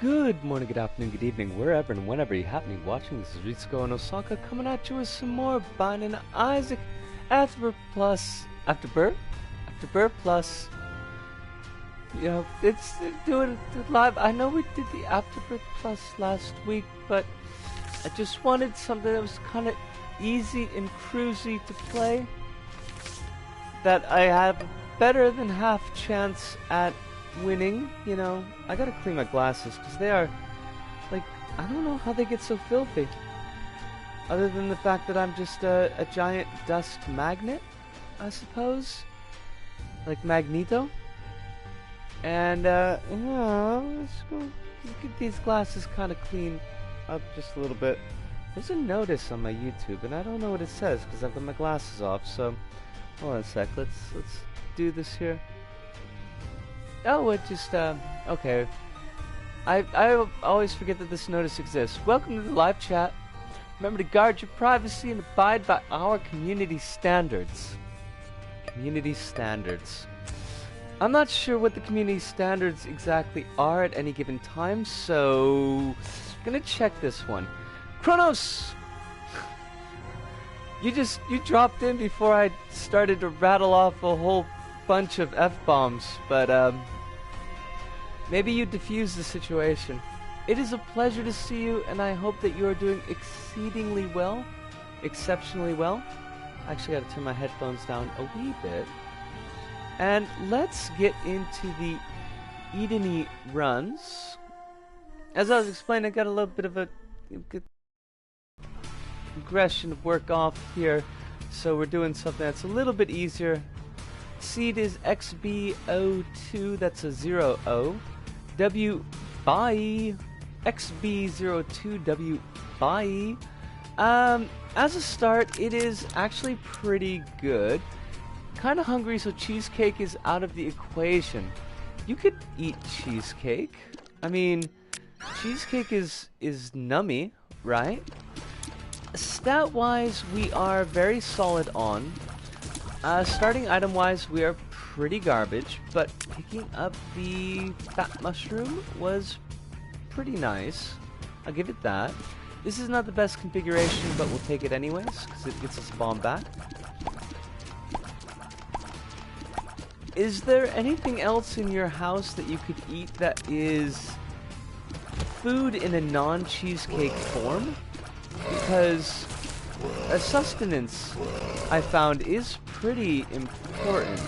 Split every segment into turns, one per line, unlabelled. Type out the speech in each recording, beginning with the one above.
Good morning, good afternoon, good evening, wherever and whenever you happen to be watching. This is Ritsuko and Osaka coming at you with some more Binding Isaac Afterbirth Plus. Afterbirth Plus. You know, it's doing it live. I know we did the Afterbirth Plus last week, but I just wanted something that was kind of easy and cruisy to play. That I have better than half chance at winning. You know, I gotta clean my glasses because they are, like, I don't know how they get so filthy. Other than the fact that I'm just a giant dust magnet, I suppose. Like Magneto. And, yeah, let's go get these glasses kind of clean up just a little bit. There's a notice on my YouTube, and I don't know what it says because I've got my glasses off, so hold on a sec, let's do this here. Oh, it just, okay. I always forget that this notice exists. Welcome to the live chat. Remember to guard your privacy and abide by our community standards. Community standards. I'm not sure what the community standards exactly are at any given time, so gonna check this one. Kronos! You dropped in before I started to rattle off a whole bunch of F-bombs, but maybe you diffuse the situation. It is a pleasure to see you, and I hope that you are doing exceedingly well, exceptionally well. I actually gotta turn my headphones down a wee bit. And let's get into the Edeny runs. As I was explaining, I got a little bit of a good progression to work off here, so we're doing something that's a little bit easier. Seed is XB02, that's a 0-0. W by XB02 W by. As a start, it is actually pretty good. Kind of hungry, so cheesecake is out of the equation. You could eat cheesecake. I mean, cheesecake is nummy, right? Stat-wise, we are very solid on. Starting item-wise, we are pretty garbage, but picking up the fat mushroom was pretty nice. I'll give it that. This is not the best configuration, but we'll take it anyways, because it gets us a bomb back. Is there anything else in your house that you could eat that is food in a non-cheesecake form? Because a sustenance, I found, is pretty important,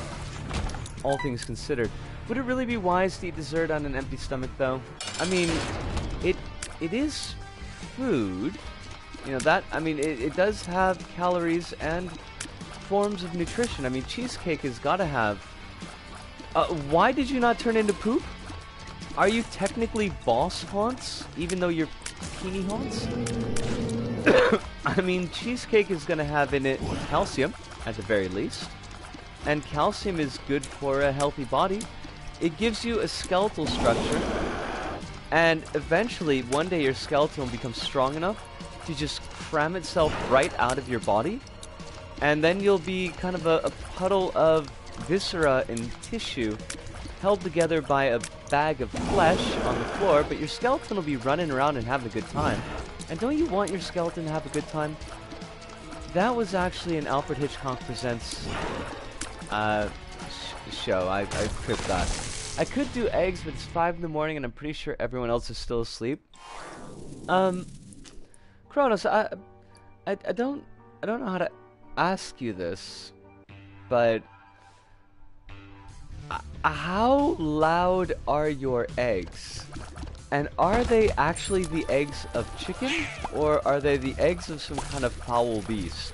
all things considered. Would it really be wise to eat dessert on an empty stomach, though? I mean, it is food. You know, that, I mean, it does have calories and forms of nutrition. I mean, cheesecake has got to have... why did you not turn into poop? Are you technically boss haunts, even though you're peony haunts? I mean, cheesecake is going to have in it calcium, at the very least. And calcium is good for a healthy body. It gives you a skeletal structure. And eventually, one day your skeleton will become strong enough to just cram itself right out of your body. And then you'll be kind of a puddle of viscera and tissue held together by a bag of flesh on the floor, but your skeleton will be running around and having a good time. And don't you want your skeleton to have a good time? That was actually an Alfred Hitchcock Presents show. I clipped that. I could do eggs, but it's 5 in the morning and I'm pretty sure everyone else is still asleep. Kronos, I don't know how to ask you this, but how loud are your eggs? And are they actually the eggs of chicken, or are they the eggs of some kind of foul beast?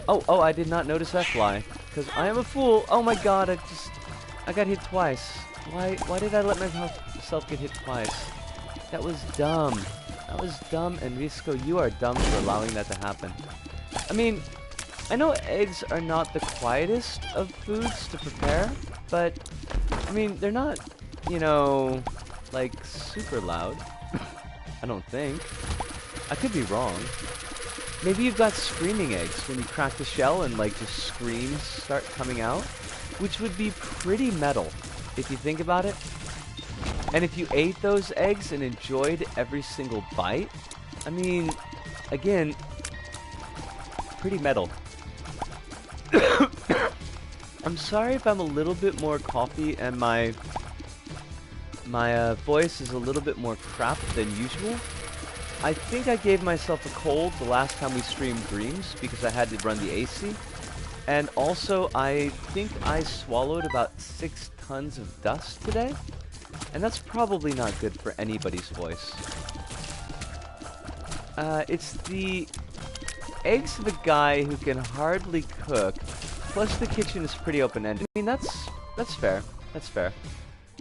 Oh, I did not notice that fly, because I am a fool. Oh my god, I got hit twice. Why did I let myself get hit twice? That was dumb. That was dumb, and Risco, you are dumb for allowing that to happen. I mean, I know eggs are not the quietest of foods to prepare, but, I mean, they're not, you know, like, super loud. I don't think. I could be wrong. Maybe you've got screaming eggs when you crack the shell and, like, just screams start coming out, which would be pretty metal, if you think about it. And if you ate those eggs and enjoyed every single bite, I mean, again, pretty metal. I'm sorry if I'm a little bit more coffee and my voice is a little bit more crap than usual. I think I gave myself a cold the last time we streamed Dreams because I had to run the AC. And also, I think I swallowed about 6 tons of dust today. And that's probably not good for anybody's voice. It's the eggs of a guy who can hardly cook, plus the kitchen is pretty open-ended. I mean, that's fair. That's fair.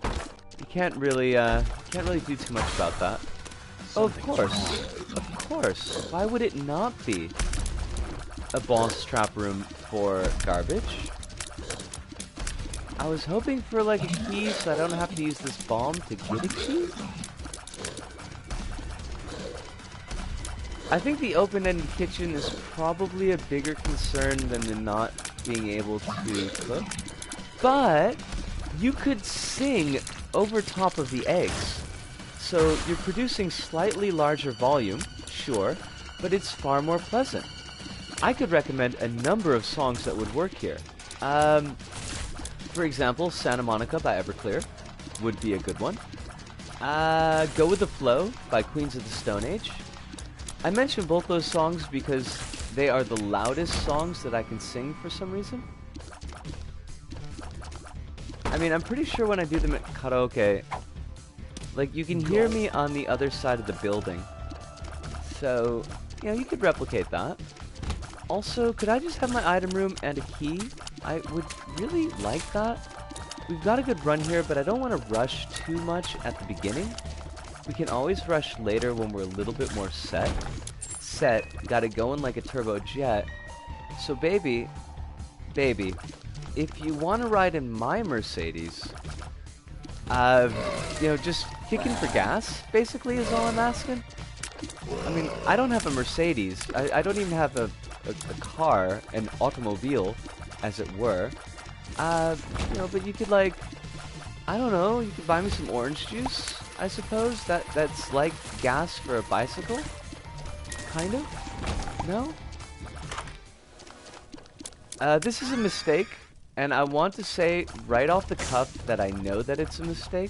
You can't really do too much about that. Oh, of course. Why would it not be a boss trap room for garbage? I was hoping for like a key so I don't have to use this bomb to get a key. I think the open-ended kitchen is probably a bigger concern than the not being able to cook. But you could sing over top of the eggs. So you're producing slightly larger volume, sure, but it's far more pleasant. I could recommend a number of songs that would work here. For example, Santa Monica by Everclear would be a good one. Go With the Flow by Queens of the Stone Age. I mention both those songs because they are the loudest songs that I can sing for some reason. I mean, I'm pretty sure when I do them at karaoke, like, you can hear me on the other side of the building. So, you know, you could replicate that. Also, could I just have my item room and a key? I would really like that. We've got a good run here, but I don't want to rush too much at the beginning. We can always rush later when we're a little bit more set. Got it going like a turbo jet. So baby, if you want to ride in my Mercedes, you know, just kicking for gas, basically, is all I'm asking. I mean, I don't have a Mercedes. I don't even have a car, an automobile, as it were. You know, but you could, like, I don't know, you could buy me some orange juice, I suppose. That's like gas for a bicycle? Kind of? No? This is a mistake, and I want to say right off the cuff that I know that it's a mistake.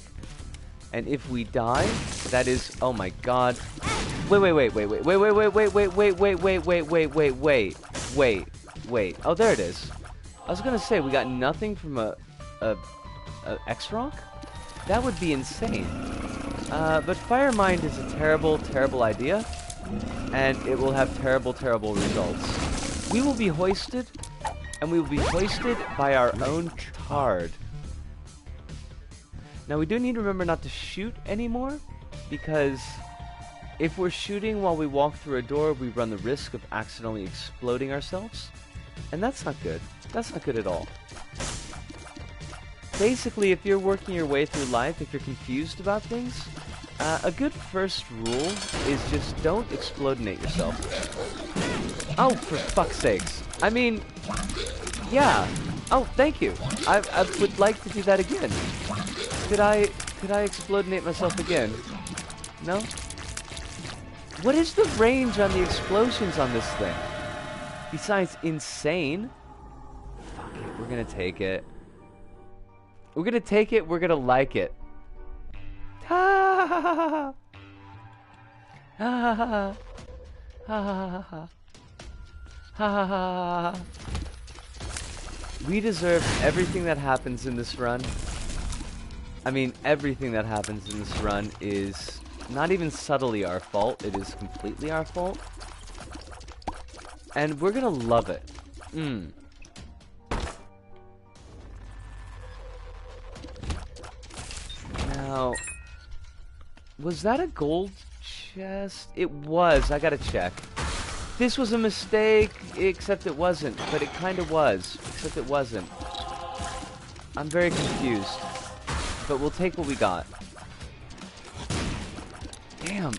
And if we die, that is, oh my god. Wait. Oh, there it is. I was gonna say, we got nothing from a X-Rock? That would be insane. But Fire Mind is a terrible, terrible idea. And it will have terrible, terrible results. We will be hoisted, and we will be hoisted by our own chard. Now, we do need to remember not to shoot anymore, because if we're shooting while we walk through a door, we run the risk of accidentally exploding ourselves. And that's not good. That's not good at all. Basically, if you're working your way through life, if you're confused about things, a good first rule is just don't explodinate yourself. Oh, for fuck's sakes. I mean, yeah. Oh, thank you. I would like to do that again. Could I explodinate myself again? No? What is the range on the explosions on this thing? Besides insane. Fuck it, we're gonna take it. We're gonna take it, we're gonna like it. Ha ha ha ha ha ha ha ha ha ha. We deserve everything that happens in this run. I mean, everything that happens in this run is not even subtly our fault, it is completely our fault. And we're gonna love it. Now, was that a gold chest? It was. I gotta check. This was a mistake, except it wasn't. But it kind of was, except it wasn't. I'm very confused. But we'll take what we got. Damn,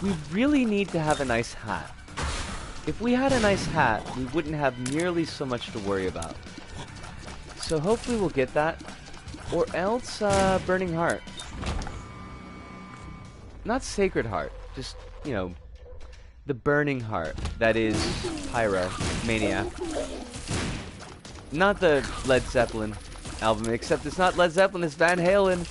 we really need to have a nice hat. If we had a nice hat, we wouldn't have nearly so much to worry about. So hopefully we'll get that. Or else, Burning Heart. not Sacred Heart, just, you know, the burning heart that is Pyro, Maniac. Not the Led Zeppelin album, except it's not Led Zeppelin, it's Van Halen.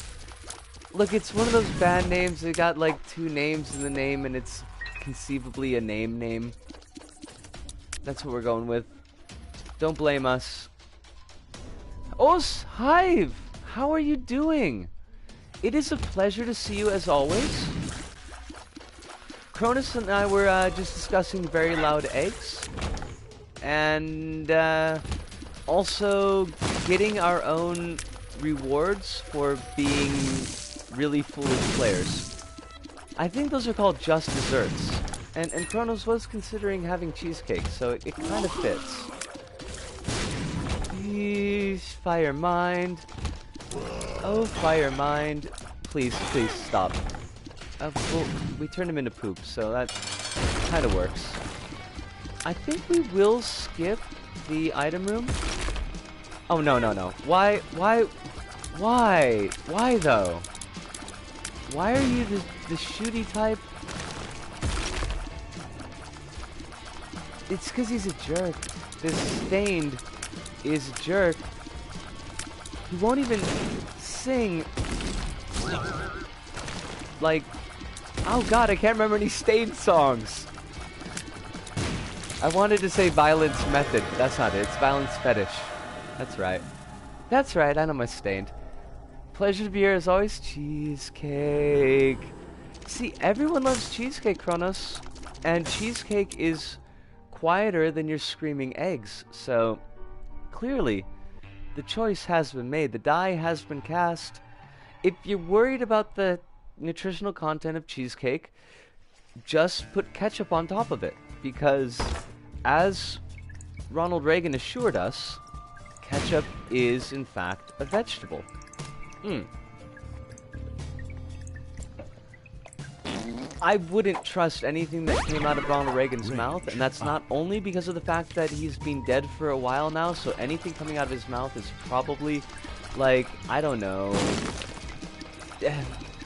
Look, it's one of those band names that got like 2 names in the name and it's conceivably a name. That's what we're going with. Don't blame us. Os Hive, how are you doing? It is a pleasure to see you as always. Cronus and I were just discussing very loud eggs. And also getting our own rewards for being really foolish players. I think those are called just desserts. And Kronos was considering having cheesecake, so it kind of fits. Fire mind. Oh, fire mind. Please stop. Well, we turned him into poop, so that kind of works. I think we will skip the item room. Oh, no. Why though? Why are you the shooty type? It's because he's a jerk. This Stained is a jerk. He won't even sing. Like, oh god, I can't remember any Stained songs. I wanted to say Violence Method. That's not it. It's Violence Fetish. That's right. That's right, I know my Stained. Pleasure to be here as always. Cheesecake. See, everyone loves cheesecake, Kronos. And cheesecake is quieter than your screaming eggs. So, clearly, the choice has been made. The die has been cast. If you're worried about the nutritional content of cheesecake, just put ketchup on top of it. Because, as Ronald Reagan assured us, ketchup is, in fact, a vegetable. I wouldn't trust anything that came out of Ronald Reagan's mouth, and that's not only because of the fact that he's been dead for a while now, so anything coming out of his mouth is probably, like, I don't know,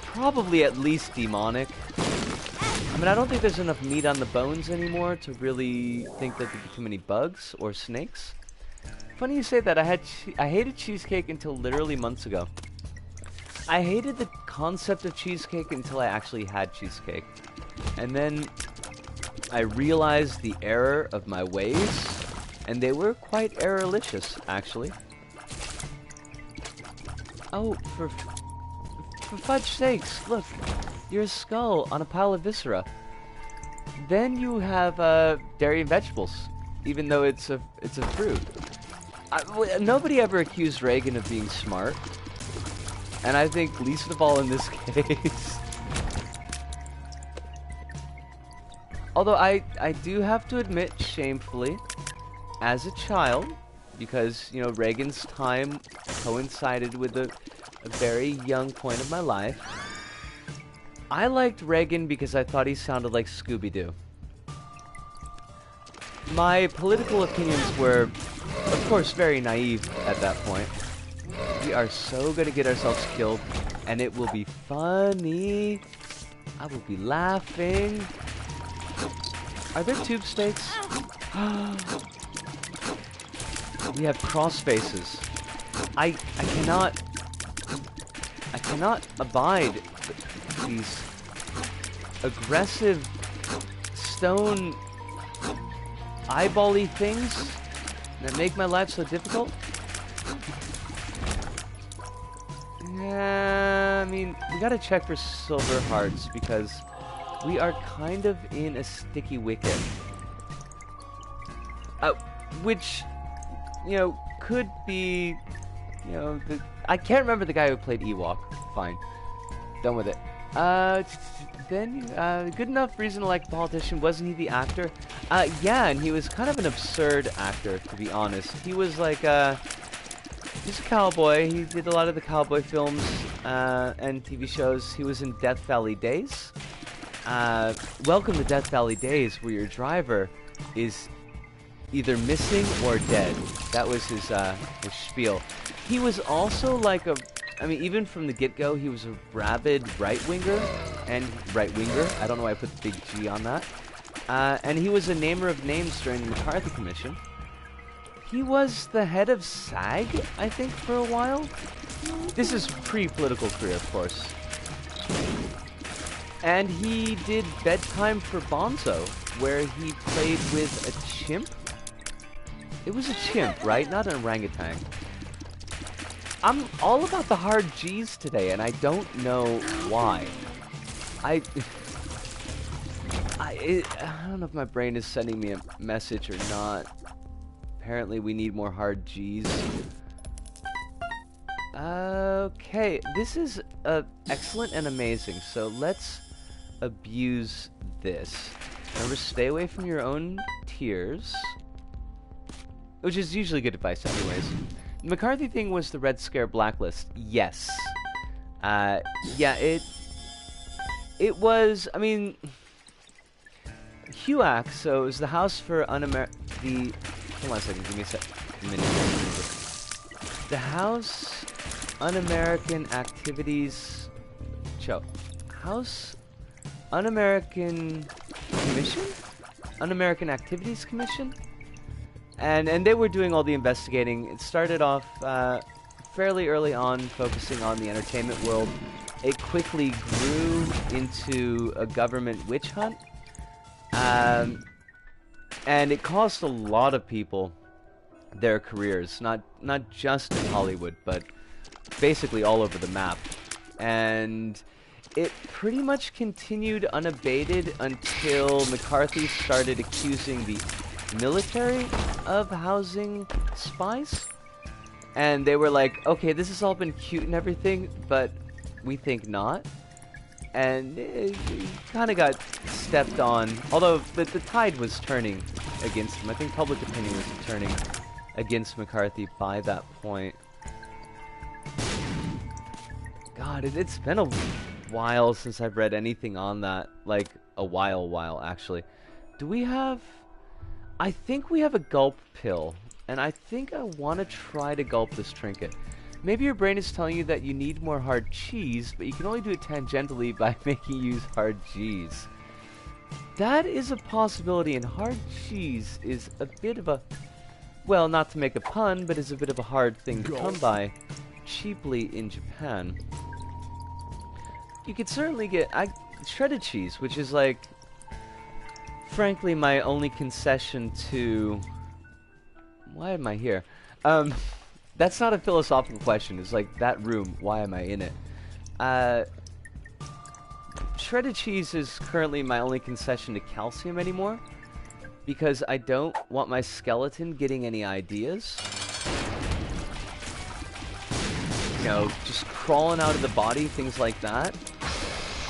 probably at least demonic. I mean, I don't think there's enough meat on the bones anymore to really think that there'd be too many bugs or snakes. Funny you say that. I hated cheesecake until literally months ago. I hated the concept of cheesecake until I actually had cheesecake. And then I realized the error of my ways, and they were quite errorlicious, actually. Oh, for fudge sakes, look, you're a skull on a pile of viscera. Then you have dairy and vegetables, even though it's a fruit. Nobody ever accused Reagan of being smart. And I think least of all in this case. Although I do have to admit, shamefully, as a child, because, you know, Reagan's time coincided with a very young point of my life, I liked Reagan because I thought he sounded like Scooby-Doo. My political opinions were, of course, very naive at that point. We are so going to get ourselves killed, and it will be funny. I will be laughing. Are there tube steaks? We have cross faces. I cannot abide these aggressive stone eyeball-y things that make my life so difficult. Yeah, I mean, we gotta check for silver hearts because we are kind of in a sticky wicket. Which, you know, could be, you know, I can't remember the guy who played Ewok. Fine. Done with it. Good enough reason to like a politician. Wasn't he the actor? Yeah, and he was kind of an absurd actor, to be honest. He was like, he's a cowboy. He did a lot of the cowboy films and TV shows. He was in Death Valley Days. Welcome to Death Valley Days, where your driver is either missing or dead. That was his spiel. He was also like a I mean, even from the get-go, he was a rabid right-winger, I don't know why I put the big G on that. And he was a namer of names during the McCarthy Commission. He was the head of SAG, I think, for a while. This is pre-political career, of course. And he did Bedtime for Bonzo, where he played with a chimp. It was a chimp, right? Not an orangutan. I'm all about the hard G's today, and I don't know why. I don't know if my brain is sending me a message or not. Apparently we need more hard G's. Okay, this is excellent and amazing, so let's abuse this. Remember, stay away from your own tears. Which is usually good advice anyways. The McCarthy thing was the Red Scare blacklist. Yes. Yeah, it was, I mean, HUAC, so it was the House for hold on a second, give me a minute. The House Un-American Activities, House Un-American Commission? Un-American Activities Commission? And they were doing all the investigating. It started off fairly early on, focusing on the entertainment world. It quickly grew into a government witch hunt. And it cost a lot of people their careers, not just in Hollywood, but basically all over the map. And it pretty much continued unabated until McCarthy started accusing the military of housing spies. And they were like, okay, this has all been cute and everything, but we think not. And it kind of got stepped on, although the tide was turning against him. I think public opinion was turning against McCarthy by that point. God, it's been a while since I've read anything on that. Like, a while actually. Do we have... I think we have a gulp pill, and I think I want to try to gulp this trinket. Maybe your brain is telling you that you need more hard cheese, but you can only do it tangentially by making you use hard G's. That is a possibility, and hard cheese is a bit of a... Well, not to make a pun, but is a bit of a hard thing to come by cheaply in Japan. You could certainly get shredded cheese, which is like... frankly, my only concession to... Why am I here? That's not a philosophical question. It's like, that room, why am I in it? Shredded cheese is currently my only concession to calcium anymore, because I don't want my skeleton getting any ideas. You know, just crawling out of the body, things like that.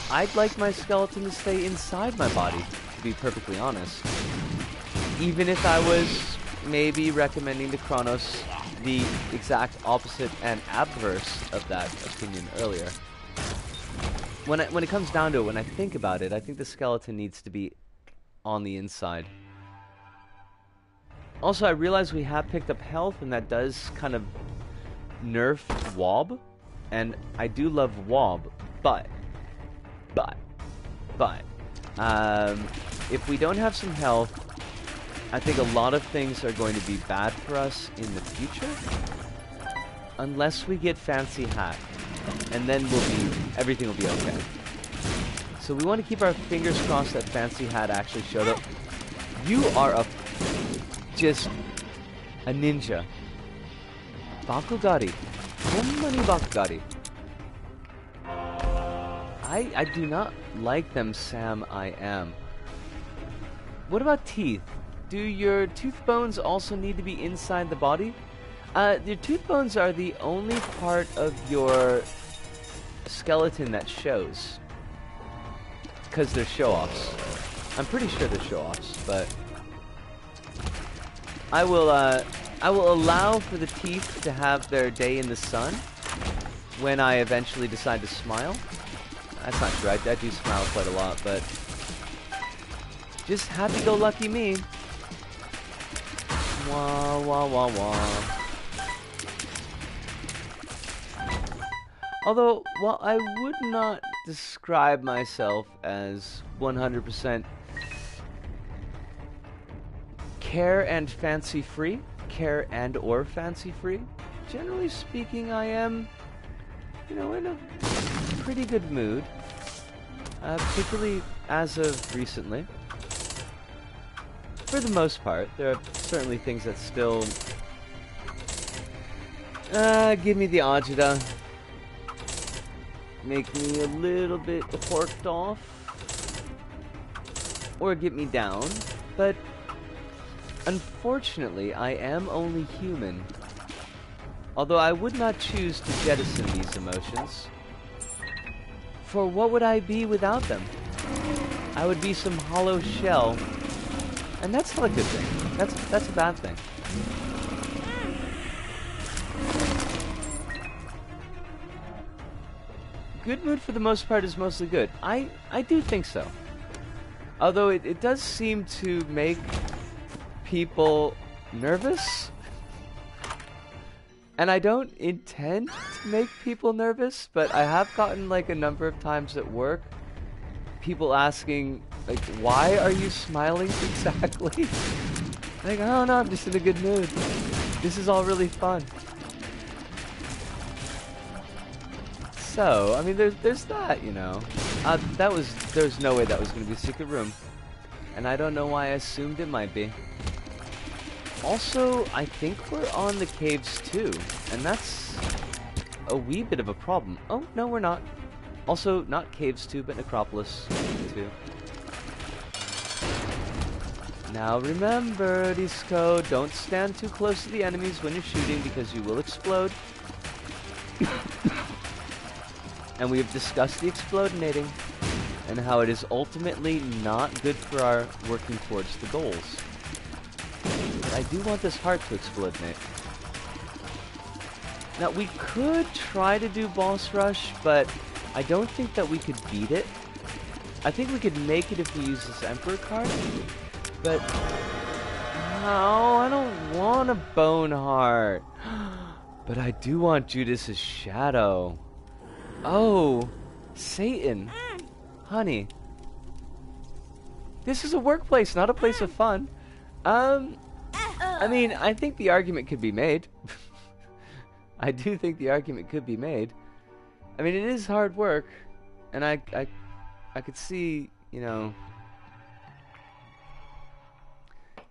I'd like my skeleton to stay inside my body, to be perfectly honest. Even if I was maybe recommending to Kronos the exact opposite and adverse of that opinion earlier. When it comes down to it, when I think about it, I think the skeleton needs to be on the inside. Also, I realize we have picked up health, and that does kind of nerf Wob, and I do love Wob, but if we don't have some health, I think a lot of things are going to be bad for us in the future, unless we get Fancy Hat, and then everything will be okay. So we want to keep our fingers crossed that Fancy Hat actually showed up. You are just a ninja. Bakugari. Hommani Bakugari. I do not like them, Sam. I am. What about teeth? Do your tooth bones also need to be inside the body? Your tooth bones are the only part of your skeleton that shows. Because they're show-offs. I'm pretty sure they're show-offs, but... I will allow for the teeth to have their day in the sun when I eventually decide to smile. That's not true, I do smile quite a lot, but... Just happy-go-lucky me. Wah, wah, wah, wah. Although, while I would not describe myself as 100% care and fancy free, care and or fancy free, generally speaking, I am, you know, in a pretty good mood, particularly as of recently. For the most part, there are certainly things that still give me the agita, make me a little bit horked off, or get me down, but unfortunately, I am only human. Although I would not choose to jettison these emotions, for what would I be without them? I would be some hollow shell, and that's not a good thing. That's a bad thing. Good mood for the most part is mostly good. I do think so. Although it does seem to make people nervous. And I don't intend to make people nervous, but I have gotten like a number of times at work people asking, like, why are you smiling exactly? Like, I don't know, I'm just in a good mood. This is all really fun. So, I mean, there's that, you know. There's no way that was going to be a secret room. And I don't know why I assumed it might be. Also, I think we're on the caves too, and that's a wee bit of a problem. Oh, no, we're not. Also, not caves 2, but Necropolis 2. Now remember, Disco, don't stand too close to the enemies when you're shooting because you will explode. And we have discussed the explodinating and how it is ultimately not good for our working towards the goals. But I do want this heart to explodinate. Now, we could try to do boss rush, but I don't think that we could beat it. I think we could make it if we use this Emperor card, but no, I don't want a bone heart. But I do want Judas's shadow. Oh, Satan. Honey. This is a workplace, not a place of fun. I mean, I think the argument could be made. I do think the argument could be made. I mean, it is hard work, and I could see, you know,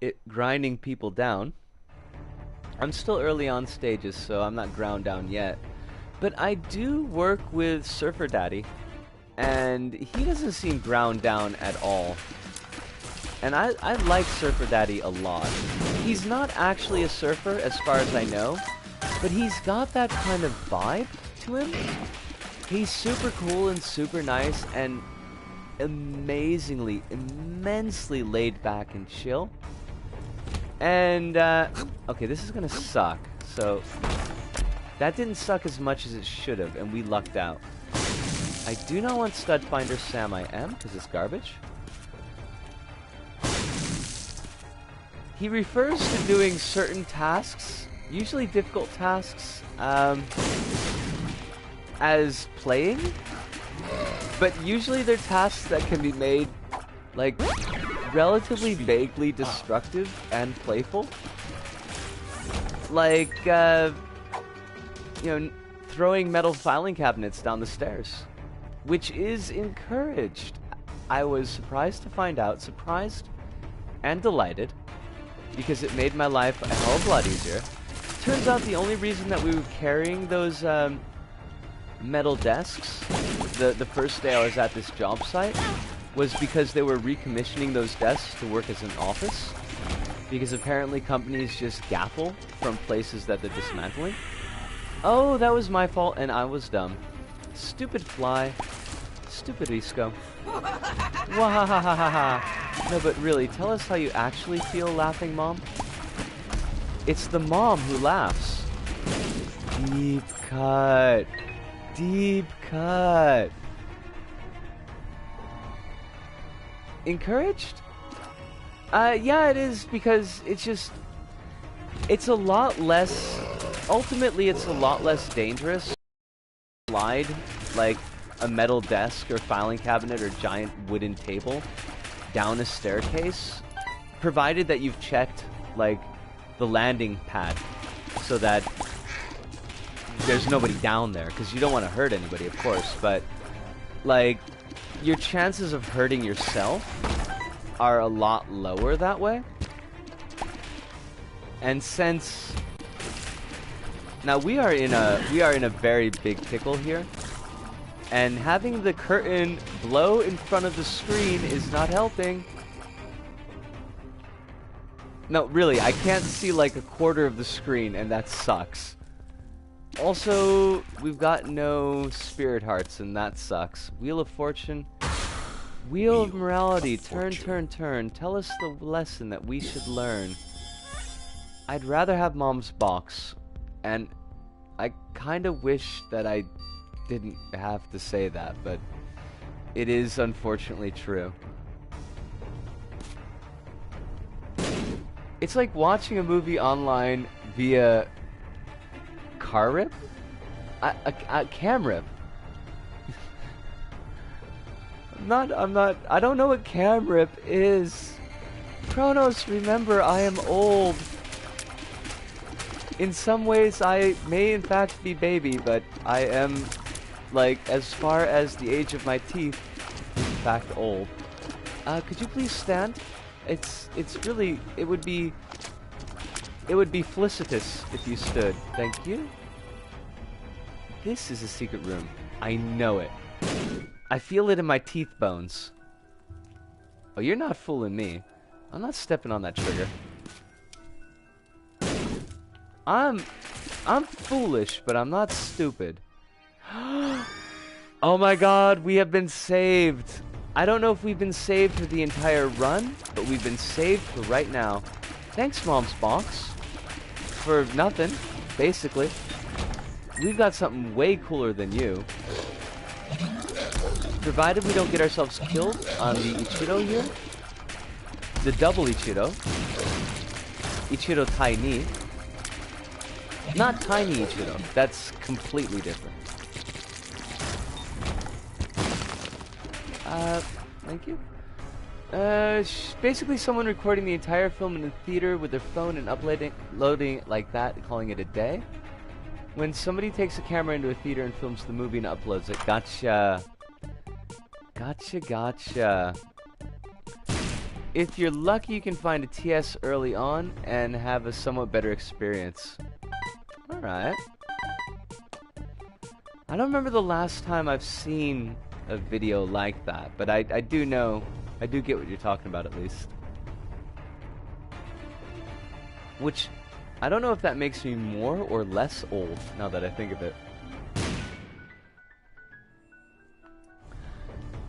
it grinding people down. I'm still early on stages, so I'm not ground down yet. But I do work with Surfer Daddy, and he doesn't seem ground down at all. And I like Surfer Daddy a lot. He's not actually a surfer, as far as I know, but he's got that kind of vibe to him. He's super cool and super nice and amazingly, immensely laid back and chill. And, okay, this is gonna suck. So, that didn't suck as much as it should have, and we lucked out. I do not want Stud Finder Sam I am, because it's garbage. He refers to doing certain tasks, usually difficult tasks, as playing, but usually they're tasks that can be made, like, relatively vaguely destructive and playful. Like, you know, throwing metal filing cabinets down the stairs, which is encouraged. I was surprised to find out, surprised and delighted, because it made my life a hell of a lot easier. Turns out the only reason that we were carrying those metal desks the first day I was at this job site was because they were recommissioning those desks to work as an office, because apparently companies just gaffle from places that they're dismantling. Oh, that was my fault and I was dumb. Stupid fly. Stupid Risco. Wahahaha. No, but really, tell us how you actually feel, laughing mom. It's the mom who laughs. Deep cut. Deep cut. Encouraged? Yeah, it is, because it's just... It's a lot less... Ultimately, it's a lot less dangerous. slide like a metal desk or filing cabinet or giant wooden table down a staircase, provided that you've checked like the landing pad so that there's nobody down there, because you don't want to hurt anybody, of course, but like your chances of hurting yourself are a lot lower that way. And since now we are in a very big pickle here, and having the curtain blow in front of the screen is not helping. No, really, I can't see like a quarter of the screen, and that sucks. Also, we've got no spirit hearts, and that sucks. Wheel of Fortune. Wheel of Morality. Turn, turn, turn. Tell us the lesson that we should learn. I'd rather have Mom's box, and I kind of wish that I didn't have to say that, but it is unfortunately true. It's like watching a movie online via car rip? A cam rip. I don't know what cam rip is. Kronos, remember, I am old. In some ways, I may in fact be baby, but I am, like, as far as the age of my teeth, in fact old. Could you please stand? It's really, it would be felicitous if you stood. Thank you. This is a secret room. I know it. I feel it in my teeth bones. Oh, you're not fooling me. I'm not stepping on that trigger. I'm foolish, but I'm not stupid. Oh my god, we have been saved. I don't know if we've been saved for the entire run, but we've been saved for right now. Thanks, Mom's box. For nothing, basically. We've got something way cooler than you. Provided we don't get ourselves killed on the Ichido here. The double Ichido. Ichido Tiny. Not Tiny Ichido. That's completely different. Thank you. Basically someone recording the entire film in a theater with their phone and loading it like that, calling it a day. When somebody takes a camera into a theater and films the movie and uploads it. Gotcha. Gotcha, gotcha. If you're lucky, you can find a TS early on and have a somewhat better experience. Alright. I don't remember the last time I've seen a video like that, but I do know, I do get what you're talking about at least. Which, I don't know if that makes me more or less old, now that I think of it.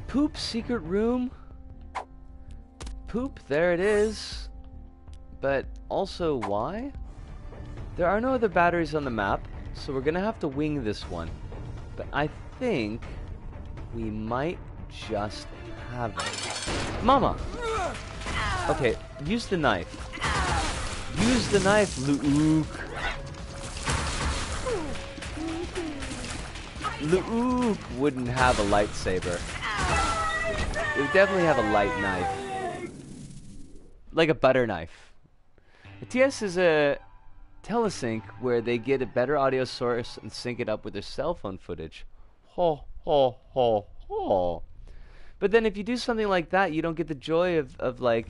Poop secret room. Poop, there it is. But also, why? There are no other batteries on the map, so we're gonna have to wing this one. But I think we might just have it. Mama! Okay, use the knife. Use the knife, Luke. Luke wouldn't have a lightsaber. It would definitely have a light knife. Like a butter knife. The TS is a telesync where they get a better audio source and sync it up with their cell phone footage. Ho, ho, ho, ho. But then if you do something like that, you don't get the joy of like,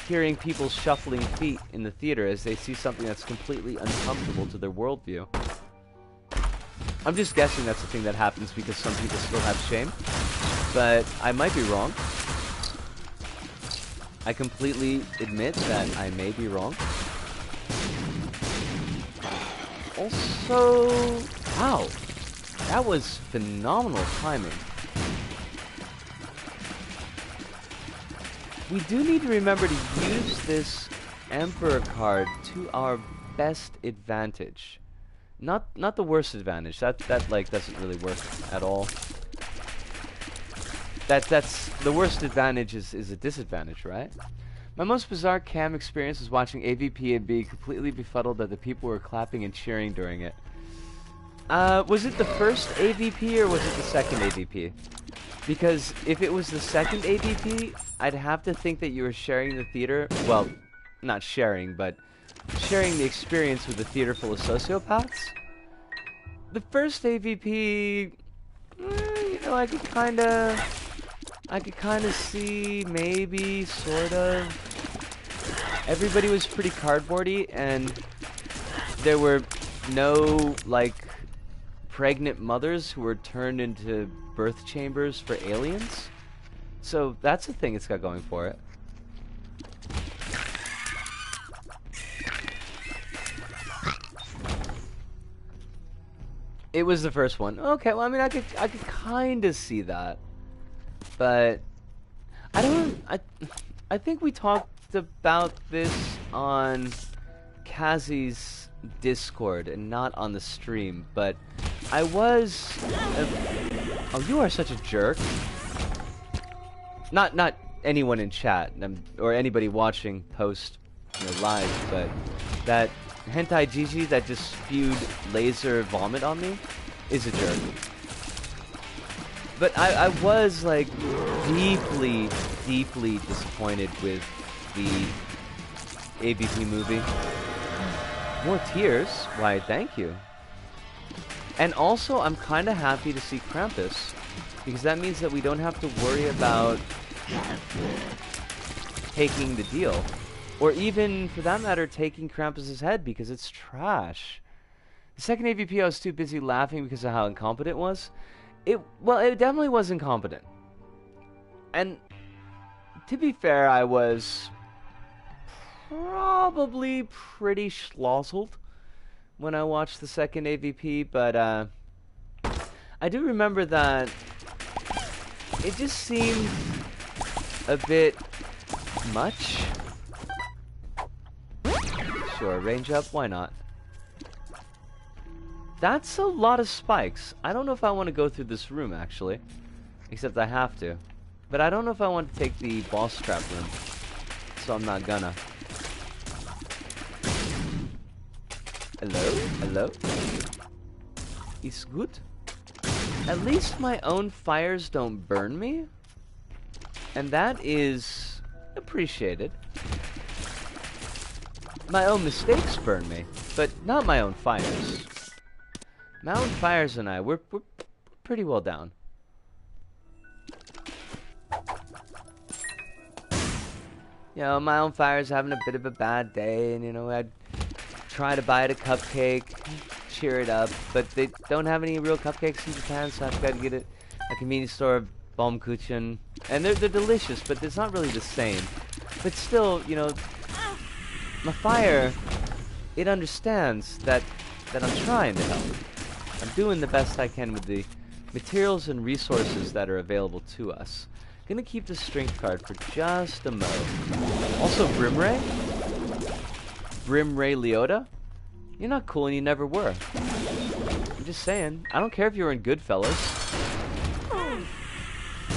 hearing people's shuffling feet in the theater as they see something that's completely uncomfortable to their worldview. I'm just guessing that's the thing that happens because some people still have shame. But I might be wrong. I completely admit that I may be wrong. Also, wow, that was phenomenal timing. We do need to remember to use this Emperor card to our best advantage. Not the worst advantage. That like doesn't really work at all. That's the worst advantage is a disadvantage, right? My most bizarre cam experience was watching AVP and being completely befuddled that the people were clapping and cheering during it. Was it the first AVP or was it the second AVP? Because if it was the second AVP, I'd have to think that you were sharing the theater. Well, not sharing, but sharing the experience with a theater full of sociopaths. The first AVP, you know, I could kind of see, maybe, sort of. Everybody was pretty cardboardy, and there were no, like, pregnant mothers who were turned into birth chambers for aliens. So that's the thing it's got going for it. It was the first one. Okay, well, I mean, I could kind of see that, but I think we talked about this on Kazi's Discord and not on the stream, but I was. Oh, you are such a jerk. Not anyone in chat or anybody watching post, you know, live, but that hentai Gigi that just spewed laser vomit on me is a jerk. But I was like deeply disappointed with the AVP movie. More tears? Why, thank you. And also, I'm kind of happy to see Krampus, because that means that we don't have to worry about taking the deal. Or even, for that matter, taking Krampus's head, because it's trash. The second AVP, I was too busy laughing because of how incompetent it was. Well, it definitely was incompetent. And, to be fair, I was probably pretty schlozzled when I watched the second AVP, but I do remember that it just seemed a bit much. Sure, range up, why not? That's a lot of spikes. I don't know if I want to go through this room, actually. Except I have to. But I don't know if I want to take the boss trap room. So I'm not gonna. Hello? Hello? It's good? At least my own fires don't burn me. And that is appreciated. My own mistakes burn me, but not my own fires. My own fires and we're pretty well down. You know, my own fire's having a bit of a bad day, and you know, I'd try to buy it a cupcake, cheer it up, but they don't have any real cupcakes in Japan, so I've got to get it at a convenience store, Baumkuchen, and they're delicious, but it's not really the same. But still, you know, my fire, it understands that I'm trying to help. I'm doing the best I can with the materials and resources that are available to us. Gonna keep the strength card for just a mo. Also, Brimray? Brimray Leota? You're not cool and you never were. I'm just saying. I don't care if you were in Goodfellas.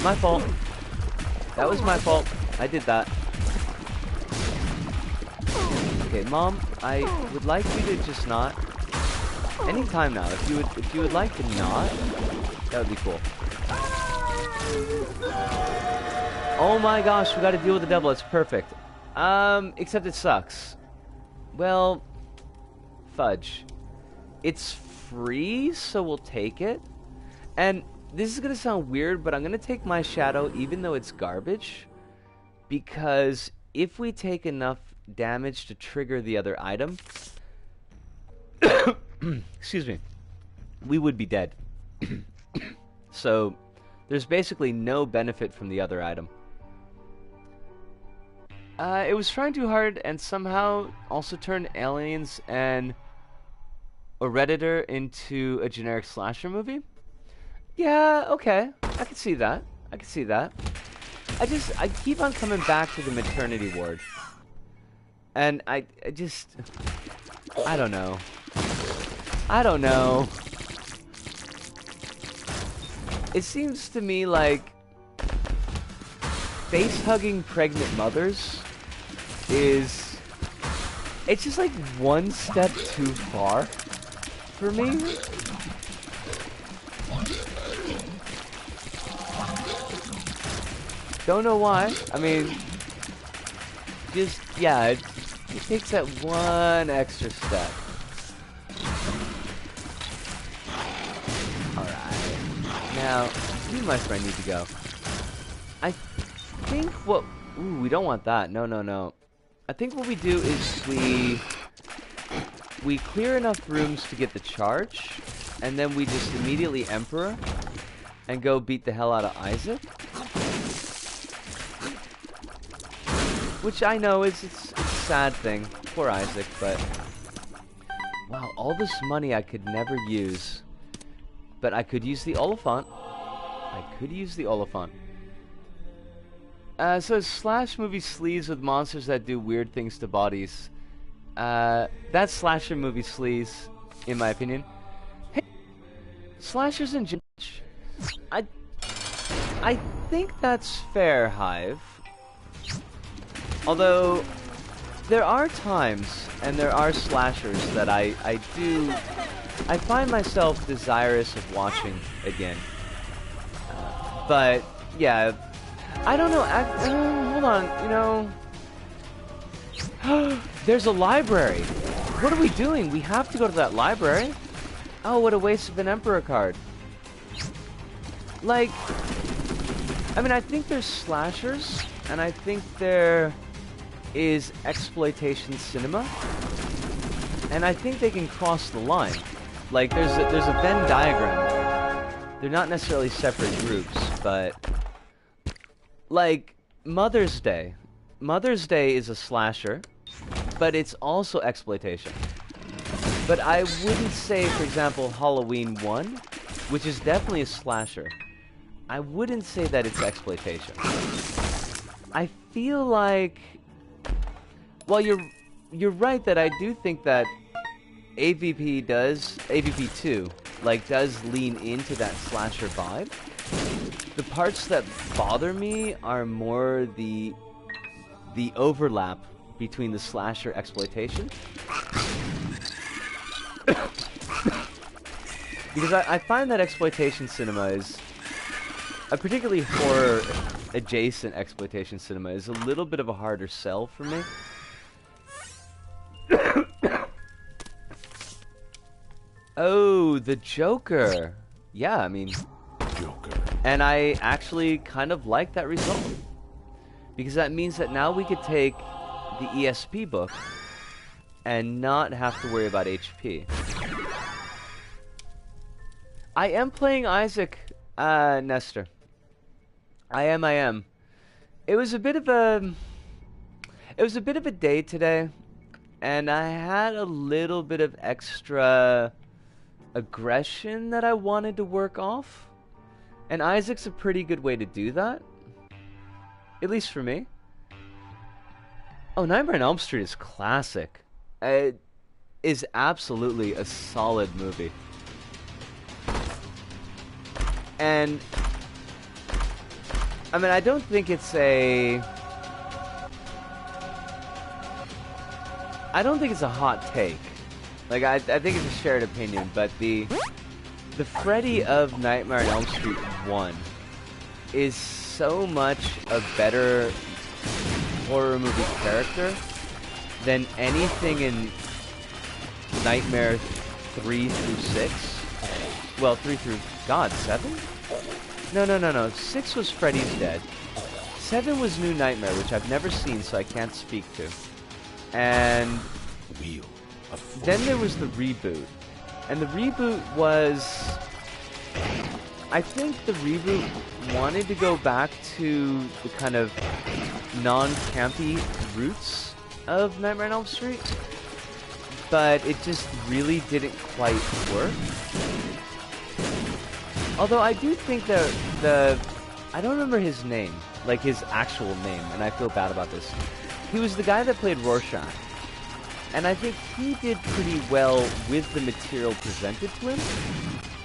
My fault. That was my fault. I did that. Okay, Mom, I would like you to just not. Anytime now. If you would like to not, that would be cool. Oh my gosh, we gotta deal with the devil. It's perfect. Except it sucks. Well, fudge. It's free, so we'll take it. And this is gonna sound weird, but I'm gonna take my shadow even though it's garbage. Because if we take enough damage to trigger the other item, excuse me, we would be dead. So there's basically no benefit from the other item. It was trying too hard and somehow also turned Aliens and a Redditor into a generic slasher movie. Yeah, okay. I can see that. I can see that. I keep on coming back to the maternity ward. And I don't know. I don't know. It seems to me like face-hugging pregnant mothers is... It's just like one step too far. for me. Don't know why. I mean, just, yeah, it takes that one extra step. Alright. Now, you, my friend, need to go. I think what... Ooh, we don't want that. No, no, no. I think what we do is we clear enough rooms to get the charge, and then we just immediately Emperor and go beat the hell out of Isaac. Which I know it's a sad thing. Poor Isaac, but... Wow, all this money I could never use. But I could use the Oliphant. I could use the Oliphant. So slash movie sleaze with monsters that do weird things to bodies. That's slasher movie sleaze, in my opinion. Hey, slashers in general. I think that's fair, Hive. Although, there are times, and there are slashers that I find myself desirous of watching again. But, yeah, I don't know, hold on, you know... There's a library! What are we doing? We have to go to that library? Oh, what a waste of an Emperor card. Like, I mean, I think there's slashers, and I think there is exploitation cinema, and I think they can cross the line. Like, there's a Venn diagram there. They're not necessarily separate groups, but like Mother's Day. Mother's Day is a slasher, but it's also exploitation. But I wouldn't say, for example, Halloween 1, which is definitely a slasher. I wouldn't say that it's exploitation. I feel like... Well, you're right that I do think that AVP 2, like, does lean into that slasher vibe. The parts that bother me are more the overlap between the slasher exploitation. Because I find that exploitation cinema is, particularly horror adjacent exploitation cinema, is a little bit of a harder sell for me. Oh, the Joker. Yeah, I mean... Joker. And I actually kind of like that result. Because that means that now we could take the ESP book and not have to worry about HP. I am playing Isaac, Nestor. I am. It was a bit of a day today, and I had a little bit of extra aggression that I wanted to work off, and Isaac's a pretty good way to do that, at least for me. Oh, Nightmare on Elm Street is classic. It is absolutely a solid movie. And I mean, I don't think it's a hot take. Like, I think it's a shared opinion, but the Freddy of Nightmare on Elm Street 1 is so much a better horror movie character than anything in Nightmare 3 through 6. Well, 3 through, God, 7? No. 6 was Freddy's Dead. 7 was New Nightmare, which I've never seen, so I can't speak to. And then there was the reboot. And the reboot was... I think the reboot wanted to go back to the kind of non-campy roots of Nightmare on Elm Street, but it just really didn't quite work. Although I do think that I don't remember his name, like his actual name, and I feel bad about this. He was the guy that played Rorschach, and I think he did pretty well with the material presented to him,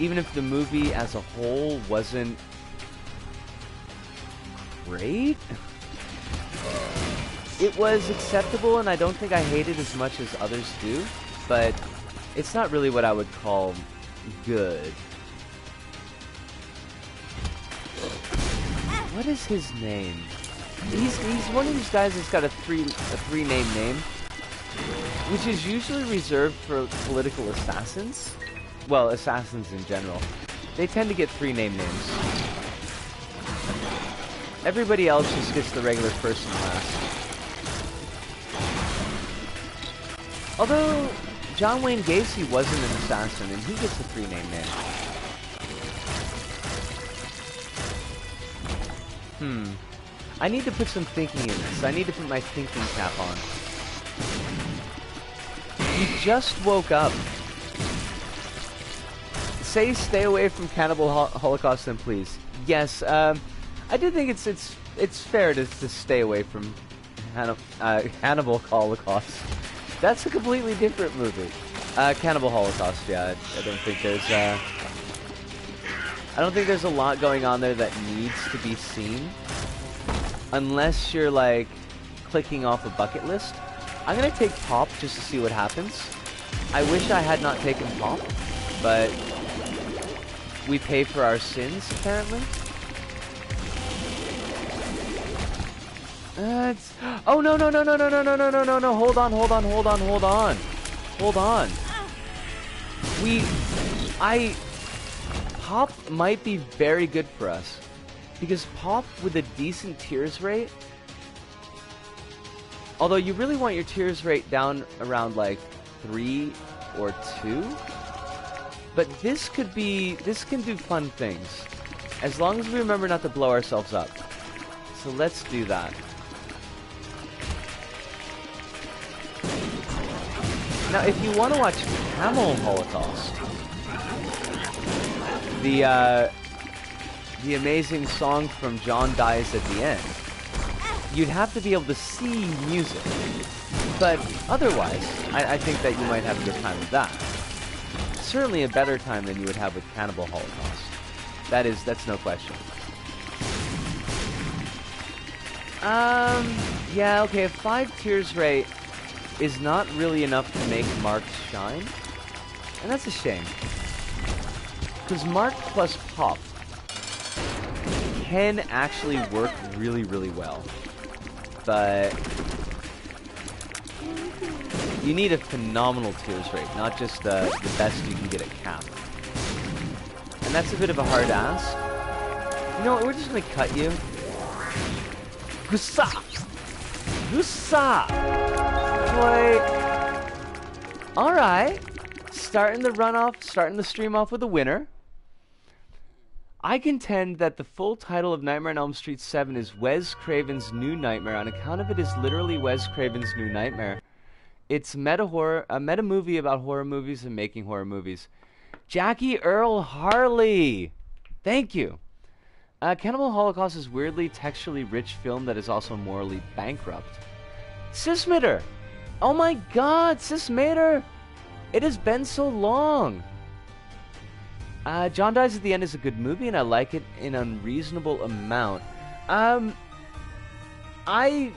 even if the movie as a whole wasn't great. It was acceptable, and I don't think I hate it as much as others do, but It's not really what I would call good. What is his name? He's one of these guys that's got a three name, which is usually reserved for political assassins. Well, assassins in general. They tend to get 3 names. Everybody else just gets the regular first and last. Although John Wayne Gacy wasn't an assassin, and he gets a 3 name. I need to put some thinking in this. I need to put my thinking cap on. You just woke up. Stay away from Cannibal Holocaust then, please. Yes, I do think it's fair to stay away from Cannibal Holocaust. That's a completely different movie. Cannibal Holocaust, yeah. I don't think there's a lot going on there that needs to be seen. Unless you're, like, clicking off a bucket list. I'm gonna take Pop just to see what happens. I wish I had not taken Pop, but we pay for our sins, apparently. Oh, no. Hold on. Pop might be very good for us. Because Pop with a decent tears rate, although you really want your tears rate down around like 3 or 2, but this can do fun things, as long as we remember not to blow ourselves up. So let's do that. Now, if you want to watch Camel Holocaust, the amazing song from John Dies at the End, you'd have to be able to see music. But otherwise, I think that you might have a good time with that. Certainly a better time than you would have with Cannibal Holocaust. That's no question. Yeah, okay, a 5 tears rate is not really enough to make Mark shine. And that's a shame. Because Mark plus Pop can actually work really, really well. But you need a phenomenal tears rate, not just the best you can get at Cap. And that's a bit of a hard ask. You know what, we're just gonna cut you. Gusa! Gusa! Boy. Alright. Starting the stream off with a winner. I contend that the full title of Nightmare on Elm Street 7 is Wes Craven's New Nightmare on account of it is literally Wes Craven's New Nightmare. It's a meta movie about horror movies and making horror movies. Jackie Earl Harley! Thank you. Cannibal Holocaust is weirdly texturally rich film that is also morally bankrupt. Sismitter! Oh my god, Sismitter! It has been so long! John Dies at the End is a good movie, and I like it in an unreasonable amount. I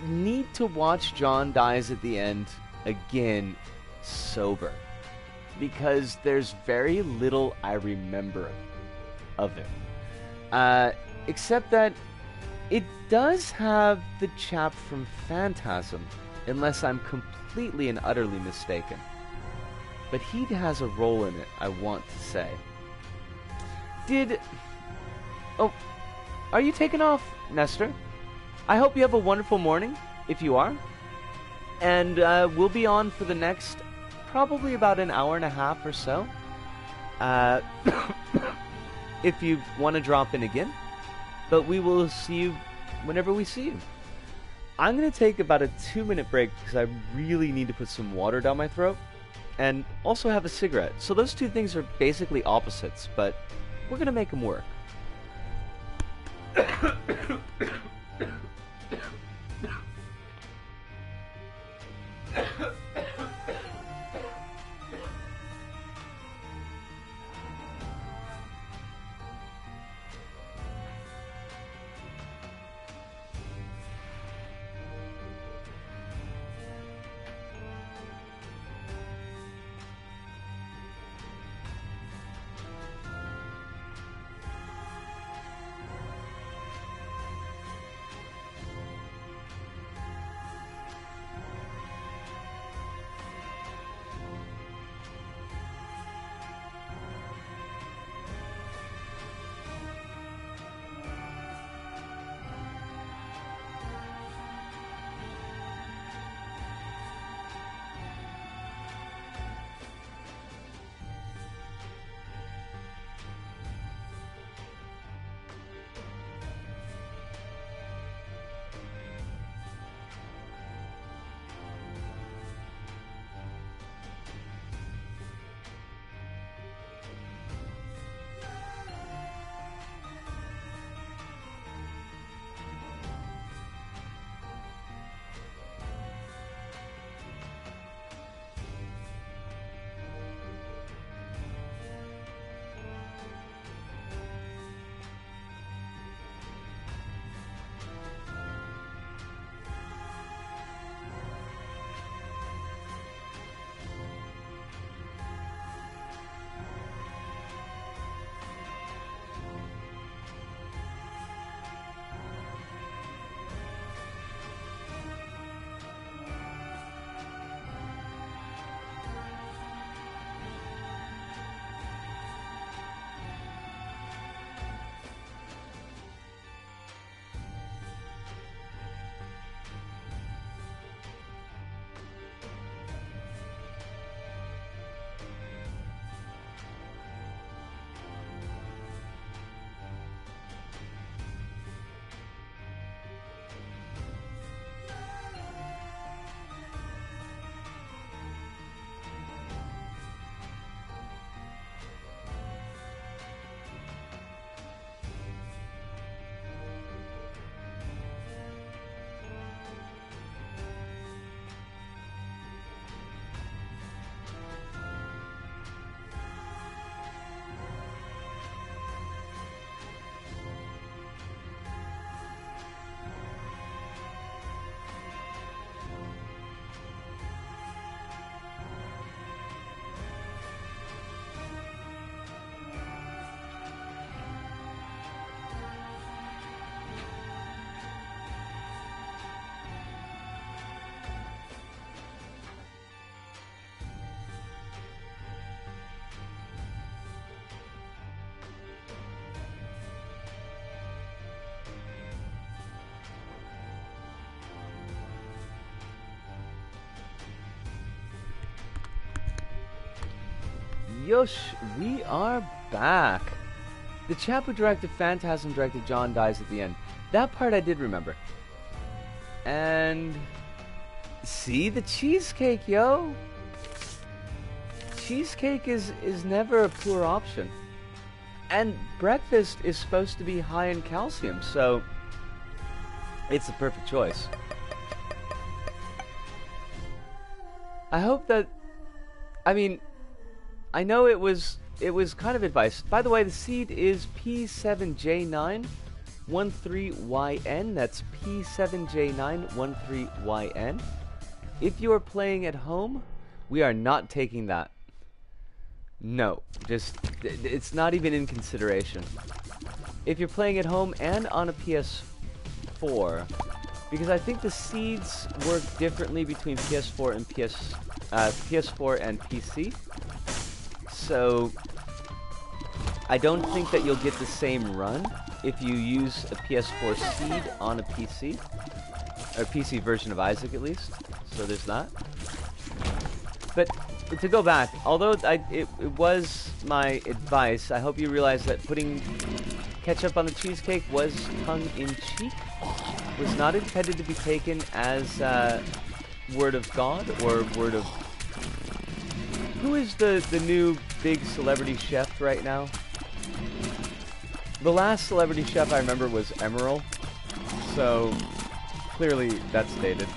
need to watch John Dies at the End again sober, because there's very little I remember of it. Except that it does have the chap from Phantasm, unless I'm completely and utterly mistaken. But he has a role in it, I want to say. Oh, are you taking off, Nestor? I hope you have a wonderful morning, if you are. And we'll be on for the next, probably about an hour and a half or so. If you want to drop in again. But we will see you whenever we see you. I'm going to take about a 2-minute break because I really need to put some water down my throat. And also have a cigarette. So those two things are basically opposites, but we're going to make them work. Yosh, we are back. The chap who directed Phantasm directed John dies at the end. That part I did remember. And see the cheesecake, yo. Cheesecake is never a poor option. And breakfast is supposed to be high in calcium, so it's the perfect choice. I hope that, I mean, I know it was kind of advice. By the way, the seed is P7J913YN. That's P7J913YN. If you are playing at home, we are not taking that. No, just, it's not even in consideration. If you're playing at home and on a PS4, because I think the seeds work differently between PS4 and PS4 and PC. So I don't think that you'll get the same run if you use a PS4 seed on a PC, or PC version of Isaac at least. So there's that. But to go back, although it was my advice, I hope you realize that putting ketchup on the cheesecake was tongue-in-cheek. Was not intended to be taken as word of God or word of... Who is the new big celebrity chef right now? The last celebrity chef I remember was Emerald, so clearly that's dated.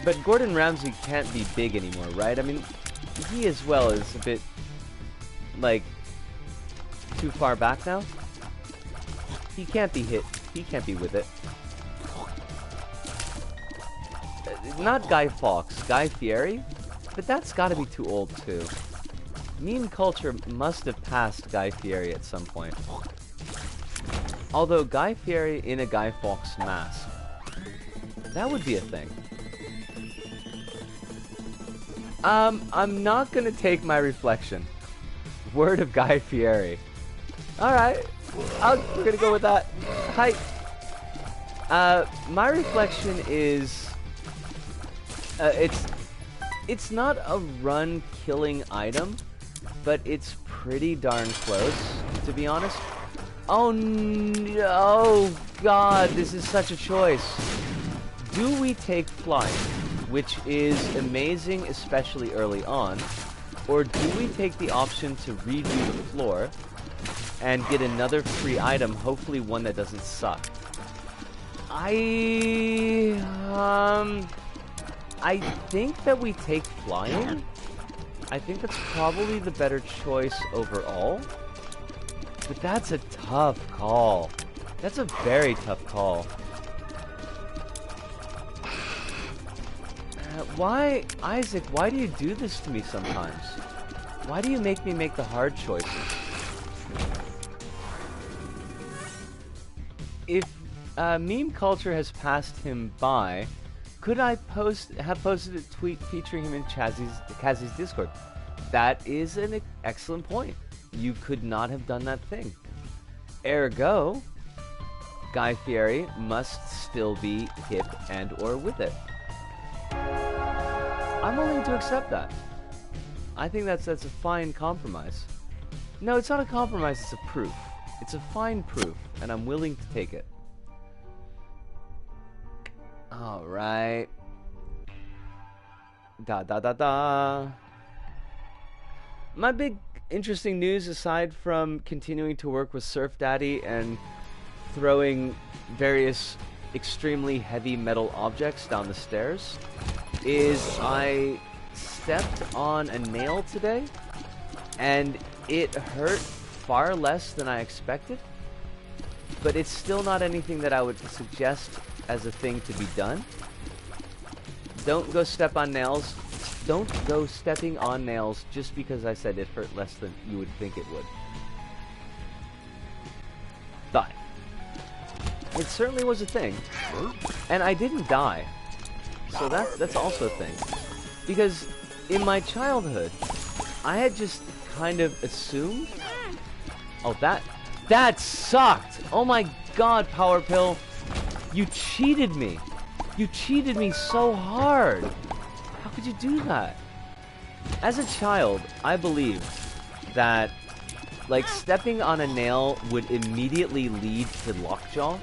But Gordon Ramsay can't be big anymore, right? I mean, he as well is a bit, like, too far back now. He can't be hit. He can't be with it. Not Guy Fawkes, Guy Fieri, but that's gotta be too old too. Meme culture must have passed Guy Fieri at some point. Although Guy Fieri in a Guy Fawkes mask, that would be a thing. I'm not gonna take my reflection. Word of Guy Fieri. Alright, we're gonna go with that. Hi. My reflection is, it's not a run-killing item, but it's pretty darn close, to be honest. Oh no, God, this is such a choice. Do we take flying, which is amazing, especially early on, or do we take the option to redo the floor and get another free item, hopefully one that doesn't suck? I think that we take flying. I think that's probably the better choice overall. But that's a tough call. That's a very tough call. Why, Isaac, why do you do this to me sometimes? Why do you make me make the hard choices? If meme culture has passed him by, could I have posted a tweet featuring him in Kazzy's Discord? That is an excellent point. You could not have done that thing. Ergo, Guy Fieri must still be hip and or with it. I'm willing to accept that. I think that's a fine compromise. No, it's not a compromise, it's a proof. It's a fine proof, and I'm willing to take it. Alright. Da. My big interesting news, aside from continuing to work with Surf Daddy and throwing various extremely heavy metal objects down the stairs, is I stepped on a nail today, and it hurt far less than I expected, but it's still not anything that I would suggest as a thing to be done. Don't go step on nails. Don't go stepping on nails just because I said it hurt less than you would think it would. But it certainly was a thing, and I didn't die. So that's also a thing. Because in my childhood, I had just kind of assumed... Oh, that sucked! Oh my God, Power Pill! You cheated me! You cheated me so hard! How could you do that? As a child, I believed that, like, stepping on a nail would immediately lead to lockjaw,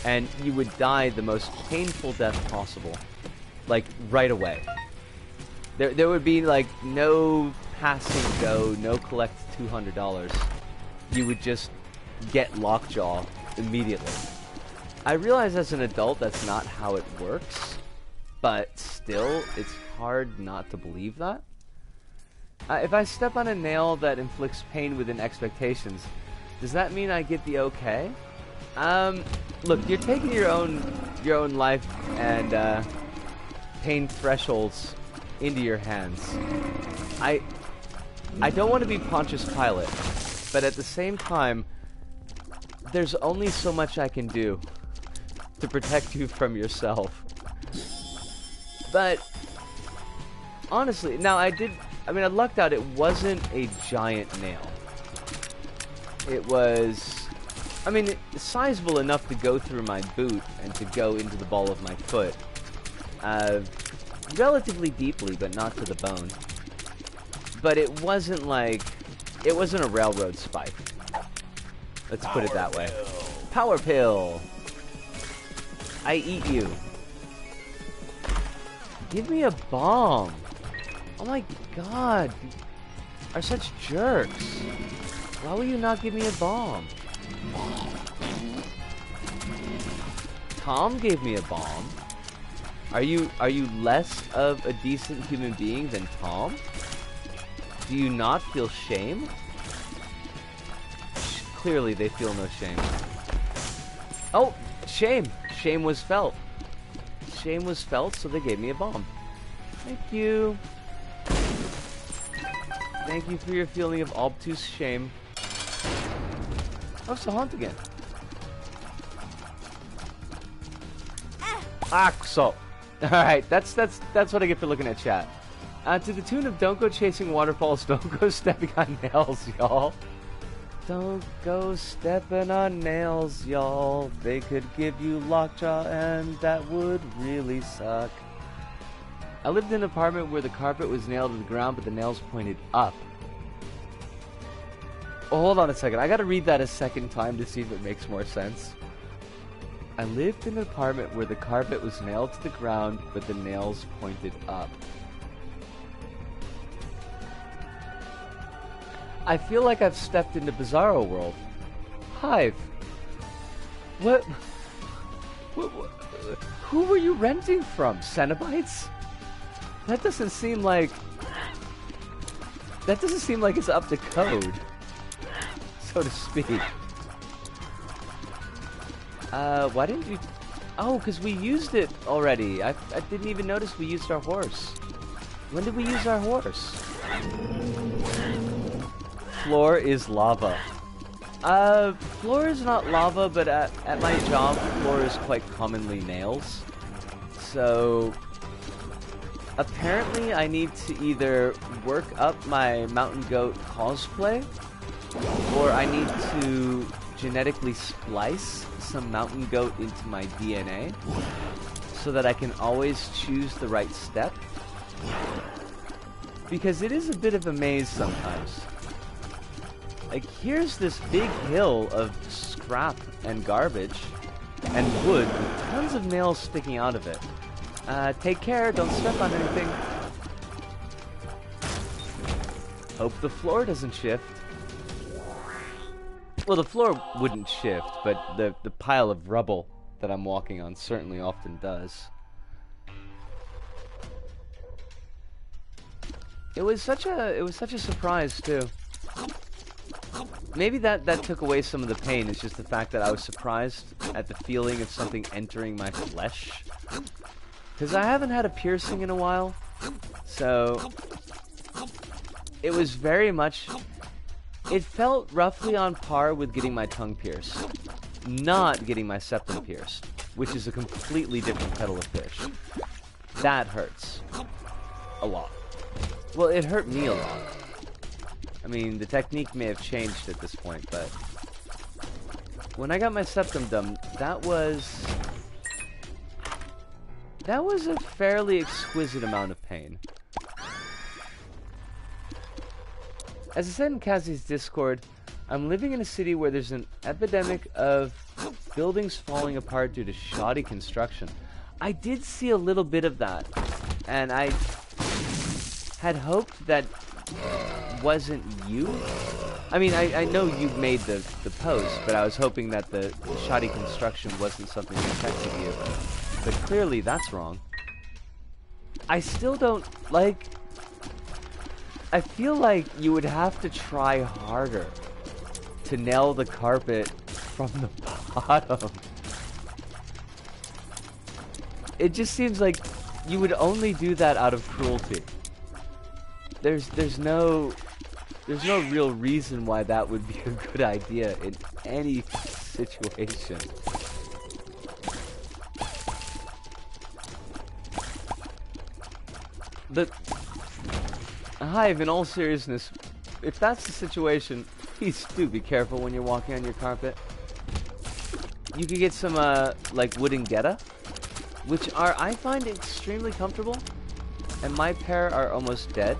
and you would die the most painful death possible. Like, right away. There would be, like, no passing go, no collect $200. You would just get lockjaw immediately. I realize as an adult that's not how it works, but still, it's hard not to believe that. If I step on a nail that inflicts pain within expectations, does that mean I get the okay? Look, you're taking your own life and pain thresholds into your hands. I don't want to be Pontius Pilate, but at the same time, there's only so much I can do to protect you from yourself. But honestly, now I lucked out. It wasn't a giant nail. It was, sizable enough to go through my boot and to go into the ball of my foot. Relatively deeply, but not to the bone. But it wasn't a railroad spike. Let's put it that way. Power pill! I eat you. Give me a bomb. Oh my god. You are such jerks. Why will you not give me a bomb? Tom gave me a bomb. Are you less of a decent human being than Tom? Do you not feel shame? Clearly they feel no shame. Oh, shame. Shame was felt. Shame was felt, so they gave me a bomb. Thank you. Thank you for your feeling of obtuse shame. Oh, it's the haunt again. So. Alright, that's what I get for looking at chat. To the tune of don't go chasing waterfalls, don't go stepping on nails, y'all. Don't go stepping on nails, y'all. They could give you lockjaw and that would really suck. I lived in an apartment where the carpet was nailed to the ground but the nails pointed up. Oh, hold on a second. I gotta read that a second time to see if it makes more sense. I lived in an apartment where the carpet was nailed to the ground but the nails pointed up. I feel like I've stepped into Bizarro World. Hive. What? Who were you renting from? Cenobites? That doesn't seem like it's up to code, so to speak. Why didn't you? Oh, because we used it already. I didn't even notice we used our horse. When did we use our horse? Floor is lava. Floor is not lava, but at my job, floor is quite commonly nails. So, apparently I need to either work up my mountain goat cosplay, or I need to genetically splice some mountain goat into my DNA, so that I can always choose the right step. Because it is a bit of a maze sometimes. Like, here's this big hill of scrap and garbage and wood with tons of nails sticking out of it. Take care, don't step on anything. Hope the floor doesn't shift. Well, the floor wouldn't shift, but the pile of rubble that I'm walking on certainly often does. It was such a surprise too. Maybe that took away some of the pain. It's just the fact that I was surprised at the feeling of something entering my flesh. Because I haven't had a piercing in a while. So it was very much... It felt roughly on par with getting my tongue pierced. Not getting my septum pierced. Which is a completely different kettle of fish. That hurts. A lot. Well, it hurt me a lot. I mean, the technique may have changed at this point, but when I got my septum done, that was a fairly exquisite amount of pain. As I said in Kazi's Discord, I'm living in a city where there's an epidemic of buildings falling apart due to shoddy construction. I did see a little bit of that, and I had hoped that wasn't you. I mean, I know you made the post, but I was hoping that the shoddy construction wasn't something that affected you. But clearly that's wrong. I still don't, like... I feel like you would have to try harder to nail the carpet from the bottom. It just seems like you would only do that out of cruelty. There's no real reason why that would be a good idea in any situation. But Hive, in all seriousness, if that's the situation, please do be careful when you're walking on your carpet. You could get some like wooden geta, which are, I find, extremely comfortable, and my pair are almost dead,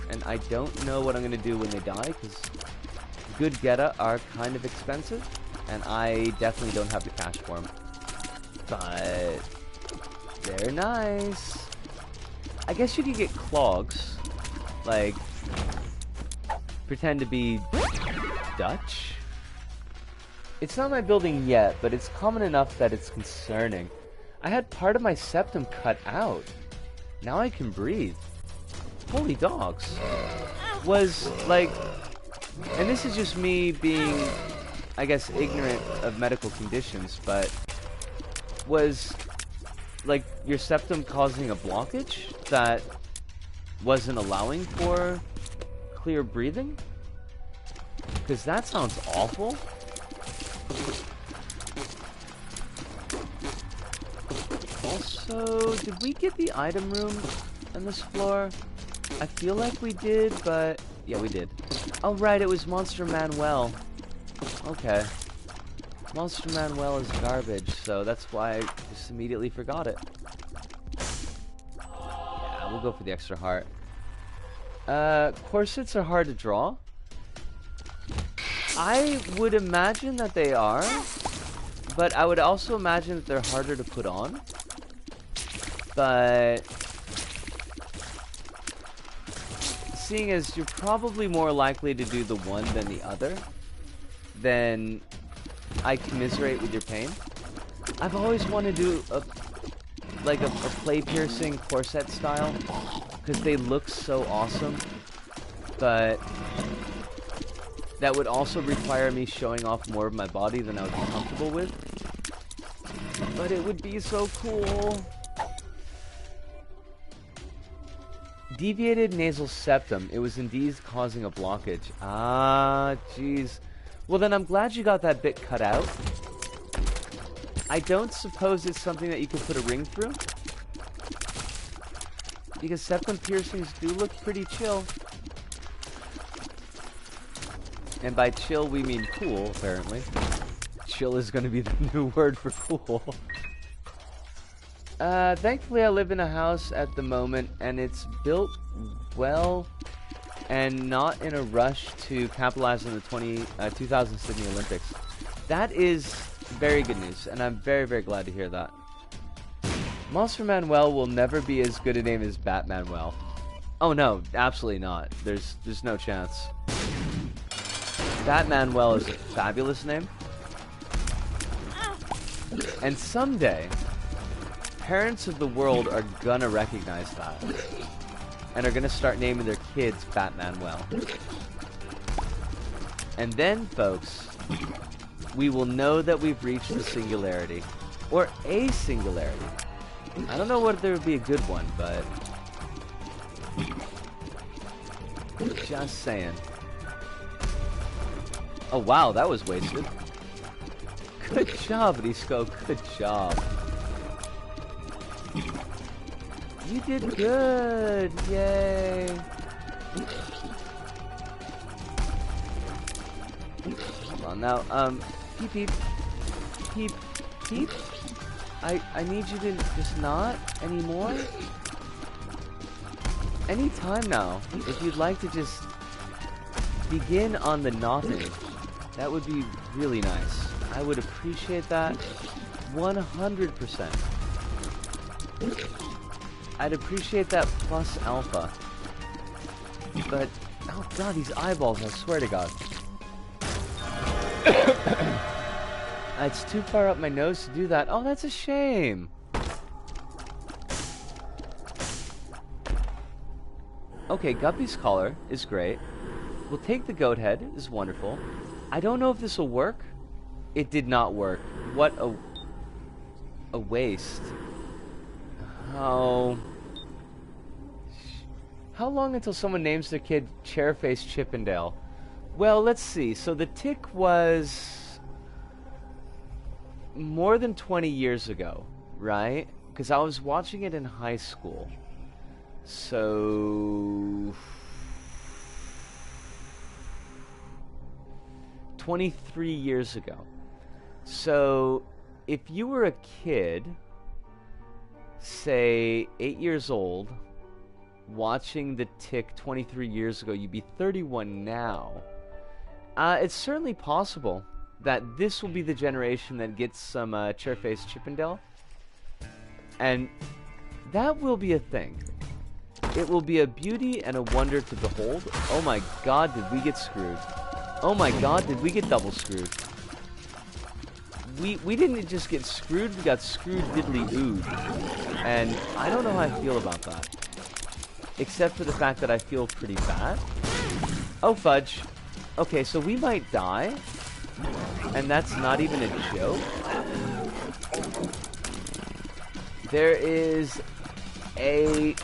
and I don't know what I'm gonna do when they die, because good geta are kind of expensive, and I definitely don't have the cash for them. But they're nice. I guess you could get clogs, like pretend to be Dutch. It's not my building yet, but it's common enough that it's concerning. I had part of my septum cut out. Now I can breathe. Holy dogs. Was like, and this is just me being, I guess, ignorant of medical conditions, but was like your septum causing a blockage that wasn't allowing for clear breathing? Because that sounds awful. Also, did we get the item room on this floor? I feel like we did, but yeah, we did. Oh right, it was Monster Manuel. Okay. Monster Manuel is garbage, so that's why I just immediately forgot it. Yeah, we'll go for the extra heart. Corsets are hard to draw. I would imagine that they are, but I would also imagine that they're harder to put on. But seeing as you're probably more likely to do the one than the other, then I commiserate with your pain. I've always wanted to do a play piercing corset style, because they look so awesome, but that would also require me showing off more of my body than I would be comfortable with. But it would be so cool. Deviated nasal septum. It was indeed causing a blockage. Ah, jeez. Well then I'm glad you got that bit cut out. I don't suppose it's something that you can put a ring through, because septum piercings do look pretty chill. And by chill we mean cool, apparently. Chill is gonna be the new word for cool. Thankfully I live in a house at the moment, and it's built well and not in a rush to capitalize on the 2000 Sydney Olympics. That is very good news, and I'm very, very glad to hear that. Monster Manuel will never be as good a name as Batmanuel. Oh no, absolutely not. There's no chance. Batmanuel is a fabulous name. And someday, parents of the world are gonna recognize that, and are gonna start naming their kids Batmanuel. And then, folks, we will know that we've reached the singularity. Or a singularity. I don't know whether there would be a good one, but just saying. Oh wow, that was wasted. Good job, Risco. Good job. You did good. Yay. Hold on now. Peep peep. Peep peep. I need you to just not anymore. Anytime now. If you'd like to just begin on the nothing, that would be really nice. I would appreciate that 100%. I'd appreciate that plus alpha. But, oh god, these eyeballs, I swear to god. It's too far up my nose to do that. Oh, that's a shame. Okay, Guppy's collar is great. We'll take the goat head, is wonderful. I don't know if this will work. It did not work. What a waste. Oh. How long until someone names their kid Chairface Chippendale? Well, let's see. So the tick was more than 20 years ago, right? Because I was watching it in high school. So 23 years ago. So if you were a kid, say 8 years old, watching the tick 23 years ago, you'd be 31 now. It's certainly possible that this will be the generation that gets some Chairface Chippendale. And that will be a thing. It will be a beauty and a wonder to behold. Oh my god, did we get screwed. Oh my god, did we get double screwed. We didn't just get screwed, we got screwed diddly ooed. And I don't know how I feel about that. Except for the fact that I feel pretty bad. Oh fudge. Okay, so we might die. And that's not even a joke. There is a,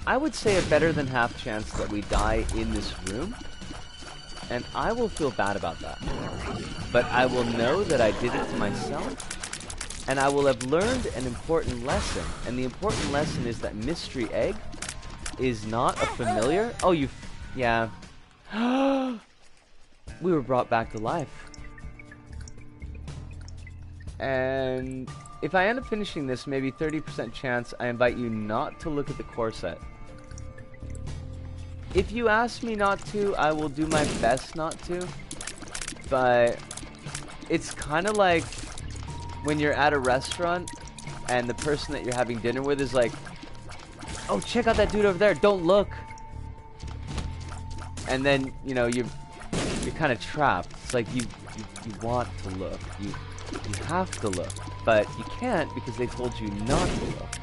I would say a better than half chance that we die in this room. And I will feel bad about that. But I will know that I did it to myself. And I will have learned an important lesson. And the important lesson is that Mystery Egg is not a familiar. Oh, yeah. We were brought back to life. And if I end up finishing this, maybe 30% chance, I invite you not to look at the core set. If you ask me not to, I will do my best not to. But it's kind of like when you're at a restaurant and the person that you're having dinner with is like, oh, check out that dude over there, don't look. And then, you know, you're kind of trapped. It's like you want to look. You have to look. But you can't because they told you not to look.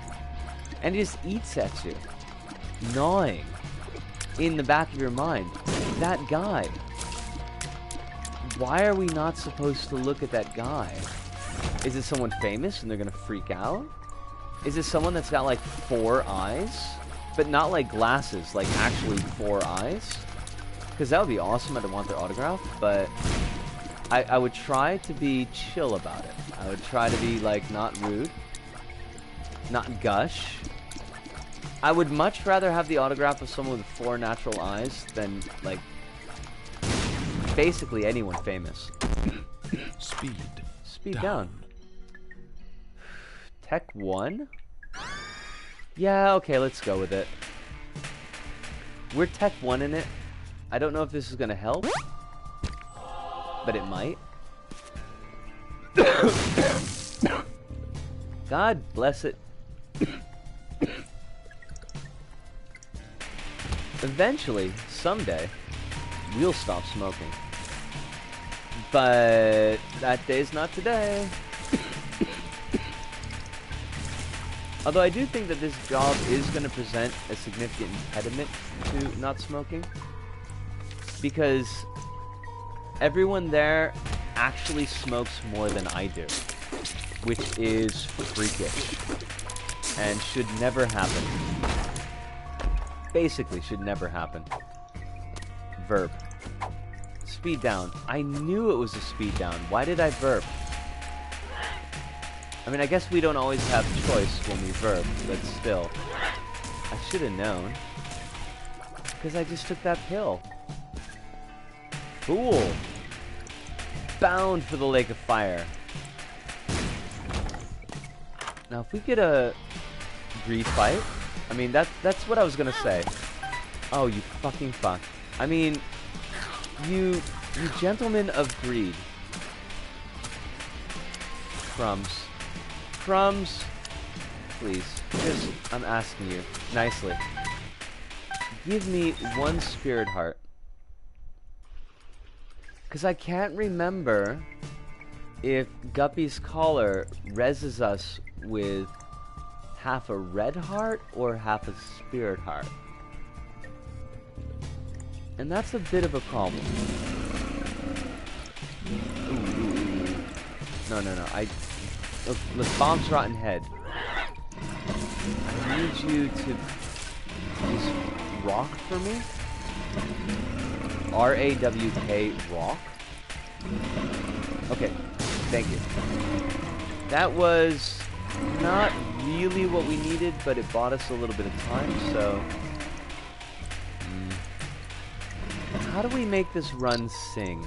And it just eats at you. Gnawing. In the back of your mind. That guy. Why are we not supposed to look at that guy? Is it someone famous and they're gonna freak out? Is it someone that's got like 4 eyes? But not like glasses, like actually 4 eyes? Because that would be awesome. I'd want their autograph, but I would try to be chill about it. I would try to be like not rude, not gush. I would much rather have the autograph of someone with 4 natural eyes than like basically anyone famous. Speed down. Tech 1? Yeah, okay, let's go with it. We're Tech 1 in it. I don't know if this is gonna help, but it might. God bless it. Eventually, someday, we'll stop smoking. But that day's not today. Although I do think that this job is going to present a significant impediment to not smoking. Because everyone there actually smokes more than I do. Which is freakish. And should never happen. Basically should never happen. Verb. Speed down. I knew it was a speed down. Why did I verb? I mean, I guess we don't always have choice when we verb, but still. I should have known. Because I just took that pill. Cool. Bound for the Lake of Fire. Now, if we get a greed fight, I mean, that's what I was gonna say. Oh, you fucking fuck. I mean, You gentlemen of greed. Crumbs. Crumbs. Please. Just, I'm asking you. Nicely. Give me one spirit heart. Because I can't remember if Guppy's collar reses us with half a red heart or half a spirit heart. And that's a bit of a problem. Ooh. No. Look, Bomb's Rotten Head. I need you to just rock for me. R-A-W-K, rock. Okay, thank you. That was not really what we needed, but it bought us a little bit of time, so... How do we make this run sing?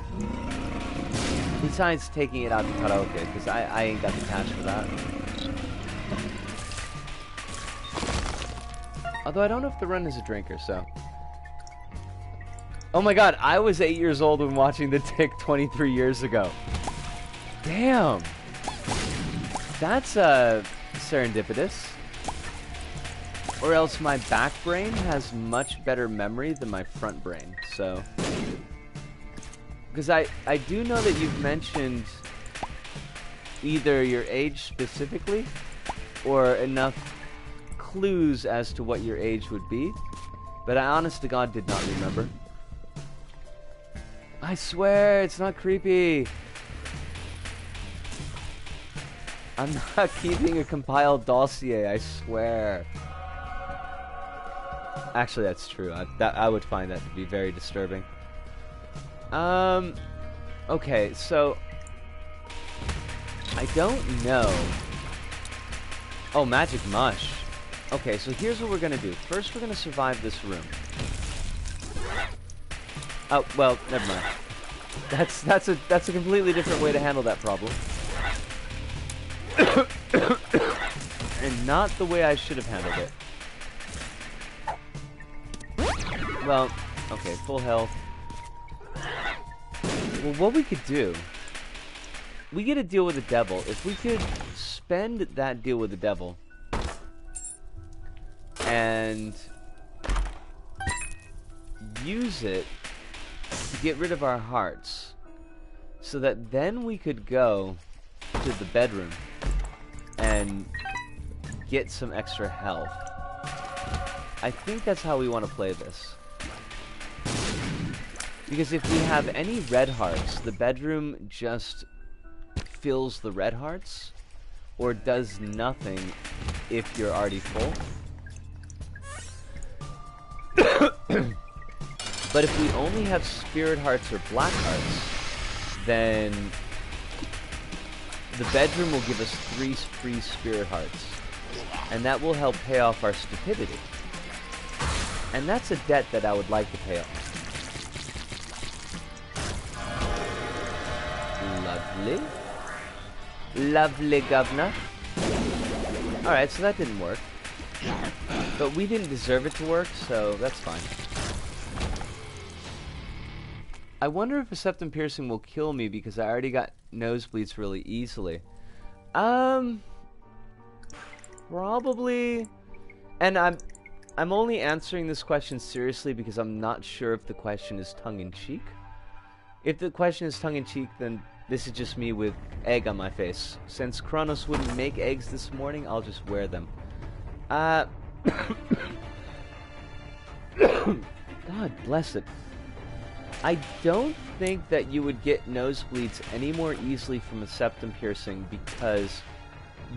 Besides taking it out to karaoke, because I ain't got the cash for that. Although I don't know if the run is a drinker, so... Oh my god, I was 8 years old when watching The Tick 23 years ago. Damn! That's, serendipitous. Or else my back brain has much better memory than my front brain, so... Because I do know that you've mentioned either your age specifically, or enough clues as to what your age would be, but I honest to God did not remember. I swear, it's not creepy. I'm not keeping a compiled dossier, I swear. Actually, that's true. I would find that to be very disturbing. Okay, so... I don't know. Oh, Magic Mush. Okay, so here's what we're gonna do. First, we're gonna survive this room. Oh, well, never mind. That's a completely different way to handle that problem. And not the way I should have handled it. Well, okay, full health. Well, what we could do... We get a deal with the devil. If we could spend that deal with the devil... and... use it to get rid of our hearts, so that then we could go to the bedroom and get some extra health. I think that's how we want to play this. Because if we have any red hearts, the bedroom just fills the red hearts, or does nothing if you're already full. But if we only have spirit hearts or black hearts, then the bedroom will give us 3 free spirit hearts. And that will help pay off our stupidity. And that's a debt that I would like to pay off. Lovely. Lovely, governor. Alright, so that didn't work. But we didn't deserve it to work, so that's fine. I wonder if a septum piercing will kill me because I already got nosebleeds really easily. Probably. And I'm only answering this question seriously because I'm not sure if the question is tongue-in-cheek. If the question is tongue-in-cheek, then this is just me with egg on my face. Since Kronos wouldn't make eggs this morning, I'll just wear them. God bless it. I don't think that you would get nosebleeds any more easily from a septum piercing because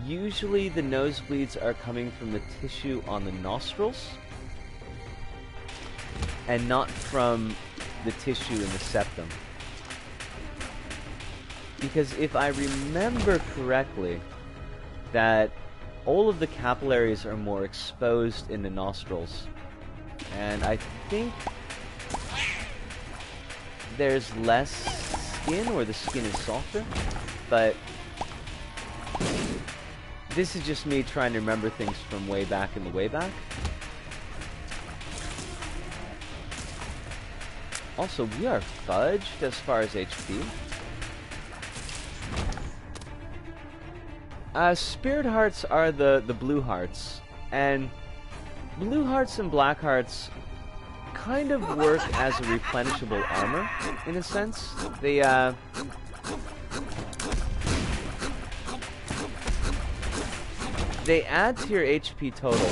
usually the nosebleeds are coming from the tissue on the nostrils and not from the tissue in the septum. Because if I remember correctly, that all of the capillaries are more exposed in the nostrils, and I think there's less skin, or the skin is softer, but this is just me trying to remember things from way back in the way back. Also, we are fudged as far as HP. Spirit hearts are the blue hearts, and blue hearts and black hearts kind of work as a replenishable armor, in a sense. They add to your HP total.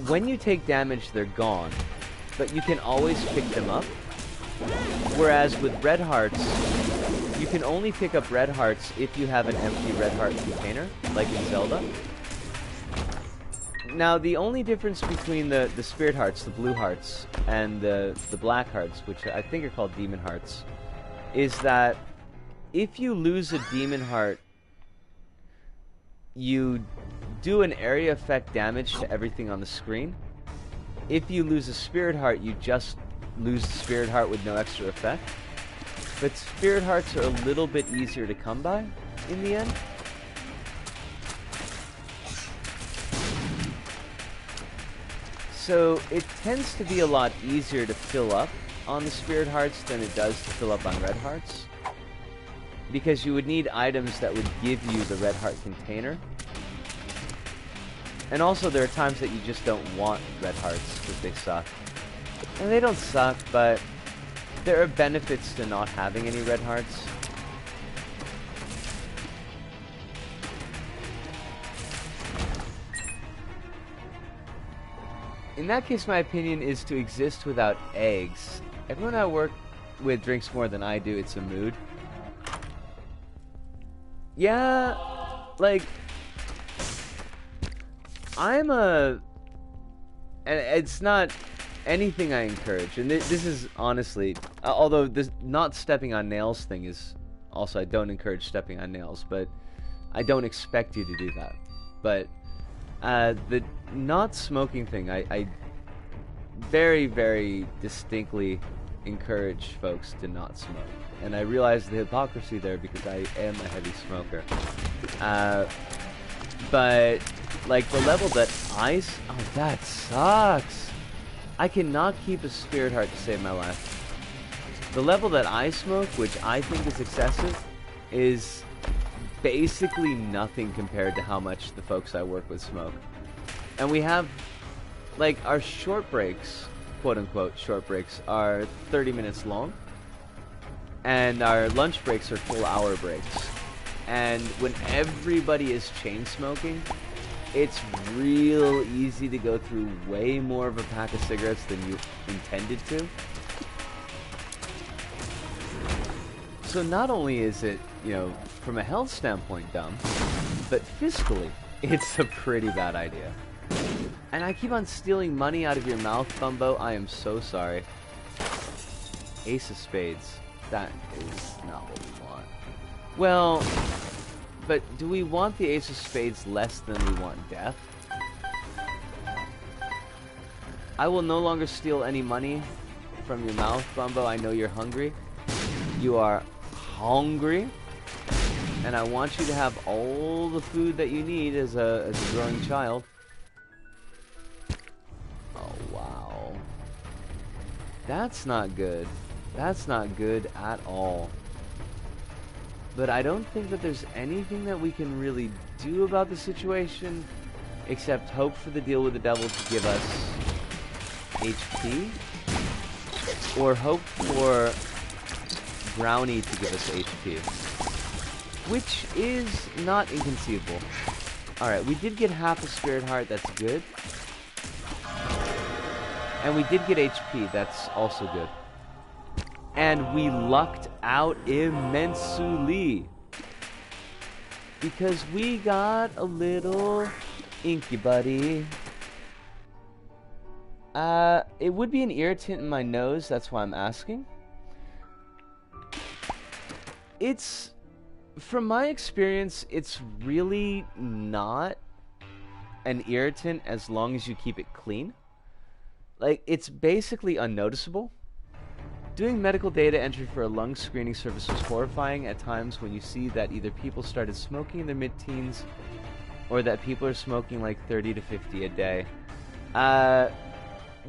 When you take damage, they're gone, but you can always pick them up. Whereas with red hearts, you can only pick up red hearts if you have an empty red heart container, like in Zelda. Now, the only difference between the spirit hearts, the blue hearts, and the black hearts, which I think are called demon hearts, is that if you lose a demon heart, you do an area effect damage to everything on the screen. If you lose a spirit heart, you just lose the spirit heart with no extra effect. But spirit hearts are a little bit easier to come by in the end. So it tends to be a lot easier to fill up on the spirit hearts than it does to fill up on red hearts, because you would need items that would give you the red heart container. And also there are times that you just don't want red hearts because they suck. And they don't suck, but there are benefits to not having any red hearts. In that case, my opinion is to exist without eggs. Everyone I work with drinks more than I do. It's a mood. Yeah, like, and it's not anything I encourage. And this is honestly, although this not stepping on nails thing is also, I don't encourage stepping on nails, but I don't expect you to do that. But the not smoking thing, I very, very distinctly encourage folks to not smoke. And I realize the hypocrisy there because I am a heavy smoker. But, like, the level that oh, that sucks. I cannot keep a spirit heart to save my life. The level that I smoke, which I think is excessive, is basically nothing compared to how much the folks I work with smoke. And we have, like, our short breaks, quote-unquote short breaks, are 30 minutes long. And our lunch breaks are full hour breaks. And when everybody is chain smoking, it's real easy to go through way more of a pack of cigarettes than you intended to. So not only is it, you know, from a health standpoint dumb, but fiscally, it's a pretty bad idea. And I keep on stealing money out of your mouth, Bumbo. I am so sorry. Ace of Spades. That is not what we want. Well, but do we want the Ace of Spades less than we want death? I will no longer steal any money from your mouth, Bumbo. I know you're hungry. You are hungry. And I want you to have all the food that you need as a growing child. Oh, wow. That's not good. That's not good at all. But I don't think that there's anything that we can really do about the situation except hope for the deal with the devil to give us HP, or hope for Brownie to give us HP, which is not inconceivable. Alright, we did get half a spirit heart, that's good. And we did get HP, that's also good. And we lucked out immensely, because we got a little inky buddy. It would be an irritant in my nose, that's why I'm asking. It's, from my experience, it's really not an irritant as long as you keep it clean. Like, it's basically unnoticeable. Doing medical data entry for a lung screening service was horrifying at times when you see that either people started smoking in their mid-teens or that people are smoking like 30 to 50 a day.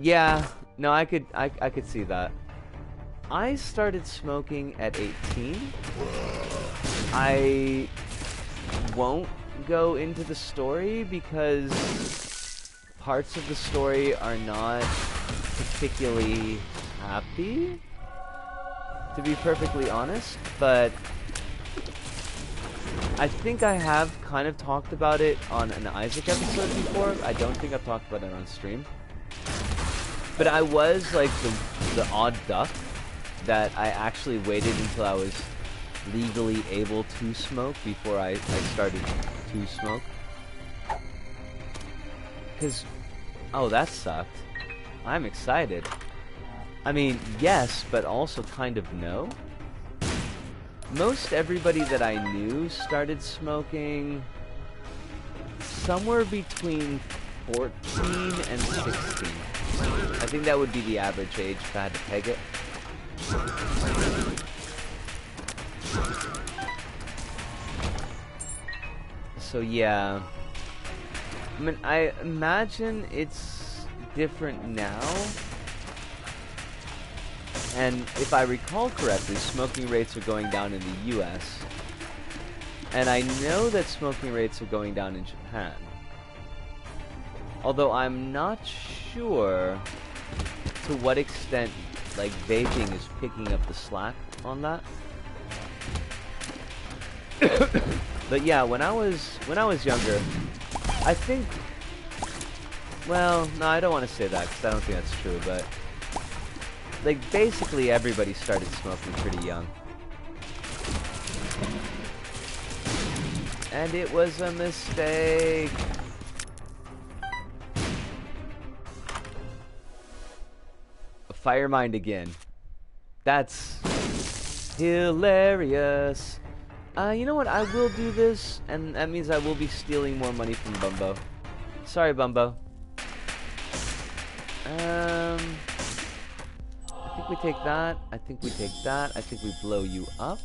Yeah, No, I could see that. I started smoking at 18. I won't go into the story because parts of the story are not particularly happy, to be perfectly honest, but I think I have kind of talked about it on an Isaac episode before. I don't think I've talked about it on stream. But I was like the odd duck that I actually waited until I was legally able to smoke before I started to smoke. Because, oh, that sucked. I'm excited. I mean, yes, but also kind of no. Most everybody that I knew started smoking somewhere between 14 and 16. I think that would be the average age if I had to peg it. So yeah, I mean, I imagine it's different now. And if I recall correctly, smoking rates are going down in the US. And I know that smoking rates are going down in Japan. Although I'm not sure to what extent like vaping is picking up the slack on that. But yeah, when I was younger, I think, well, no, I don't want to say that because I don't think that's true, but like basically everybody started smoking pretty young. And it was a mistake. Firemind again. That's hilarious. You know what? I will do this, and that means I will be stealing more money from Bumbo. Sorry, Bumbo. I think we take that. I think we take that. I think we blow you up.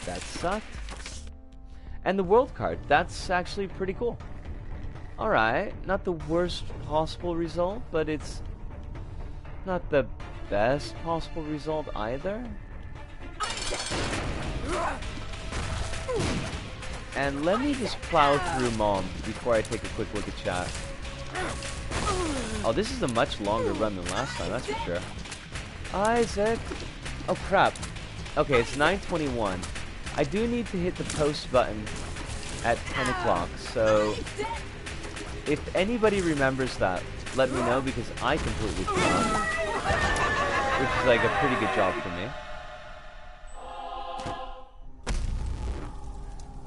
That sucked. And the world card. That's actually pretty cool. Alright. Not the worst possible result, but it's not the best possible result either. And let me just plow through Mom before I take a quick look at chat. Oh, this is a much longer run than last time, that's for sure. Isaac! Oh crap. Okay, it's 9:21. I do need to hit the post button at 10 o'clock, so if anybody remembers that, let me know because I completely forgot. Which is like a pretty good job for me.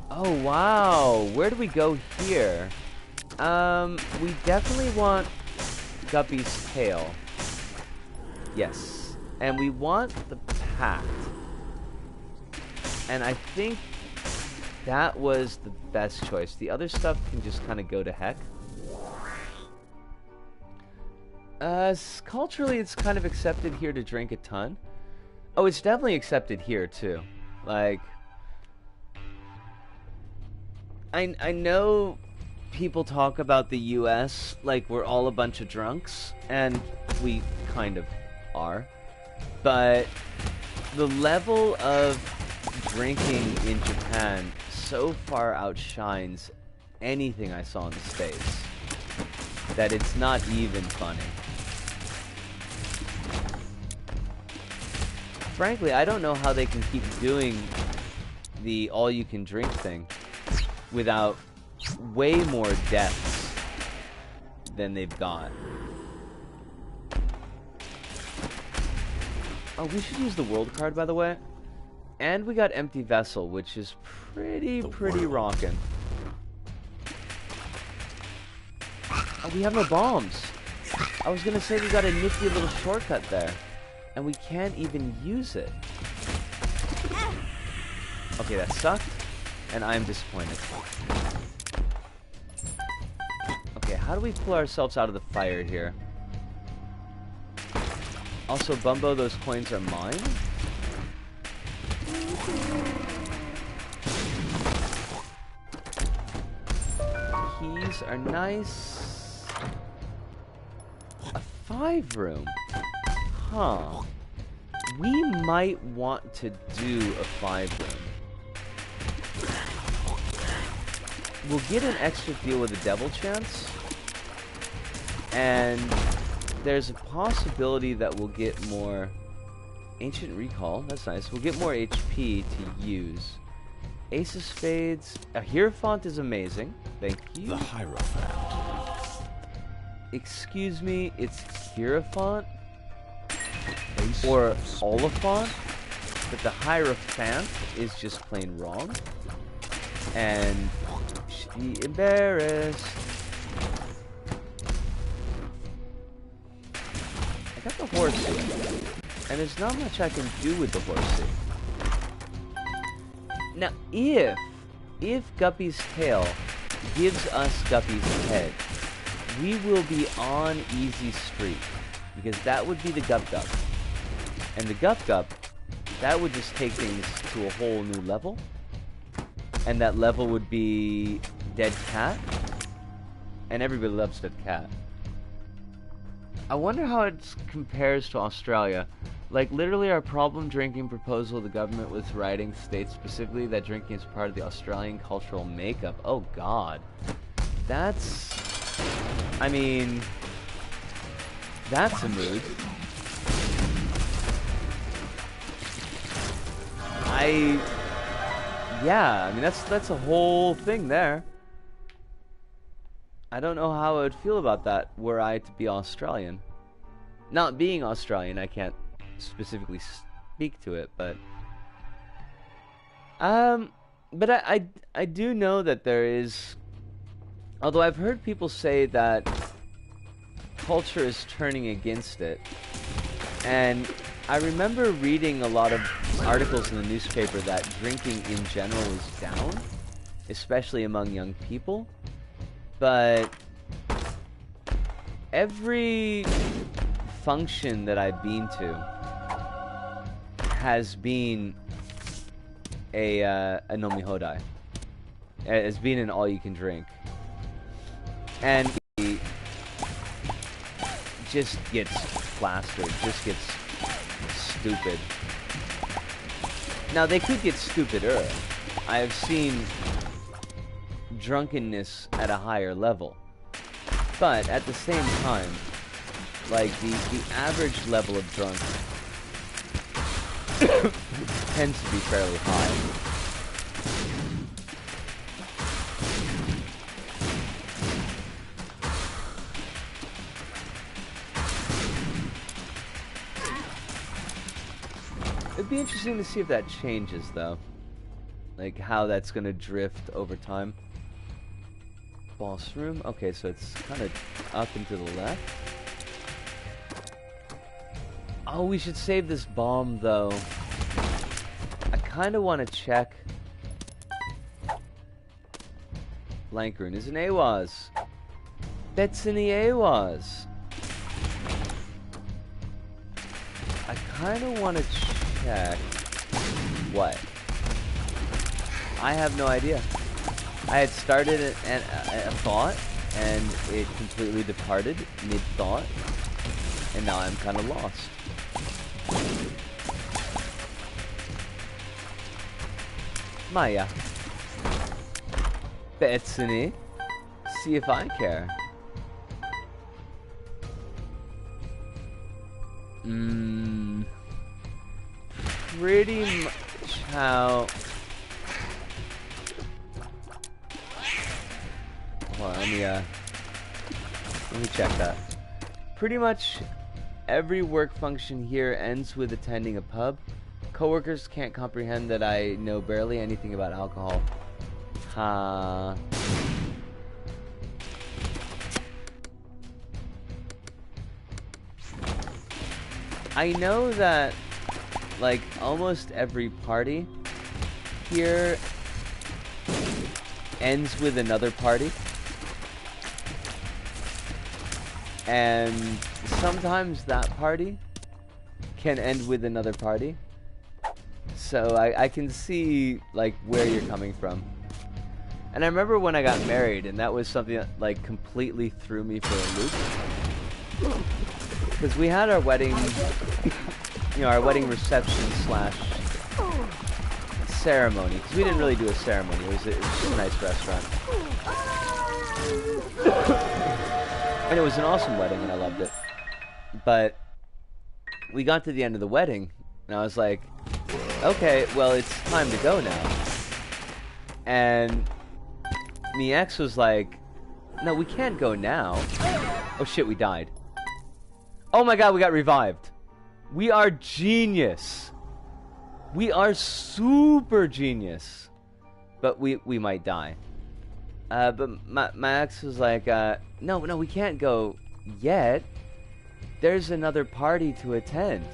Oh wow, where do we go here? We definitely want Guppy's tail. Yes. And we want the pact. And I think that was the best choice. The other stuff can just kind of go to heck. Culturally, it's kind of accepted here to drink a ton. Oh, it's definitely accepted here, too. Like, I know people talk about the US like we're all a bunch of drunks, and we kind of are. But the level of drinking in Japan so far outshines anything I saw in the States that it's not even funny. Frankly, I don't know how they can keep doing the all-you-can-drink thing without way more deaths than they've got. Oh, we should use the world card, by the way. And we got Empty Vessel, which is pretty rockin'. Oh, we have no bombs. I was gonna say we got a nifty little shortcut there. And we can't even use it. Okay, that sucked. And I'm disappointed. Okay, how do we pull ourselves out of the fire here? Also, Bumbo, those coins are mine? Keys are nice. A 5-room. Huh. We might want to do a 5-room. We'll get an extra deal with a devil chance. And there's a possibility that we'll get more ancient recall. That's nice. We'll get more HP to use. Ace of Spades. A Hierophant is amazing. Thank you.
The Hierophant.
Excuse me, it's Hierophant? Or Oliphant? But the Hierophant is just plain wrong. And should be embarrassed. I got the horsey. And there's not much I can do with the horsey. Now, if Guppy's tail gives us Guppy's head, we will be on easy streak, because that would be the Gup Gup. And the Gup Gup, that would just take things to a whole new level. And that level would be Dead Cat. And everybody loves Dead Cat. I wonder how it compares to Australia. Like, literally our problem drinking proposal the government was writing states specifically that drinking is part of the Australian cultural makeup. Oh god. That's... I mean... That's a mood. Yeah, I mean, that's a whole thing there. I don't know how I would feel about that were I to be Australian. Not being Australian, I can't specifically speak to it, but I do know that there is, although I've heard people say that culture is turning against it, and I remember reading a lot of articles in the newspaper that drinking in general is down, especially among young people, but every function that I've been to has been a Nomi Hodai. Has been an all-you-can-drink. And it just gets plastered, just gets stupid. Now, they could get stupider. I have seen drunkenness at a higher level. But at the same time, like, the average level of drunk tends to be fairly high. It'd be interesting to see if that changes, though. Like, how that's gonna drift over time. Boss room. Okay, so it's kind of up and to the left. Oh, we should save this bomb, though. I kind of want to check. Blank-rune is an AWAS. That's in the AWAS. I kind of want to check. What? I have no idea. I had started a thought, and it completely departed mid-thought, and now I'm kind of lost. Maya. Betsy. See if I care. Pretty much how... Hold on, let me check that. Pretty much every work function here ends with attending a pub. Coworkers can't comprehend that I know barely anything about alcohol. Ha. I know that, like, almost every party here ends with another party. And sometimes that party can end with another party. So I can see, like, where you're coming from. And I remember when I got married, and that was something that, like, completely threw me for a loop. because we had our wedding, you know, our wedding reception slash ceremony, because we didn't really do a ceremony. It was just a nice restaurant. And it was an awesome wedding, and I loved it. But we got to the end of the wedding, and I was like, okay, well, it's time to go now. And me ex was like, no, we can't go now. Oh shit, we died. Oh my god, we got revived. We are genius. We are super genius. But we might die. But my ex was like, no, we can't go yet. There's another party to attend.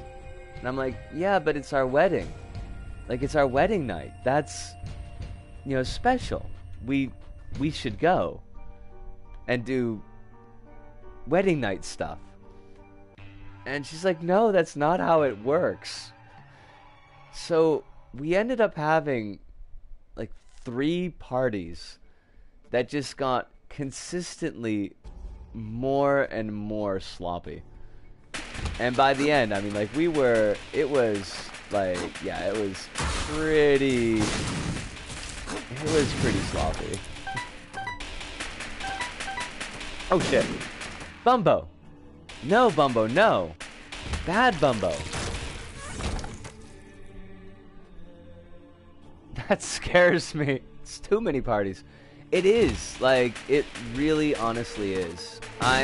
And I'm like, yeah, but it's our wedding. Like, it's our wedding night. That's, you know, special. We should go and do wedding night stuff. And she's like, no, that's not how it works. So we ended up having like 3 parties that just got consistently more and more sloppy. And by the end, I mean, like, it was pretty sloppy. Oh shit. Bumbo. No, Bumbo, no. Bad Bumbo. That scares me. It's too many parties. It is. Like, it really honestly is. I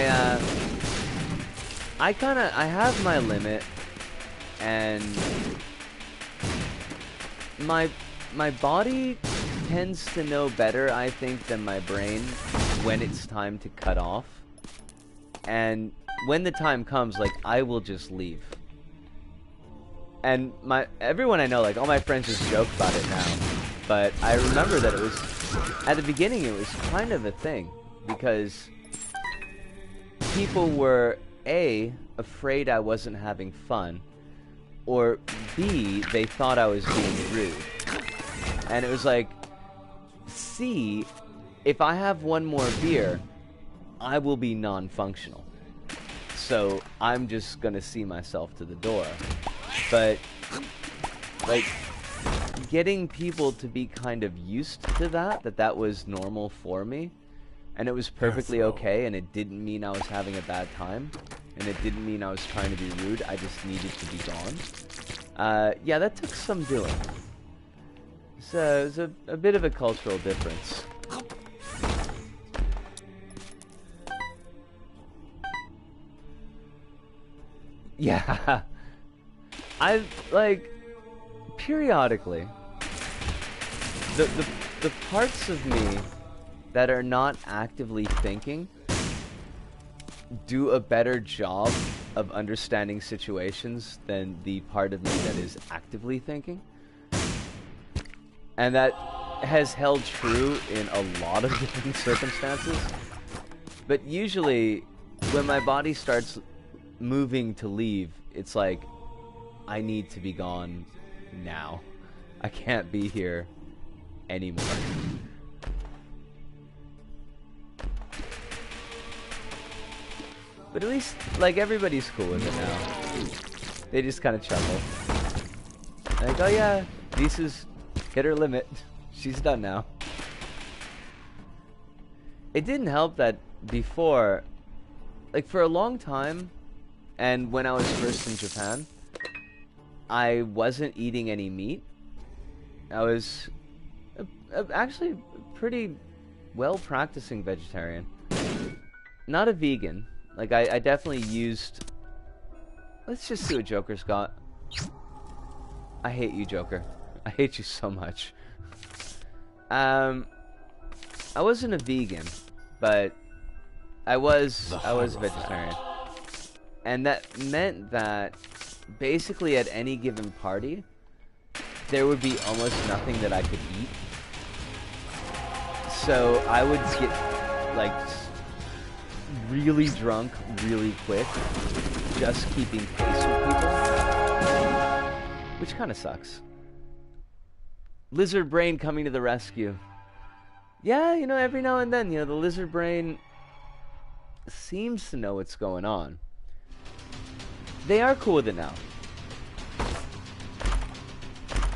have my limit, and my body tends to know better, I think, than my brain when it's time to cut off. And when the time comes, like, I will just leave. And everyone I know, like, all my friends just joke about it now. But I remember that it was, at the beginning, it was kind of a thing. Because people were, A, afraid I wasn't having fun. Or B, they thought I was being rude. And it was like, C, if I have one more beer, I will be non-functional. So I'm just gonna see myself to the door. But, like, getting people to be kind of used to that was normal for me, and it was perfectly okay, and it didn't mean I was having a bad time, and it didn't mean I was trying to be rude, I just needed to be gone. Yeah, that took some doing. So it was a bit of a cultural difference. Yeah. I've, like, periodically, the parts of me that are not actively thinking do a better job of understanding situations than the part of me that is actively thinking. And that has held true in a lot of different circumstances. But usually, when my body starts moving to leave, it's like, I need to be gone now. I can't be here anymore. But at least, like, everybody's cool with it now. They just kind of chuckle. Like, oh yeah, Lisa's hit her limit. She's done now. It didn't help that before, like, for a long time, and when I was first in Japan, I wasn't eating any meat. I was actually a pretty well-practicing vegetarian. Not a vegan. Like, I definitely used... Let's just see what Joker's got. I hate you, Joker. I hate you so much. I wasn't a vegan, but I was vegetarian. And that meant that basically at any given party, there would be almost nothing that I could eat. So I would get, like, really drunk really quick, just keeping pace with people, which kind of sucks. Lizard brain coming to the rescue. Yeah, you know, every now and then, you know, the lizard brain seems to know what's going on. They are cool with it now.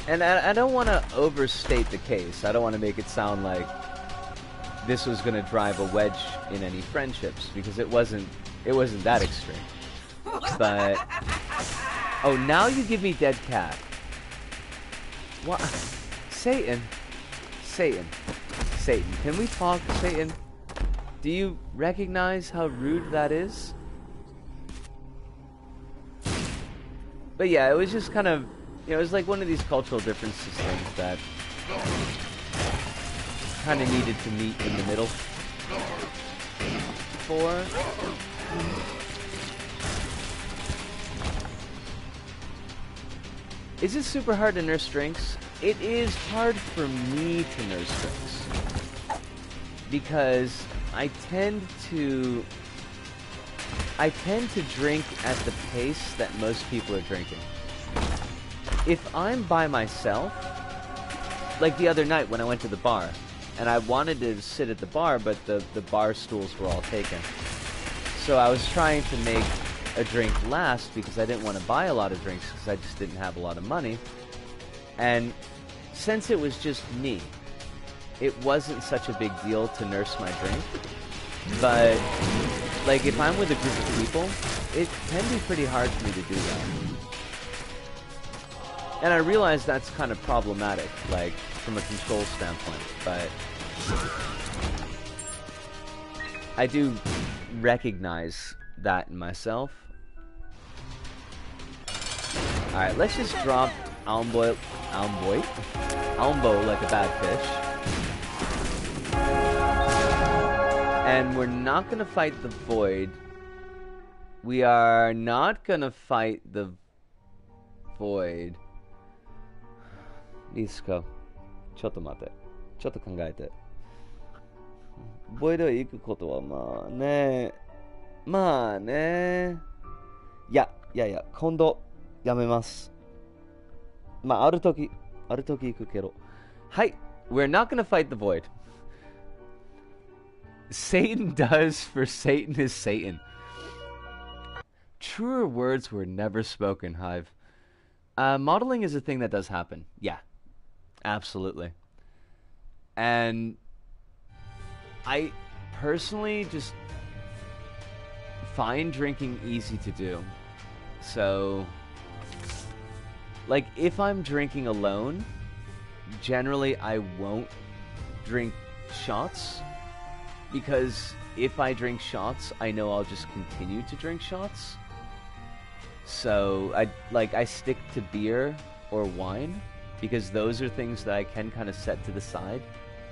And I don't want to overstate the case. I don't want to make it sound like this was going to drive a wedge in any friendships, because it wasn't that extreme. But oh, now you give me dead cat. What? Satan. Can we talk, Satan? Do you recognize how rude that is? But yeah, it was just kind of, you know, it was like one of these cultural differences things that kind of needed to meet in the middle for. Is it super hard to nurse drinks? It is hard for me to nurse drinks because I tend to drink at the pace that most people are drinking. If I'm by myself, like the other night when I went to the bar, and I wanted to sit at the bar, but the bar stools were all taken. So I was trying to make a drink last because I didn't want to buy a lot of drinks because I just didn't have a lot of money. And since it was just me, it wasn't such a big deal to nurse my drink. But like if I'm with a group of people, it can be pretty hard for me to do that. And I realize that's kind of problematic, like from a control standpoint, but I do recognize that in myself. Alright, let's just drop Almbo like a bad fish. And we're not gonna fight the void. We are not gonna fight the void. いいですか? ちょっと待って。ちょっと考えて。ボイドへ行くことはまあね。まあね。いや、今度やめます。まあ、ある時行くけど。はい。We're not gonna fight the void. Satan does for Satan is Satan. Truer words were never spoken, Hive. Modeling is a thing that does happen. Yeah. Absolutely. And I personally just find drinking easy to do. So, like, if I'm drinking alone, generally I won't drink shots, because if I drink shots, I know I'll just continue to drink shots. So, I stick to beer or wine, because those are things that I can kind of set to the side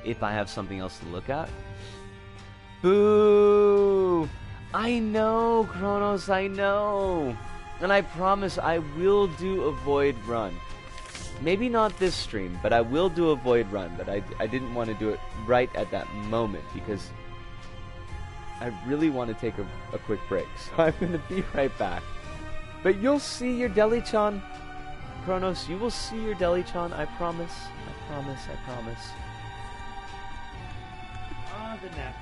if I have something else to look at. Boo! I know, Kronos, I know! And I promise I will do a void run. Maybe not this stream, but I will do a void run. But I didn't want to do it right at that moment because I really want to take a quick break. So I'm going to be right back. But you'll see your Deli-chan. Kronos, you will see your Deli-chan. I promise. I promise. I promise. Ah, the neck.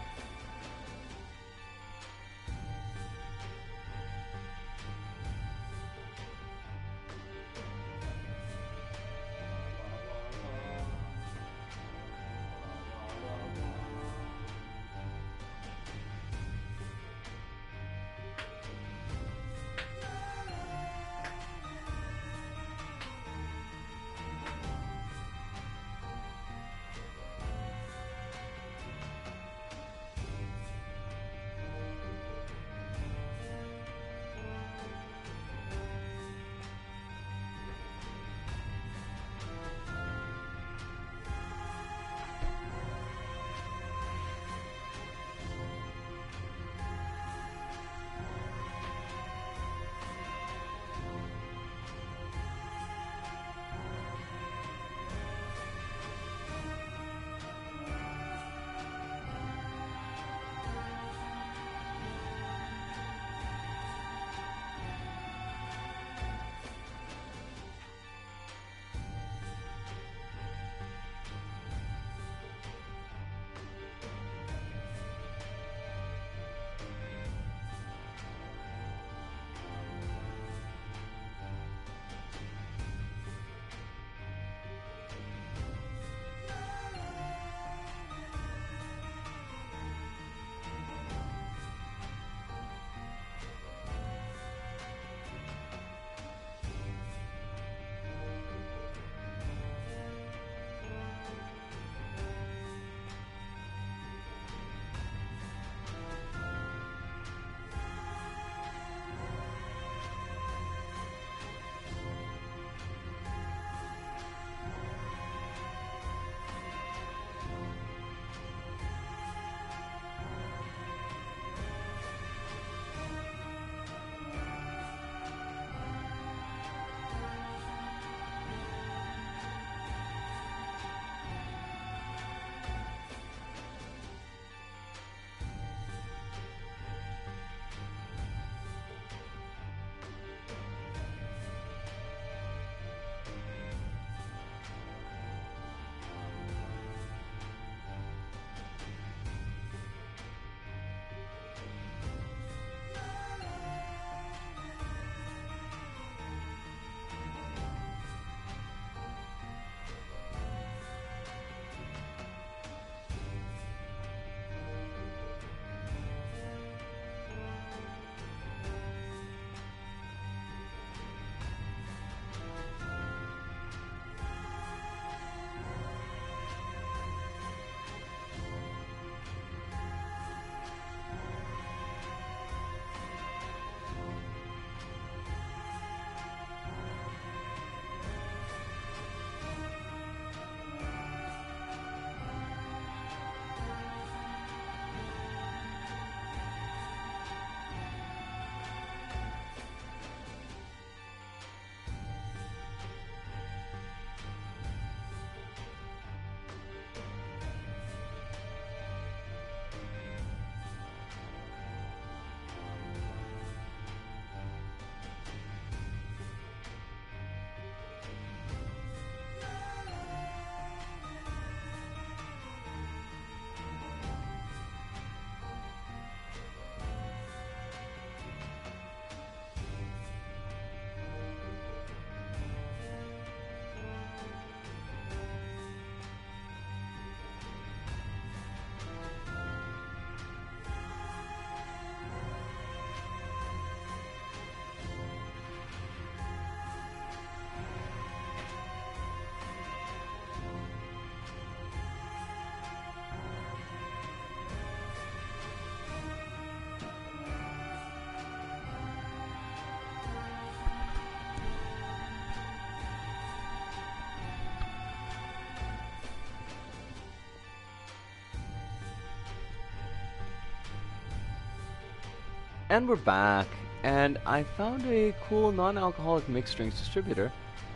And we're back, and I found a cool non-alcoholic mixed drinks distributor.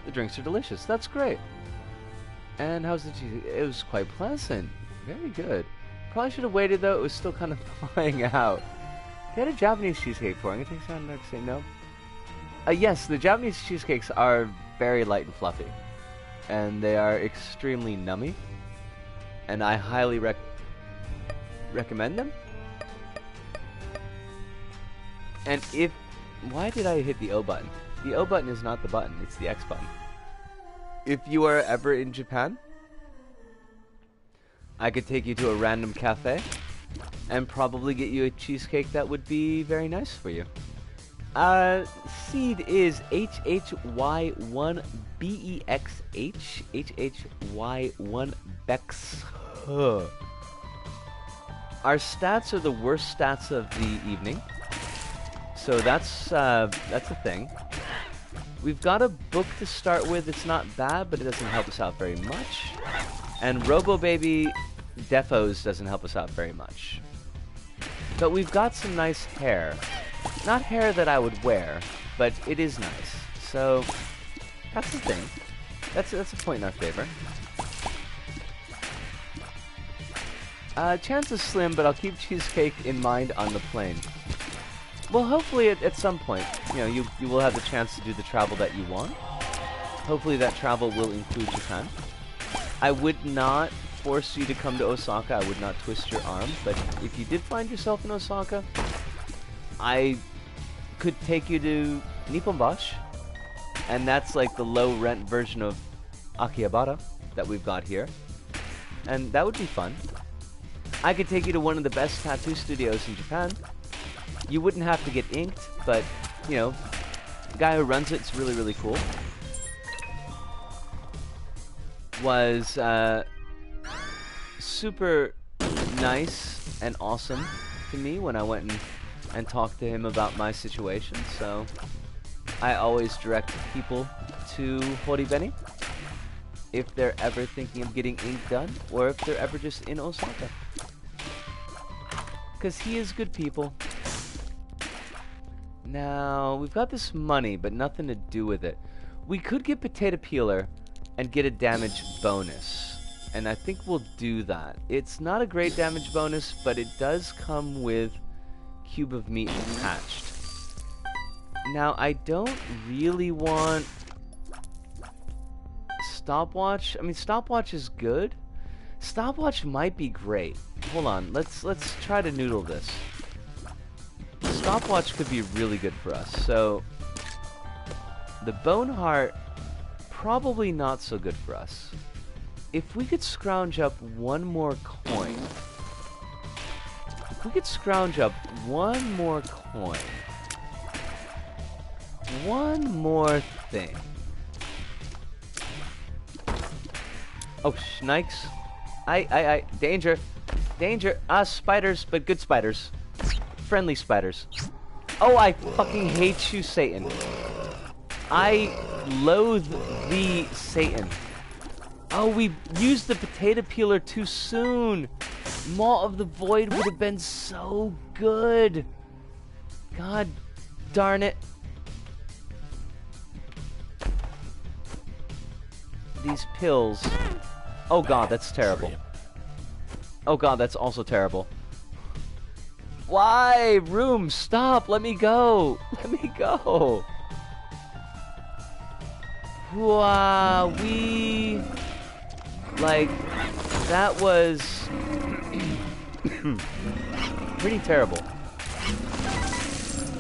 The drinks are delicious. That's great. And how's the cheese? It was quite pleasant. Very good. Probably should have waited though. It was still kind of flying out. They had a Japanese cheesecake for. I'm gonna take some next. Say no. Yes, the Japanese cheesecakes are very light and fluffy, and they are extremely nummy. And I highly recommend them. And if... Why did I hit the O button? The O button is not the button, it's the X button. If you are ever in Japan, I could take you to a random cafe and probably get you a cheesecake that would be very nice for you. Seed is HHY1BEXH. HHY1BEX. Our stats are the worst stats of the evening. So that's a thing. We've got a book to start with. It's not bad, but it doesn't help us out very much. And Robo Baby Defos doesn't help us out very much. But we've got some nice hair. Not hair that I would wear, but it is nice. So that's the thing. That's a point in our favor. Chance is slim, but I'll keep cheesecake in mind on the plane. Well, hopefully at some point, you know, you will have the chance to do the travel that you want. Hopefully that travel will include Japan. I would not force you to come to Osaka. I would not twist your arm. But if you did find yourself in Osaka, I could take you to Nipponbashi. And that's like the low-rent version of Akihabara that we've got here. And that would be fun. I could take you to one of the best tattoo studios in Japan. You wouldn't have to get inked, but, you know, the guy who runs it's really, really cool. Was super nice and awesome to me when I went and talked to him about my situation. So I always direct people to Horibeni if they're ever thinking of getting ink done, or if they're ever just in Osaka. Because he is good people. Now, we've got this money, but nothing to do with it. We could get PtaER and get a damage bonus. And I think we'll do that. It's not a great damage bonus, but it does come with cube of meat attached. Now, I don't really want stopwatch. I mean, stopwatch is good. Stopwatch might be great. Hold on, let's try to noodle this. Stopwatch could be really good for us. So the Bone Heart, probably not so good for us. If we could scrounge up one more coin. If we could scrounge up one more coin. One more thing. Oh, Schnikes. Danger. Danger. Spiders, but good spiders. Friendly spiders. Oh, I fucking hate you, Satan. I loathe thee, Satan. Oh, we used the potato peeler too soon. Maw of the Void would have been so good. God darn it. These pills. Oh god, that's terrible. Oh god, that's also terrible. Why? Room, stop! Let me go! Let me go! Wow, like, that was pretty terrible.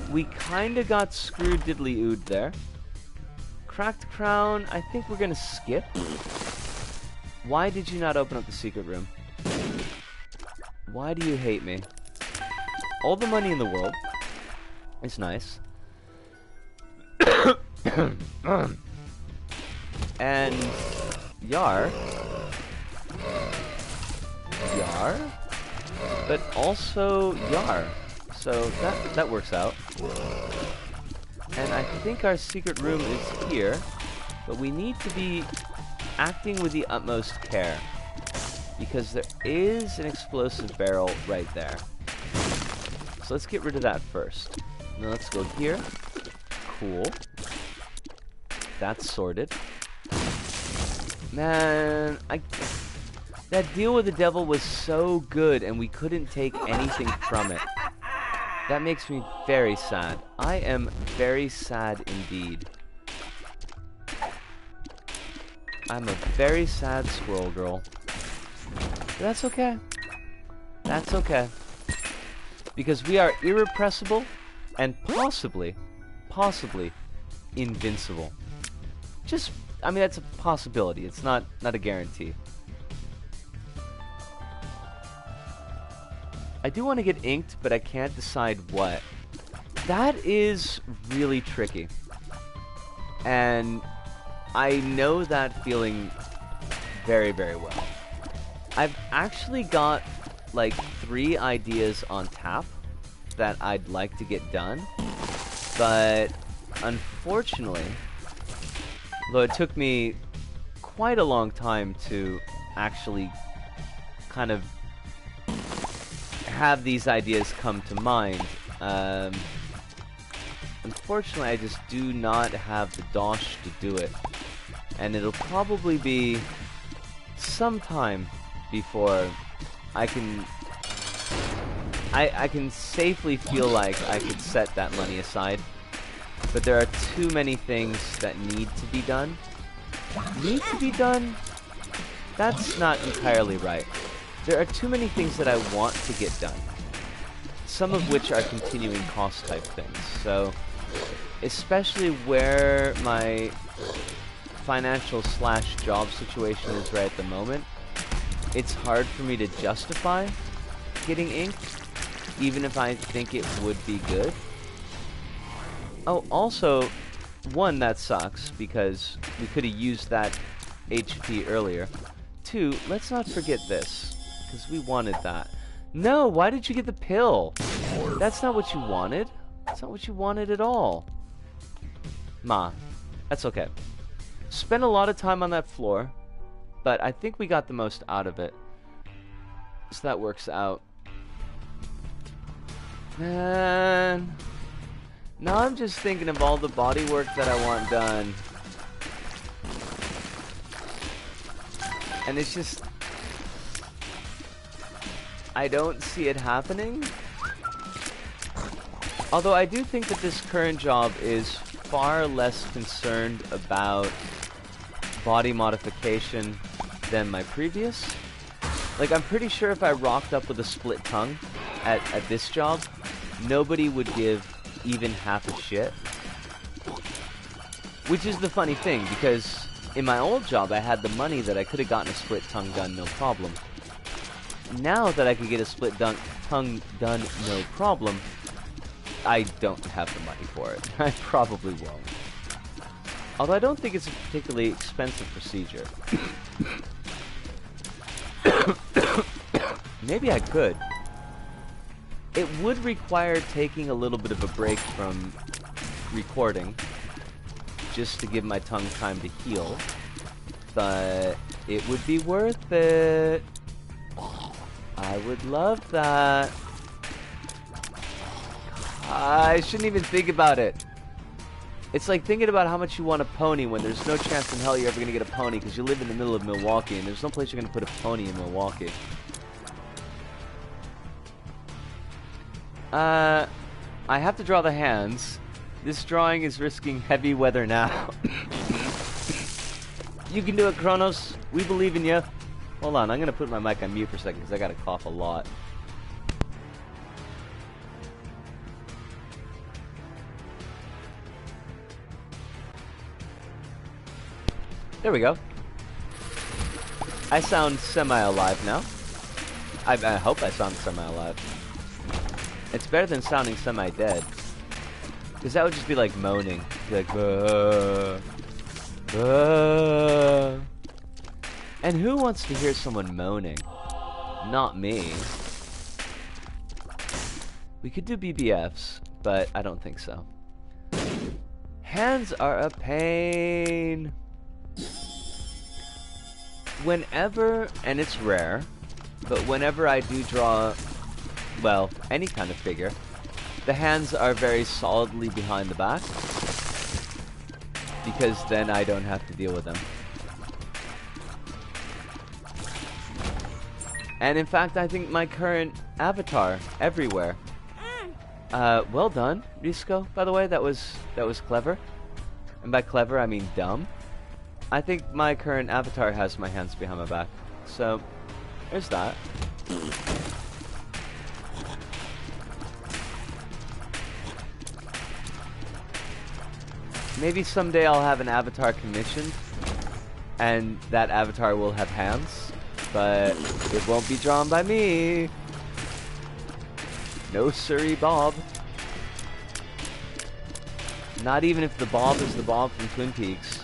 We kinda got screwed diddly-ooed there. Cracked Crown, I think we're gonna skip. Why did you not open up the secret room? Why do you hate me? All the money in the world. It's nice. And Yar. But also Yar. So that works out. And I think our secret room is here. But we need to be acting with the utmost care. Because there is an explosive barrel right there. So let's get rid of that first. Now let's go here. Cool. That's sorted. Man, that deal with the devil was so good and we couldn't take anything from it. That makes me very sad. I am very sad indeed. I'm a very sad squirrel girl. But that's okay. That's okay. Because we are irrepressible and possibly invincible. Just, I mean, that's a possibility. It's not a guarantee. I do want to get inked, but I can't decide what. That is really tricky. And I know that feeling very, very well. I've actually got like 3 ideas on tap that I'd like to get done, but unfortunately, though it took me quite a long time to actually kind of have these ideas come to mind, unfortunately I just do not have the dosh to do it, and it'll probably be some time before I can safely feel like I could set that money aside. But there are too many things that need to be done. Need to be done? That's not entirely right. There are too many things that I want to get done. Some of which are continuing cost type things. So, especially where my financial / job situation is right at the moment, it's hard for me to justify getting inked, even if I think it would be good. Oh, also, one, that sucks, because we could have used that HP earlier. 2, let's not forget this, because we wanted that. No, why did you get the pill? That's not what you wanted. That's not what you wanted at all. Ma, that's okay. Spent a lot of time on that floor, but I think we got the most out of it. So that works out. Man, now I'm just thinking of all the body work that I want done. And it's just, I don't see it happening. Although I do think that this current job is far less concerned about body modification than my previous. Like, I'm pretty sure if I rocked up with a split tongue at this job, nobody would give even half a shit. Which is the funny thing, because in my old job I had the money that I could have gotten a split tongue done no problem. Now that I can get a split tongue done no problem, I don't have the money for it. I probably won't. Although I don't think it's a particularly expensive procedure. Maybe I could. It would require taking a little bit of a break from recording, just to give my tongue time to heal, but it would be worth it. I would love that. I shouldn't even think about it. It's like thinking about how much you want a pony when there's no chance in hell you're ever going to get a pony because you live in the middle of Milwaukee and there's no place you're going to put a pony in Milwaukee. I have to draw the hands. This drawing is risking heavy weather now. You can do it, Kronos. We believe in you. Hold on, I'm going to put my mic on mute for a second because I got to cough a lot. There we go. I sound semi-alive now. I hope I sound semi-alive. It's better than sounding semi-dead. Because that would just be like moaning. Be like, and who wants to hear someone moaning? Not me. We could do BBFs, but I don't think so. Hands are a pain. Whenever, and it's rare, but whenever I do draw, well, any kind of figure, The hands are very solidly behind the back, because then I don't have to deal with them. And in fact, I think my current avatar everywhere. Well done, Risco. By the way, that was clever. And by clever, I mean dumb. I think my current avatar has my hands behind my back. So, there's that. Maybe someday I'll have an avatar commissioned, and that avatar will have hands, but it won't be drawn by me. No siree, Bob. Not even if the Bob is the Bob from Twin Peaks.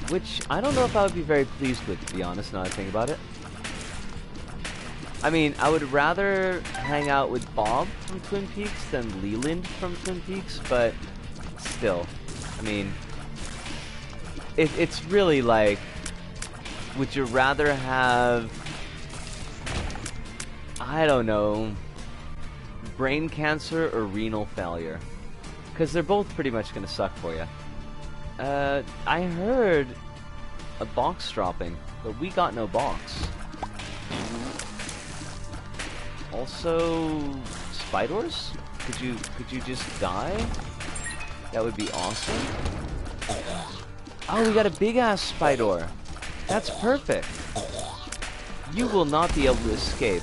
Which, I don't know if I would be very pleased with, to be honest, now that I think about it. I mean, I would rather hang out with Bob from Twin Peaks than Leland from Twin Peaks, but still, I mean, it's really like, would you rather have, I don't know, brain cancer or renal failure? Because they're both pretty much going to suck for you. I heard a box dropping, but we got no box. Also, spiders? Could you just die? That would be awesome. Oh, we got a big ass spider. That's perfect. You will not be able to escape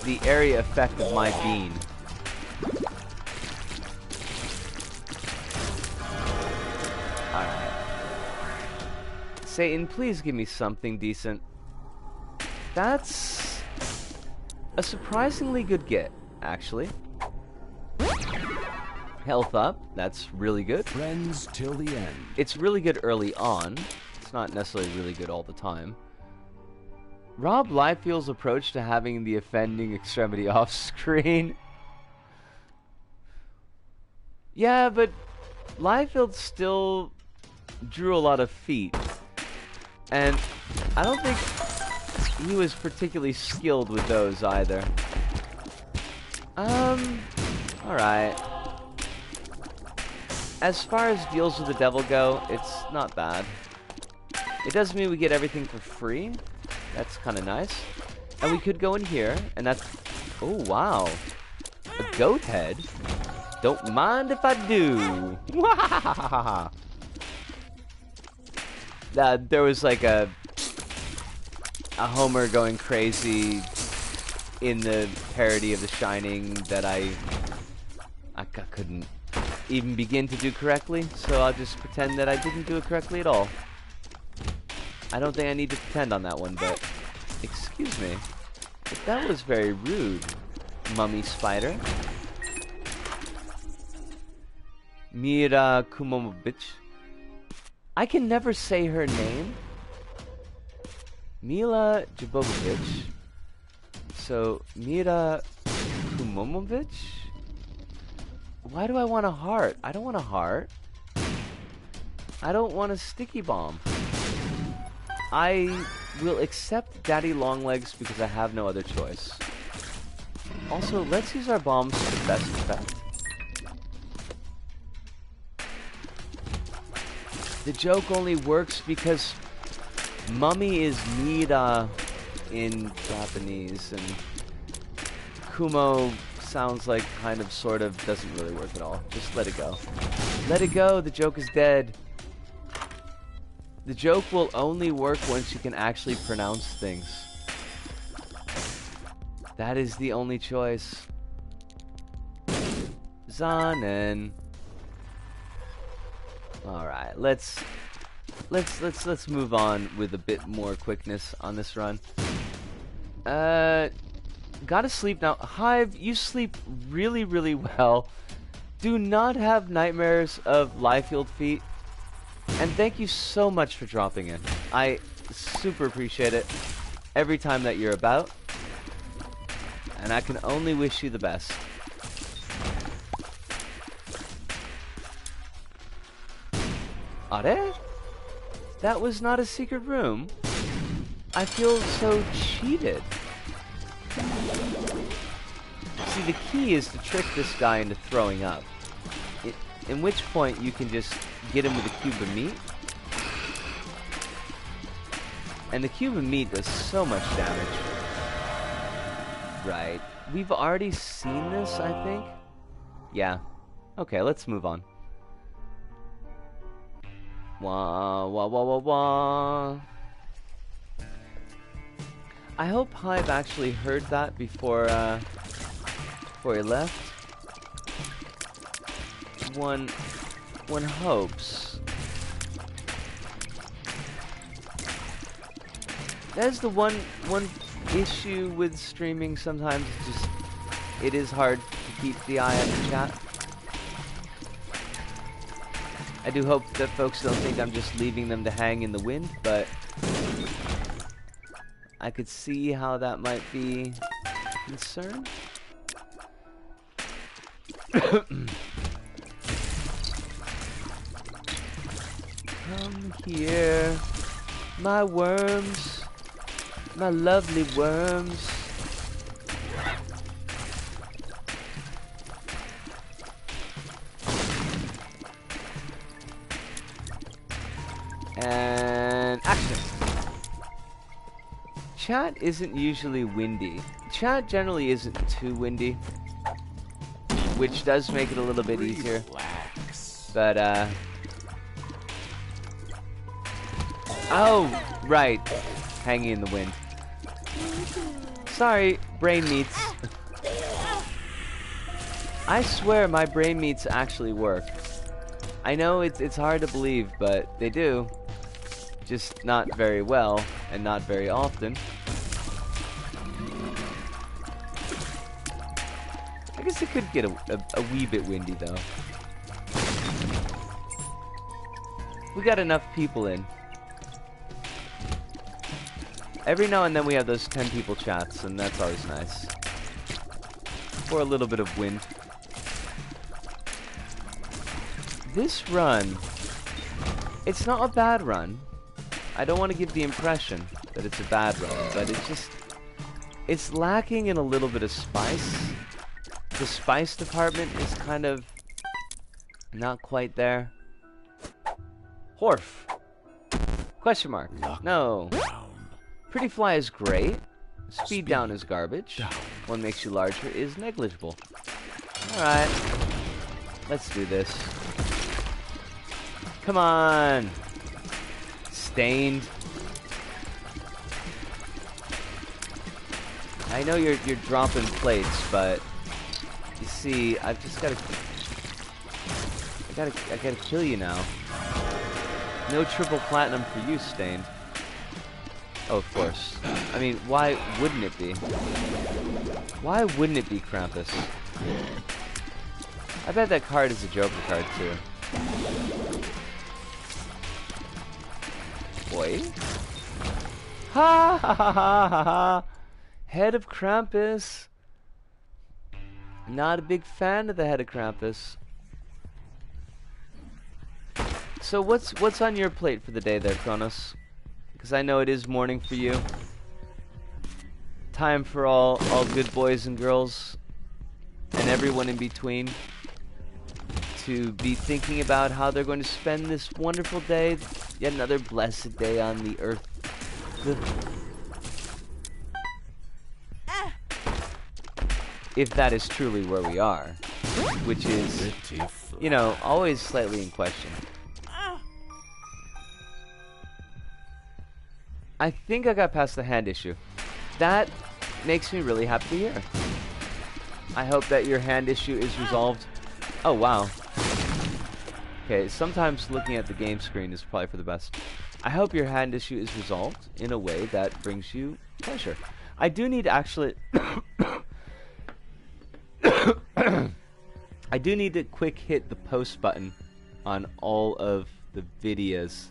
the area effect of my bean. Alright. Satan, please give me something decent. That's a surprisingly good get, actually. Health up, that's really good.
Friends till the end.
It's really good early on. It's not necessarily really good all the time. Rob Liefeld's approach to having the offending extremity off screen. Yeah, but Liefeld still drew a lot of feet. And I don't think he was particularly skilled with those either. Alright. As far as deals with the devil go, it's not bad. It does mean we get everything for free. That's kind of nice. And we could go in here, and that's... Oh, wow. A goat head? Don't mind if I do. There was like a Homer going crazy in the parody of The Shining that I couldn't even begin to do correctly, so I'll just pretend that I didn't do it correctly at all. I don't think I need to pretend on that one, but excuse me. But that was very rude, mummy spider. Mira Kumomovich. I can never say her name. Mila Jabovovich. So, Mira Kumomovich? Why do I want a heart? I don't want a heart. I don't want a sticky bomb. I will accept Daddy Longlegs because I have no other choice. Also, let's use our bombs to the best effect. The joke only works because Mummy is Nida in Japanese, and Kumo sounds like kind of, sort of, doesn't really work at all. Just let it go. Let it go, the joke is dead. The joke will only work once you can actually pronounce things. That is the only choice. Zanen. Alright, let's move on with a bit more quickness on this run. Gotta sleep now. Hive, you sleep really, really well. Do not have nightmares of Liefeld feet. And thank you so much for dropping in. I super appreciate it every time that you're about. And I can only wish you the best. Are? That was not a secret room. I feel so cheated. See, the key is to trick this guy into throwing up. In which point you can just get him with a cube of meat. And the cube of meat does so much damage. Right. We've already seen this, I think. Yeah. Okay, let's move on. Wah, wah, wah, wah, wah. I hope Hive actually heard that before he left. One hopes. That's the one issue with streaming sometimes. It's just, it is hard to keep the eye on the chat. I do hope that folks don't think I'm just leaving them to hang in the wind, but I could see how that might be a concern. Come here, my worms, my lovely worms. And action. Chat isn't usually windy. Chat generally isn't too windy, which does make it a little bit easier. But oh, right, hanging in the wind. Sorry, brain meats. I swear my brain meats actually work. I know it's hard to believe, but they do. Just not very well, and not very often. I guess it could get a wee bit windy, though. We got enough people in. Every now and then we have those 10 people chats, and that's always nice. For a little bit of wind. This run, it's not a bad run. I don't want to give the impression that it's a bad run, but it's lacking in a little bit of spice. The spice department is kind of not quite there. Horf. Question mark. No. Pretty fly is great. Speed down is garbage. What makes you larger is negligible. Alright. Let's do this. Come on. Stained. I know you're dropping plates, but you see, I've just gotta I gotta kill you now. No triple platinum for you, Stained. Oh, of course. I mean, why wouldn't it be? Why wouldn't it be Krampus? I bet that card is a Joker card too. Boy. Ha ha ha ha ha ha. Head of Krampus. Not a big fan of the head of Krampus. So what's on your plate for the day there, Kronos? Because I know it is morning for you. Time for all good boys and girls and everyone in between to be thinking about how they're going to spend this wonderful day, yet another blessed day on the earth. If that is truly where we are, which is, you know, always slightly in question. I think I got past the hand issue. That makes me really happy to hear. I hope that your hand issue is resolved. Oh, wow. Okay, sometimes looking at the game screen is probably for the best. I hope your hand issue is resolved in a way that brings you pleasure. I do need to actually... I do need to quick hit the post button on all of the videos.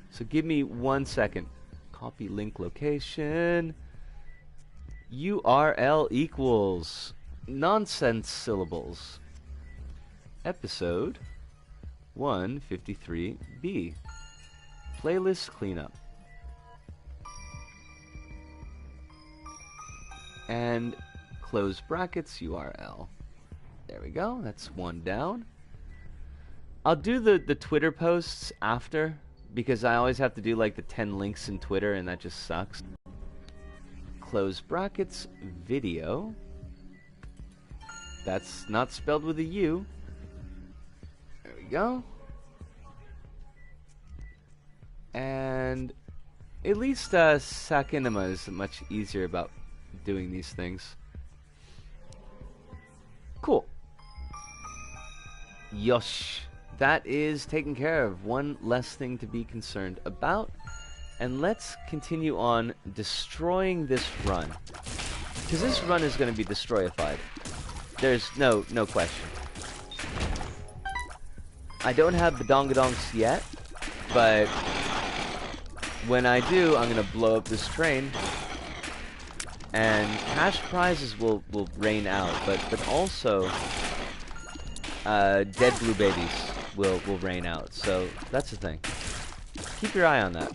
So give me 1 second. Copy link location. URL equals nonsense syllables. Episode 153B. Playlist cleanup. And close brackets URL. There we go. That's one down. I'll do the Twitter posts after, because I always have to do like the 10 links in Twitter, and that just sucks. Close brackets video. That's not spelled with a U. There we go. And at least Sakinama is much easier about doing these things. Cool. Yosh. That is taken care of. One less thing to be concerned about. And let's continue on destroying this run. Because this run is going to be destroyified. There's no question. I don't have badongadonks yet, but when I do, I'm going to blow up this train. And cash prizes will rain out, but also dead blue babies will rain out. So that's the thing. Keep your eye on that.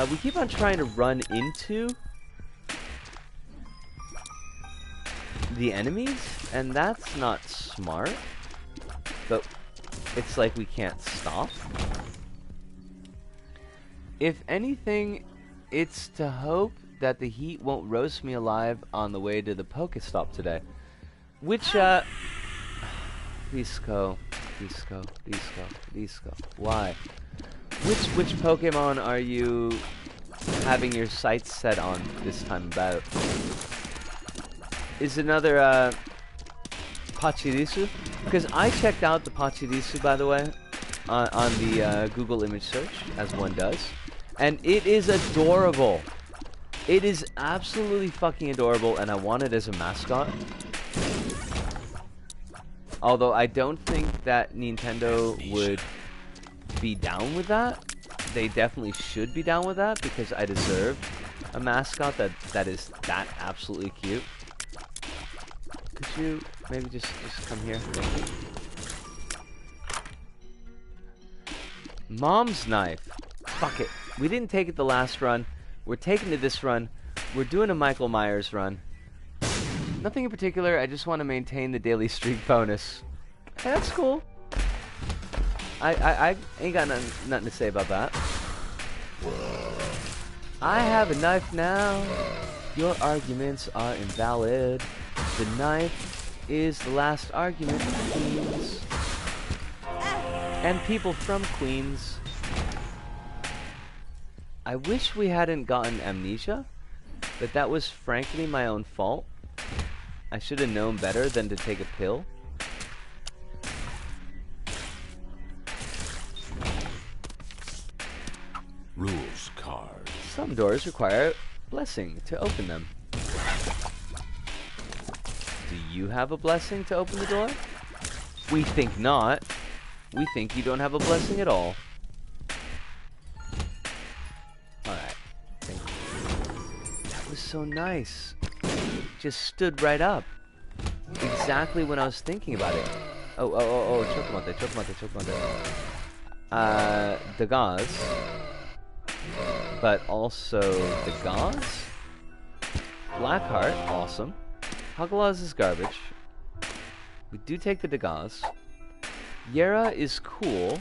We keep on trying to run into the enemies, and that's not smart. But it's like we can't stop. If anything, it's to hope that the heat won't roast me alive on the way to the Pokestop today. Which, Disco. Why? Which Pokemon are you having your sights set on this time about? Is another, Pachirisu? Because I checked out the Pachirisu, by the way, on the Google image search, as one does. And it is adorable. It is absolutely fucking adorable, and I want it as a mascot. Although I don't think that Nintendo would be down with that. They definitely should be down with that, because I deserve a mascot that is that absolutely cute. Could you maybe just come here? Thank you. Mom's knife. Fuck it. We didn't take it the last run. We're taking it this run. We're doing a Michael Myers run. Nothing in particular. I just want to maintain the daily streak bonus. Hey, that's cool. I ain't got nothing to say about that. I have a knife now. Your arguments are invalid. The knife is the last argument, Queens. And people from Queens. I wish we hadn't gotten amnesia, but that was frankly my own fault. I should have known better than to take a pill.
Rules card.
Some doors require blessing to open them. Do you have a blessing to open the door? We think not. We think you don't have a blessing at all. Alright. Thank you. That was so nice. Just stood right up. Exactly when I was thinking about it. Oh, Chocomonte. The gauze. But also the gauze? Blackheart, awesome. Huggleaz is garbage. We do take the Dagaz. Yera is cool.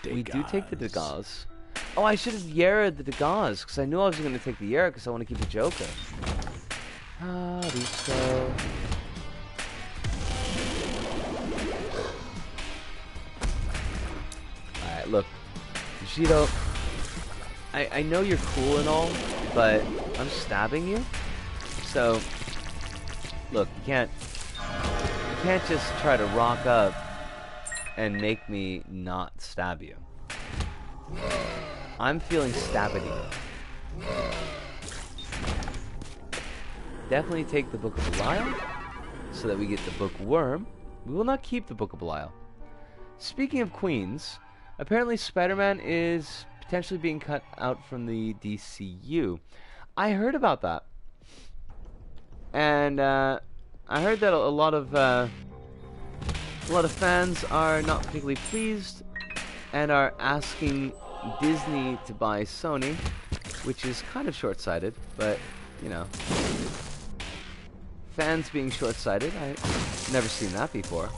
We do take the Dagaz. Oh, I should have Yera the Dagaz, because I knew I was going to take the Yera, because I want to keep the Joker. Ah, Risto. Alright, look. Vegito, I know you're cool and all, but I'm stabbing you. So, look, you can't just try to rock up and make me not stab you. I'm feeling stabbity. Definitely take the Book of Belial, so that we get the Bookworm. We will not keep the Book of Belial. Speaking of queens, apparently Spider-Man is potentially being cut out from the DCU. I heard about that. And I heard that a lot of fans are not particularly pleased and are asking Disney to buy Sony, which is kind of short-sighted, but you know, fans being short-sighted. I've never seen that before.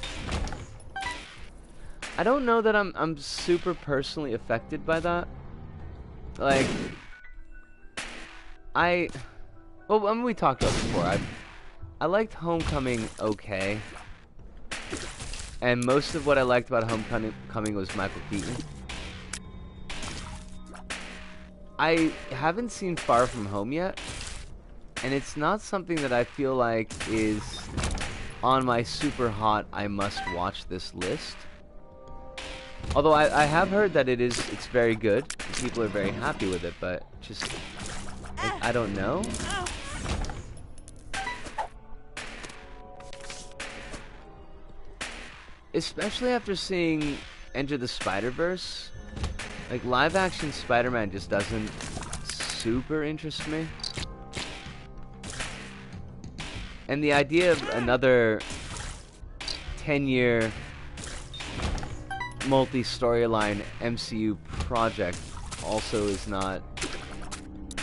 I don't know that I'm super personally affected by that. Like, well, I mean, we talked about it before. I liked Homecoming okay. And most of what I liked about Homecoming was Michael Keaton. I haven't seen Far From Home yet, and it's not something that I feel like is on my super hot I must watch this list. Although I have heard that it's very good. People are very happy with it, but just I don't know. Especially after seeing Enter the Spider-Verse, like live-action Spider-Man just doesn't super interest me. And the idea of another 10-year multi-storyline MCU project also is not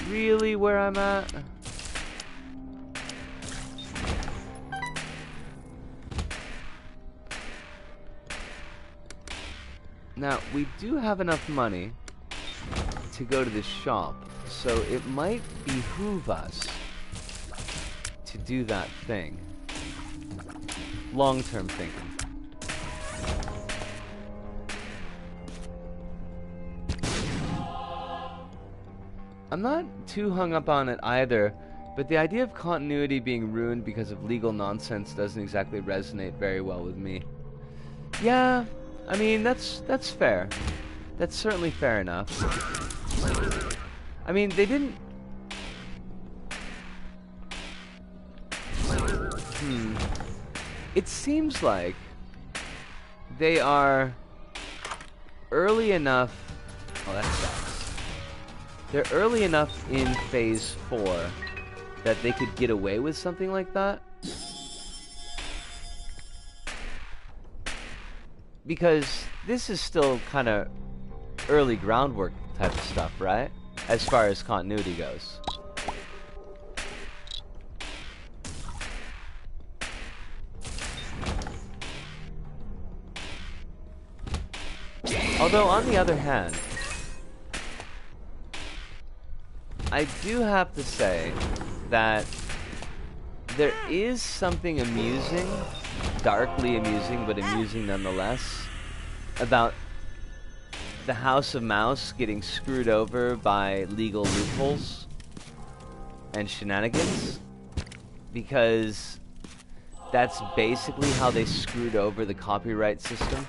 really where I'm at. Now, we do have enough money to go to this shop, so it might behoove us to do that thing. Long-term thinking. I'm not too hung up on it either, but the idea of continuity being ruined because of legal nonsense doesn't exactly resonate very well with me. Yeah, I mean, that's fair. That's certainly fair enough. I mean, they didn't... It seems like they are early enough... Oh, that sucks. They're early enough in Phase 4 that they could get away with something like that. Because this is still kind of early groundwork type of stuff, right? As far as continuity goes. Although, on the other hand, I do have to say that there is something amusing, darkly amusing, but amusing nonetheless, about the House of Mouse getting screwed over by legal loopholes and shenanigans, because that's basically how they screwed over the copyright system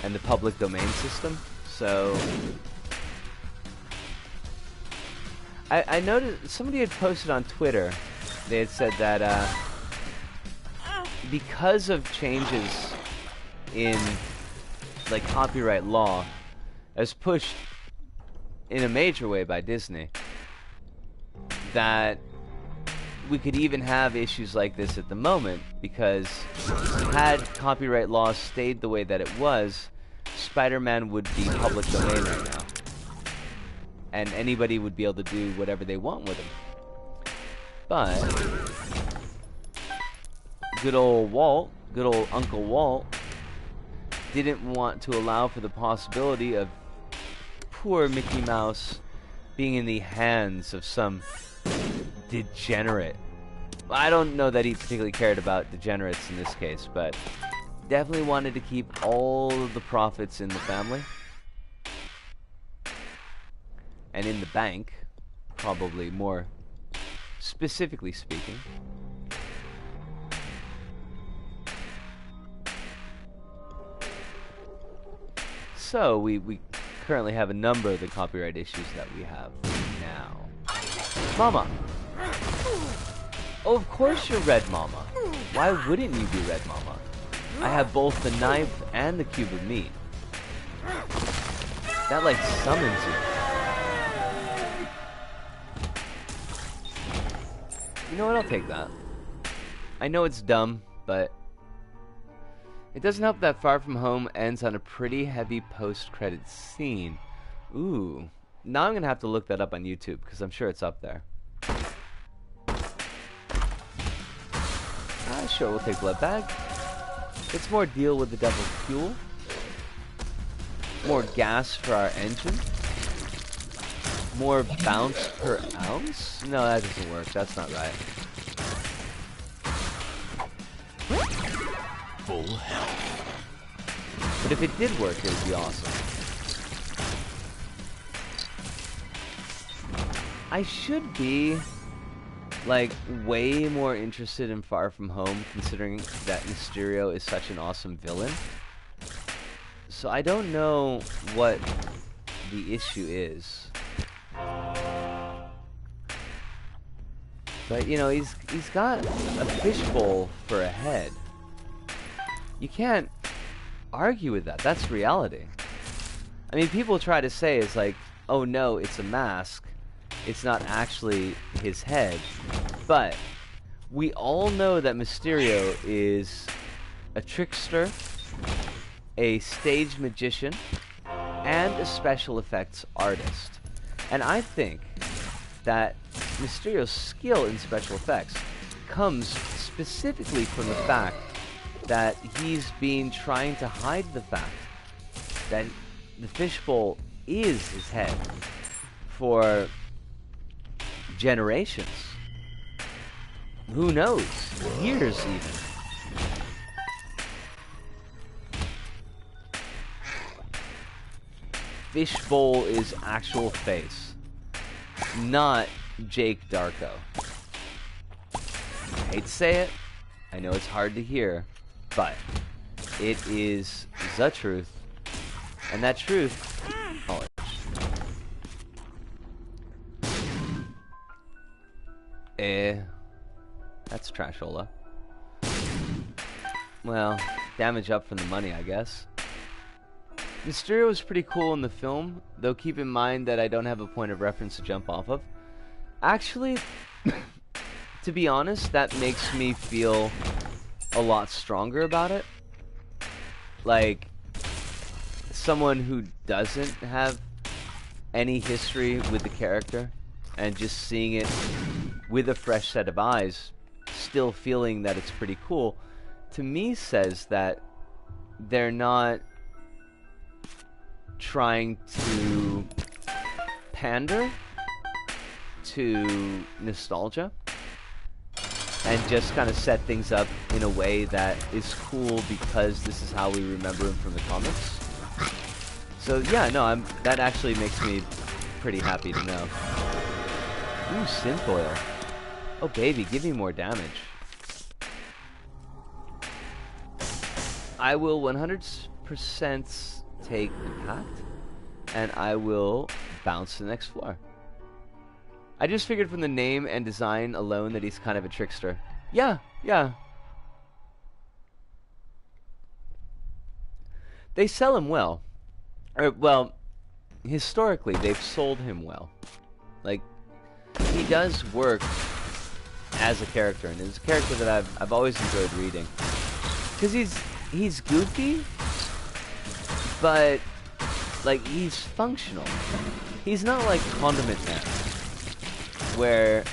and the public domain system. So I noticed somebody had posted on Twitter, they had said that because of changes in like copyright law as pushed in a major way by Disney, that we could even have issues like this at the moment, because had copyright law stayed the way that it was, Spider-Man would be public domain right now. And anybody would be able to do whatever they want with him. But good old Uncle Walt, didn't want to allow for the possibility of poor Mickey Mouse being in the hands of some degenerate. I don't know that he particularly cared about degenerates in this case, but definitely wanted to keep all of the profits in the family. And in the bank, probably more specifically speaking. So, we currently have a number of the copyright issues that we have now. Mama! Oh, of course you're Red Mama. Why wouldn't you be Red Mama? I have both the knife and the cube of meat. That, like, summons you. You know what, I'll take that. I know it's dumb, but it doesn't help that Far From Home ends on a pretty heavy post-credits scene. Ooh. Now I'm going to have to look that up on YouTube, because I'm sure it's up there. Sure, we'll take blood bag. It's more deal with the devil's fuel. More gas for our engine. More bounce per ounce? No, that doesn't work. That's not right.
Full health.
But if it did work, it would be awesome. I should be, like, way more interested in Far From Home, considering that Mysterio is such an awesome villain. So I don't know what the issue is. But, you know, he's got a fishbowl for a head. You can't argue with that. That's reality. I mean, people try to say it's like, oh no, it's a mask. It's not actually his head. But we all know that Mysterio is a trickster, a stage magician, and a special effects artist. And I think that Mysterio's skill in special effects comes specifically from the fact that he's been trying to hide the fact that the fishbowl is his head for generations. Who knows? Years even. Fishbowl is actual face, not Jake Darko. I hate to say it, I know it's hard to hear, but it is the truth, and that truth, college. That's trashola. Well, damage up from the money, I guess. Mysterio was pretty cool in the film, though keep in mind that I don't have a point of reference to jump off of. Actually, to be honest, that makes me feel a lot stronger about it. Like, someone who doesn't have any history with the character, and just seeing it with a fresh set of eyes, still feeling that it's pretty cool, to me says that they're not trying to pander to nostalgia and just kind of set things up in a way that is cool because this is how we remember him from the comics. So yeah, no, that actually makes me pretty happy to know. Ooh, synth oil. Oh baby, give me more damage. I will 100% take impact, and I will bounce to the next floor. I just figured from the name and design alone that he's kind of a trickster. Yeah, yeah. They sell him well. Or, well, historically, they've sold him well. Like, he does work as a character, and it's a character that I've always enjoyed reading. Because he's goofy, but, like, he's functional. He's not like Condiment Man, where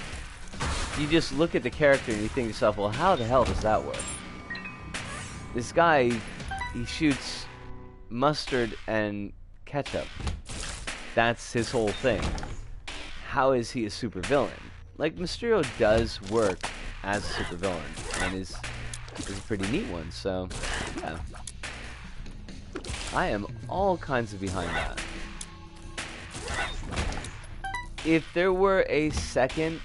you just look at the character and you think to yourself, well, how the hell does that work? This guy, he shoots mustard and ketchup. That's his whole thing. How is he a supervillain? Like, Mysterio does work as a supervillain, and is a pretty neat one, so, yeah. I am all kinds of behind that. If there were a second,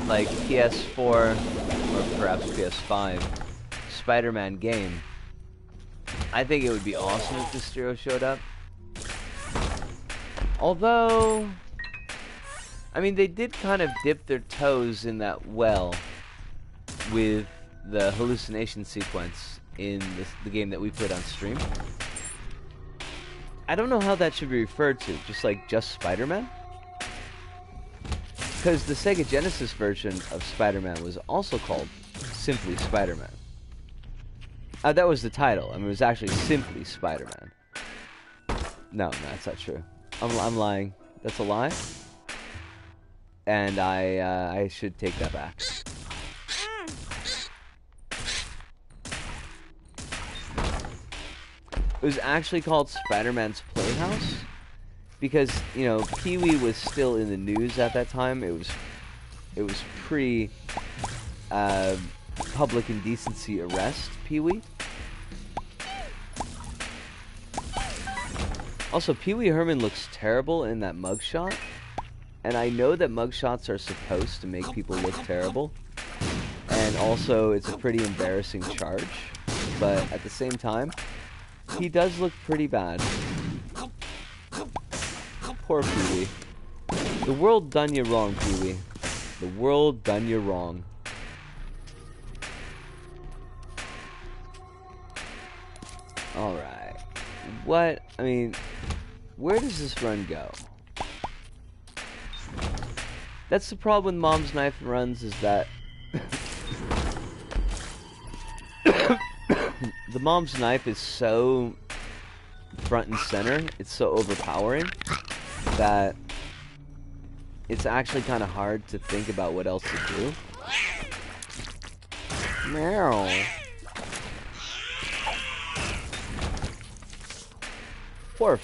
like, PS4, or perhaps PS5, Spider-Man game, I think it would be awesome if Mysterio showed up. Although, I mean, they did kind of dip their toes in that well with the hallucination sequence in the game that we played on stream. I don't know how that should be referred to, just Spider-Man? Because the Sega Genesis version of Spider-Man was also called simply Spider-Man. That was the title. I mean, it was actually simply Spider-Man. No, that's not true. I'm lying. That's a lie. And I should take that back. was actually called Spider-Man's Playhouse because, you know, Pee-wee was still in the news at that time. It was pre public indecency arrest Pee-wee. Also, Pee-wee Herman looks terrible in that mugshot. And I know that mugshots are supposed to make people look terrible. And also, it's a pretty embarrassing charge. But at the same time, he does look pretty bad. Poor Pee-wee. The world done you wrong, Pee-wee. The world done you wrong. Alright. What? I mean, where does this run go? That's the problem with Mom's Knife runs, is that the Mom's Knife is so front and center, it's so overpowering, that it's actually kind of hard to think about what else to do. Meow. Porf.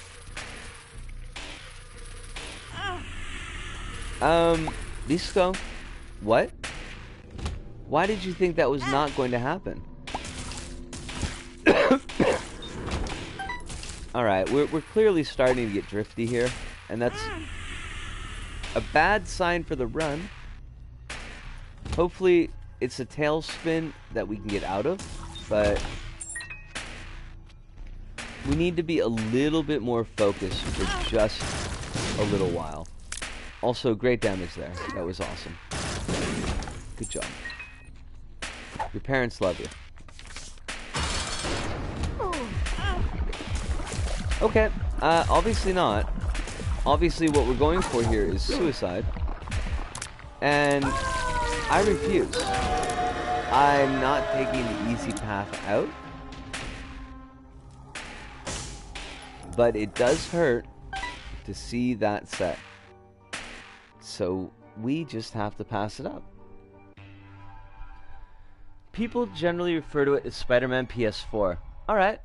Disco? What? Why did you think that was not going to happen? Alright, we're clearly starting to get drifty here, and that's a bad sign for the run. Hopefully, it's a tailspin that we can get out of, but we need to be a little bit more focused for just a little while. Also, great damage there. That was awesome. Good job. Your parents love you. Okay, obviously not. Obviously what we're going for here is suicide. And I refuse. I'm not taking the easy path out. But it does hurt to see that set. So we just have to pass it up. People generally refer to it as Spider-Man PS4. Alright.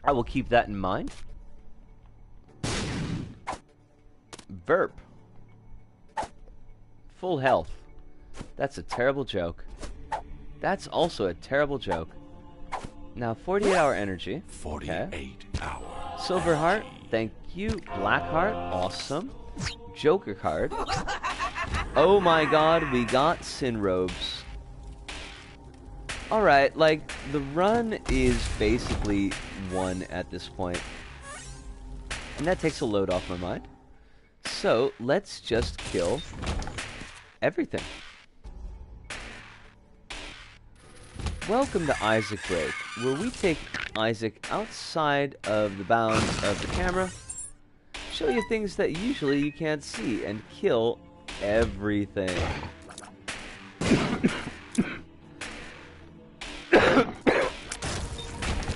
I will keep that in mind. Verp. Full health. That's a terrible joke. That's also a terrible joke. Now, 48-hour energy.
48 hours.
Silver heart. Thank you. Black heart. Awesome. Joker card. Oh my god, we got Sin robes. Alright, like, the run is basically won at this point. And that takes a load off my mind. So, let's just kill everything. Welcome to Isaac Break, where we take Isaac outside of the bounds of the camera, show you things that usually you can't see, and kill everything.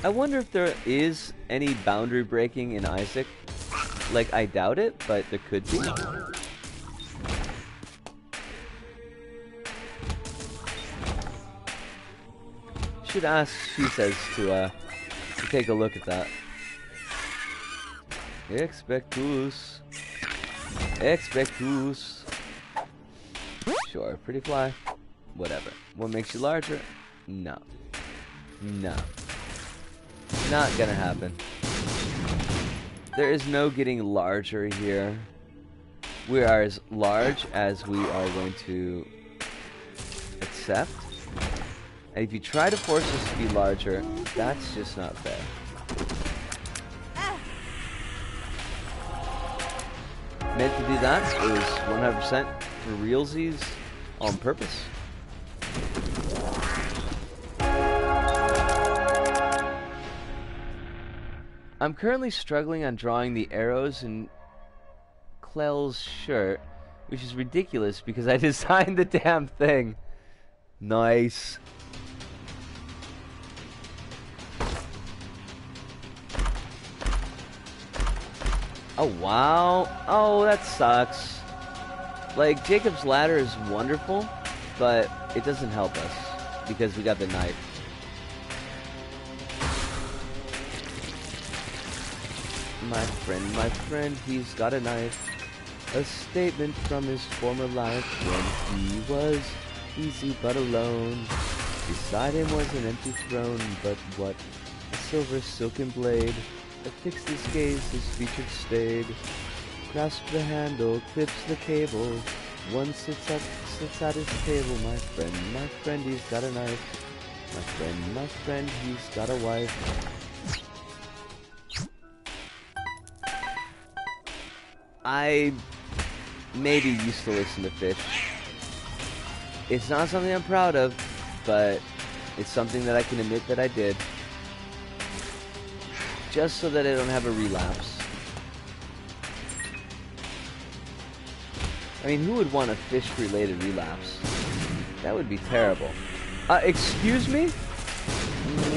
I wonder if there is any boundary breaking in Isaac. Like, I doubt it, but there could be. Should ask, she says, to take a look at that. Expectus. Expectus. Sure, pretty fly. Whatever. What makes you larger? No. No. Not gonna happen. There is no getting larger here. We are as large as we are going to accept. And if you try to force us to be larger, that's just not fair. Meant to do that. It was 100% for realsies on purpose. I'm currently struggling on drawing the arrows in Clell's shirt, which is ridiculous because I designed the damn thing. Nice. Oh, wow. Oh, that sucks. Like, Jacob's Ladder is wonderful, but it doesn't help us. because we got the knife. My friend, he's got a knife. A statement from his former life when he was easy but alone. Beside him was an empty throne, but what? A silver silken blade affixed his gaze, his featured stayed. Grasps the handle, clips the cable. One sits at his table. My friend, he's got a knife. My friend, he's got a wife. I maybe used to listen to Fish. It's not something I'm proud of, but it's something that I can admit that I did. Just so that I don't have a relapse. I mean, who would want a Fish-related relapse? That would be terrible. Excuse me?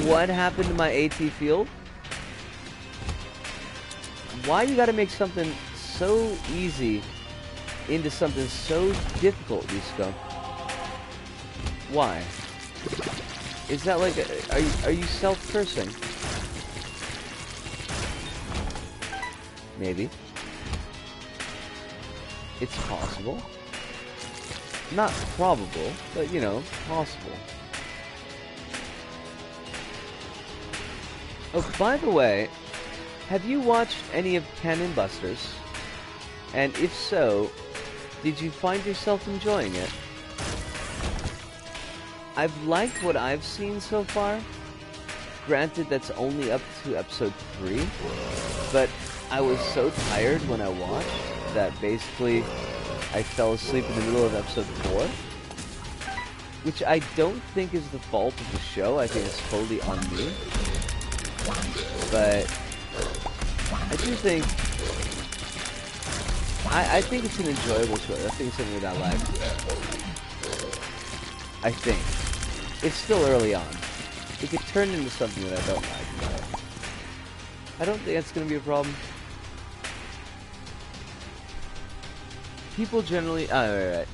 What happened to my AT field? Why you gotta make something so easy into something so difficult, Risco? Why? Is that like are you self-cursing? Maybe. It's possible. Not probable, but you know, possible. Oh, by the way, have you watched any of Cannon Busters? And if so, did you find yourself enjoying it? I've liked what I've seen so far. Granted, that's only up to episode 3, but I was so tired when I watched that basically I fell asleep in the middle of episode 4. Which I don't think is the fault of the show, I think it's totally on me. But I do think I think it's an enjoyable show. I think it's something that I like. I think. It's still early on. It could turn into something that I don't like, but I don't think that's going to be a problem. People generally... alright.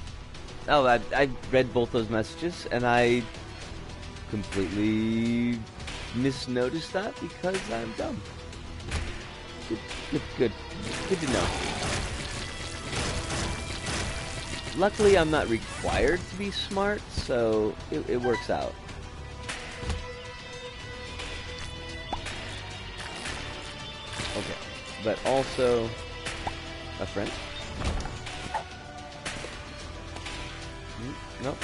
Oh, I read both those messages, and I completely misnoticed that because I'm dumb. Good to know. Luckily, I'm not required to be smart, so it works out. Okay, but also a friend. Nope.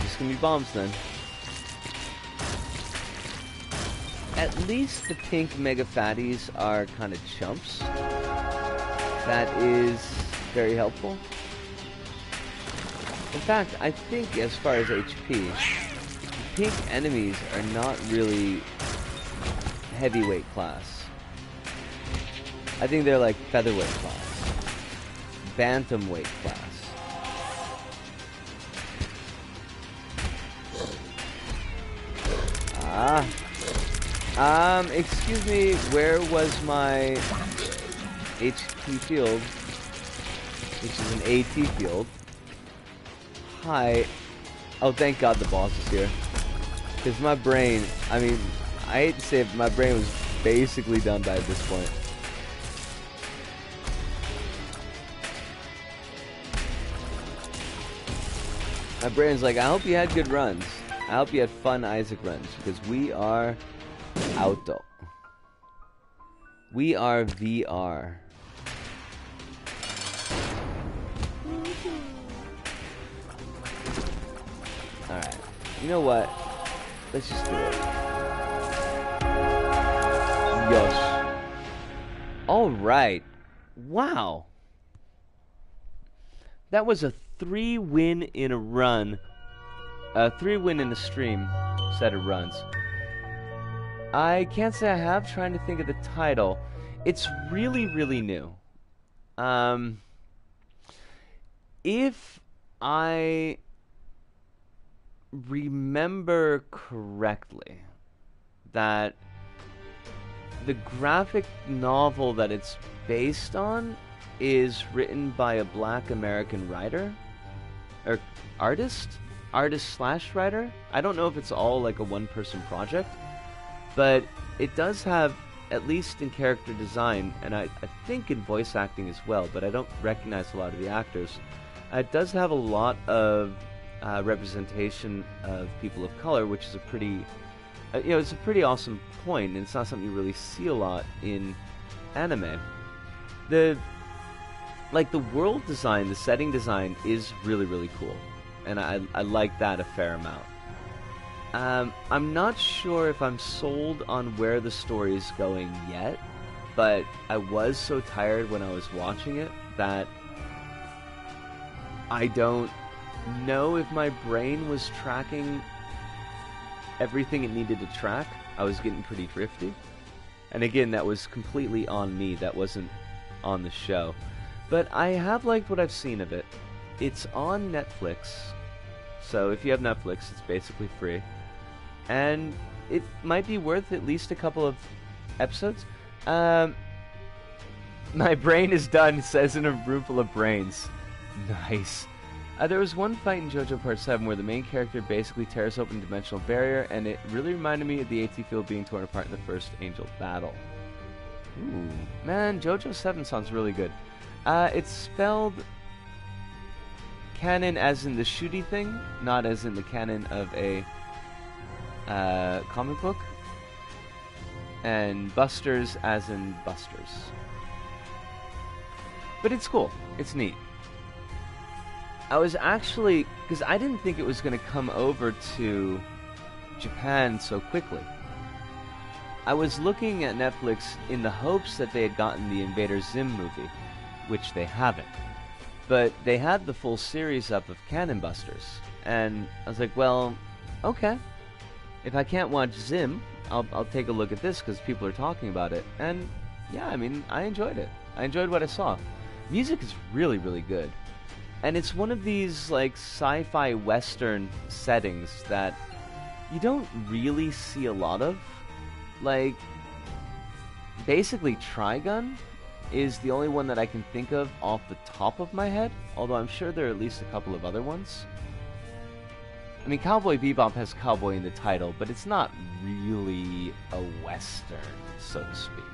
Just gonna be bombs then. At least the pink mega fatties are kind of chumps. That is very helpful. In fact, I think as far as HP, the pink enemies are not really heavyweight class. I think they're like featherweight class. Bantamweight class. Excuse me, where was my HP field? Which is an AT field. Hi. Oh, thank God the boss is here. Because my brain, I mean, I hate to say it, but my brain was basically done by this point. My brain's like, I hope you had good runs. I hope you had fun Isaac runs. Because we are auto. We are VR. Alright. You know what? Let's just do it. Yosh. Alright. Wow. That was a 3-win in a run. A 3-win in a stream set of runs. I can't say I have, trying to think of the title. It's really, really new. If I remember correctly, that the graphic novel that it's based on is written by a Black American writer or artist. artist slash writer. I don't know if it's all like a one-person project, but it does have, at least in character design, and I think in voice acting as well, but I don't recognize a lot of the actors. It does have a lot of representation of people of color, which is a pretty, it's a pretty awesome point, and it's not something you really see a lot in anime. The world design, the setting design is really, really cool, and I like that a fair amount. I'm not sure if I'm sold on where the story is going yet, but I was so tired when I was watching it that I don't know if my brain was tracking everything it needed to track. I was getting pretty drifty. And again, that was completely on me. That wasn't on the show. But I have liked what I've seen of it. It's on Netflix. So if you have Netflix, it's basically free. And it might be worth at least a couple of episodes. My brain is done, says in a room full of brains. Nice. There was one fight in JoJo Part 7 where the main character basically tears open a dimensional barrier, and it really reminded me of the AT field being torn apart in the first Angel battle. Ooh. Man, JoJo 7 sounds really good. It's spelled canon as in the shooty thing, not as in the canon of a comic book. And Busters as in Busters. But it's cool. It's neat. I was actually, because I didn't think it was going to come over to Japan so quickly. I was looking at Netflix in the hopes that they had gotten the Invader Zim movie, which they haven't. But they had the full series up of Cannon Busters, and I was like, well, okay. If I can't watch Zim, I'll take a look at this because people are talking about it. And yeah, I mean, I enjoyed it. I enjoyed what I saw. Music is really, really good. And it's one of these, like, sci-fi western settings that you don't really see a lot of. Like, basically Trigun is the only one that I can think of off the top of my head, although I'm sure there are at least a couple of other ones. I mean, Cowboy Bebop has cowboy in the title, but it's not really a western, so to speak.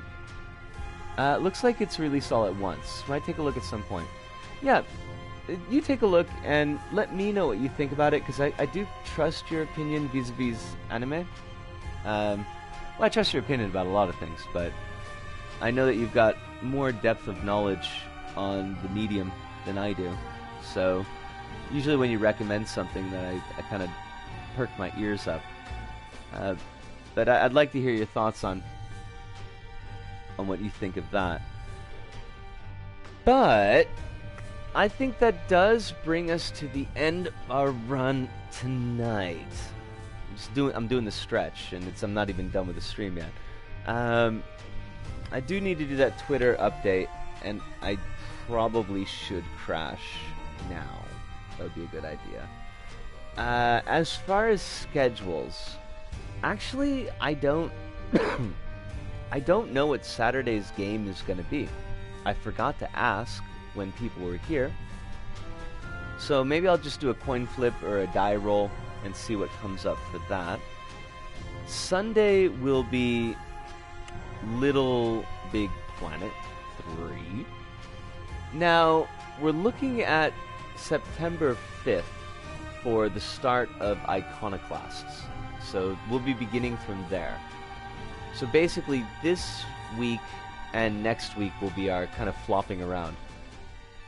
Looks like it's released all at once. Might take a look at some point. Yeah, you take a look and let me know what you think about it, because I do trust your opinion vis-a-vis anime. Well, I trust your opinion about a lot of things, but I know that you've got more depth of knowledge on the medium than I do. So, usually when you recommend something, that I kind of perk my ears up. But I'd like to hear your thoughts on what you think of that. But I think that does bring us to the end of our run tonight. I'm doing the stretch, and I'm not even done with the stream yet. I do need to do that Twitter update, and I probably should crash now. That would be a good idea. As far as schedules, actually, I don't I don't know what Saturday's game is going to be. I forgot to ask when people were here. So maybe I'll just do a coin flip or a die roll and see what comes up for that. Sunday will be Little Big Planet 3. Now, we're looking at September 5th for the start of Iconoclasts. So we'll be beginning from there. So basically this week and next week will be our kind of flopping around.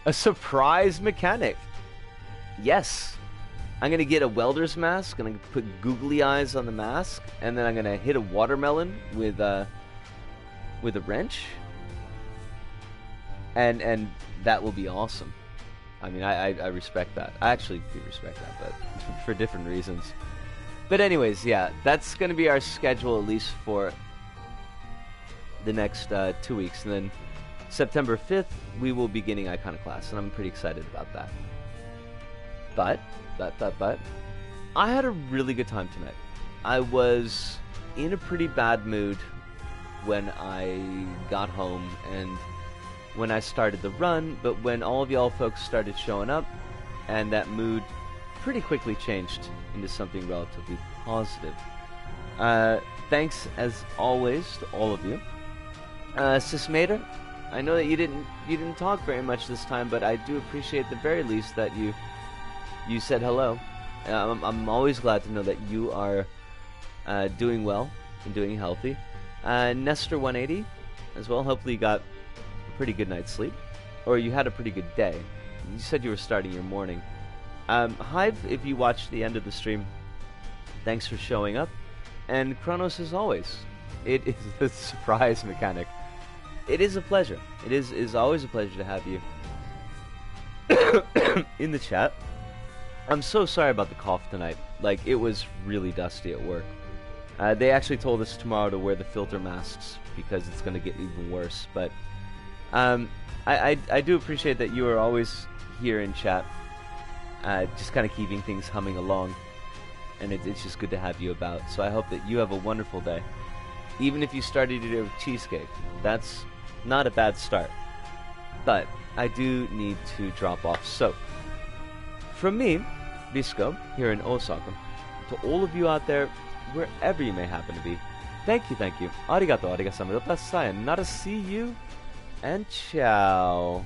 A surprise mechanic! Yes! I'm going to get a welder's mask, I'm going to put googly eyes on the mask, and then I'm going to hit a watermelon with a wrench. And that will be awesome. I mean, I respect that. I actually do respect that, but for different reasons. But anyways, yeah, that's going to be our schedule, at least for the next 2 weeks. And then September 5th, we will be beginning Iconoclast, and I'm pretty excited about that. But, I had a really good time tonight. I was in a pretty bad mood when I got home and when I started the run, but when all of y'all folks started showing up, and that mood pretty quickly changed into something relatively positive. Thanks as always to all of you. Sismater, I know that you didn't talk very much this time, but I do appreciate at the very least that you said hello. I'm always glad to know that you are doing well and doing healthy. Nestor180 as well. Hopefully you got a pretty good night's sleep, or you had a pretty good day. You said you were starting your morning. Hive, if you watched the end of the stream, thanks for showing up. And Kronos, as always, it is the surprise mechanic. It is a pleasure. It is always a pleasure to have you in the chat. I'm so sorry about the cough tonight. Like, it was really dusty at work. They actually told us tomorrow to wear the filter masks because it's going to get even worse. But I do appreciate that you are always here in chat, just kind of keeping things humming along. And it's just good to have you about. So I hope that you have a wonderful day. Even if you started your day with cheesecake, that's not a bad start. But I do need to drop off. So, from me, Bisco, here in Osaka, to all of you out there, wherever you may happen to be, thank you. Arigato, arigasama, sayonara, see you, and ciao.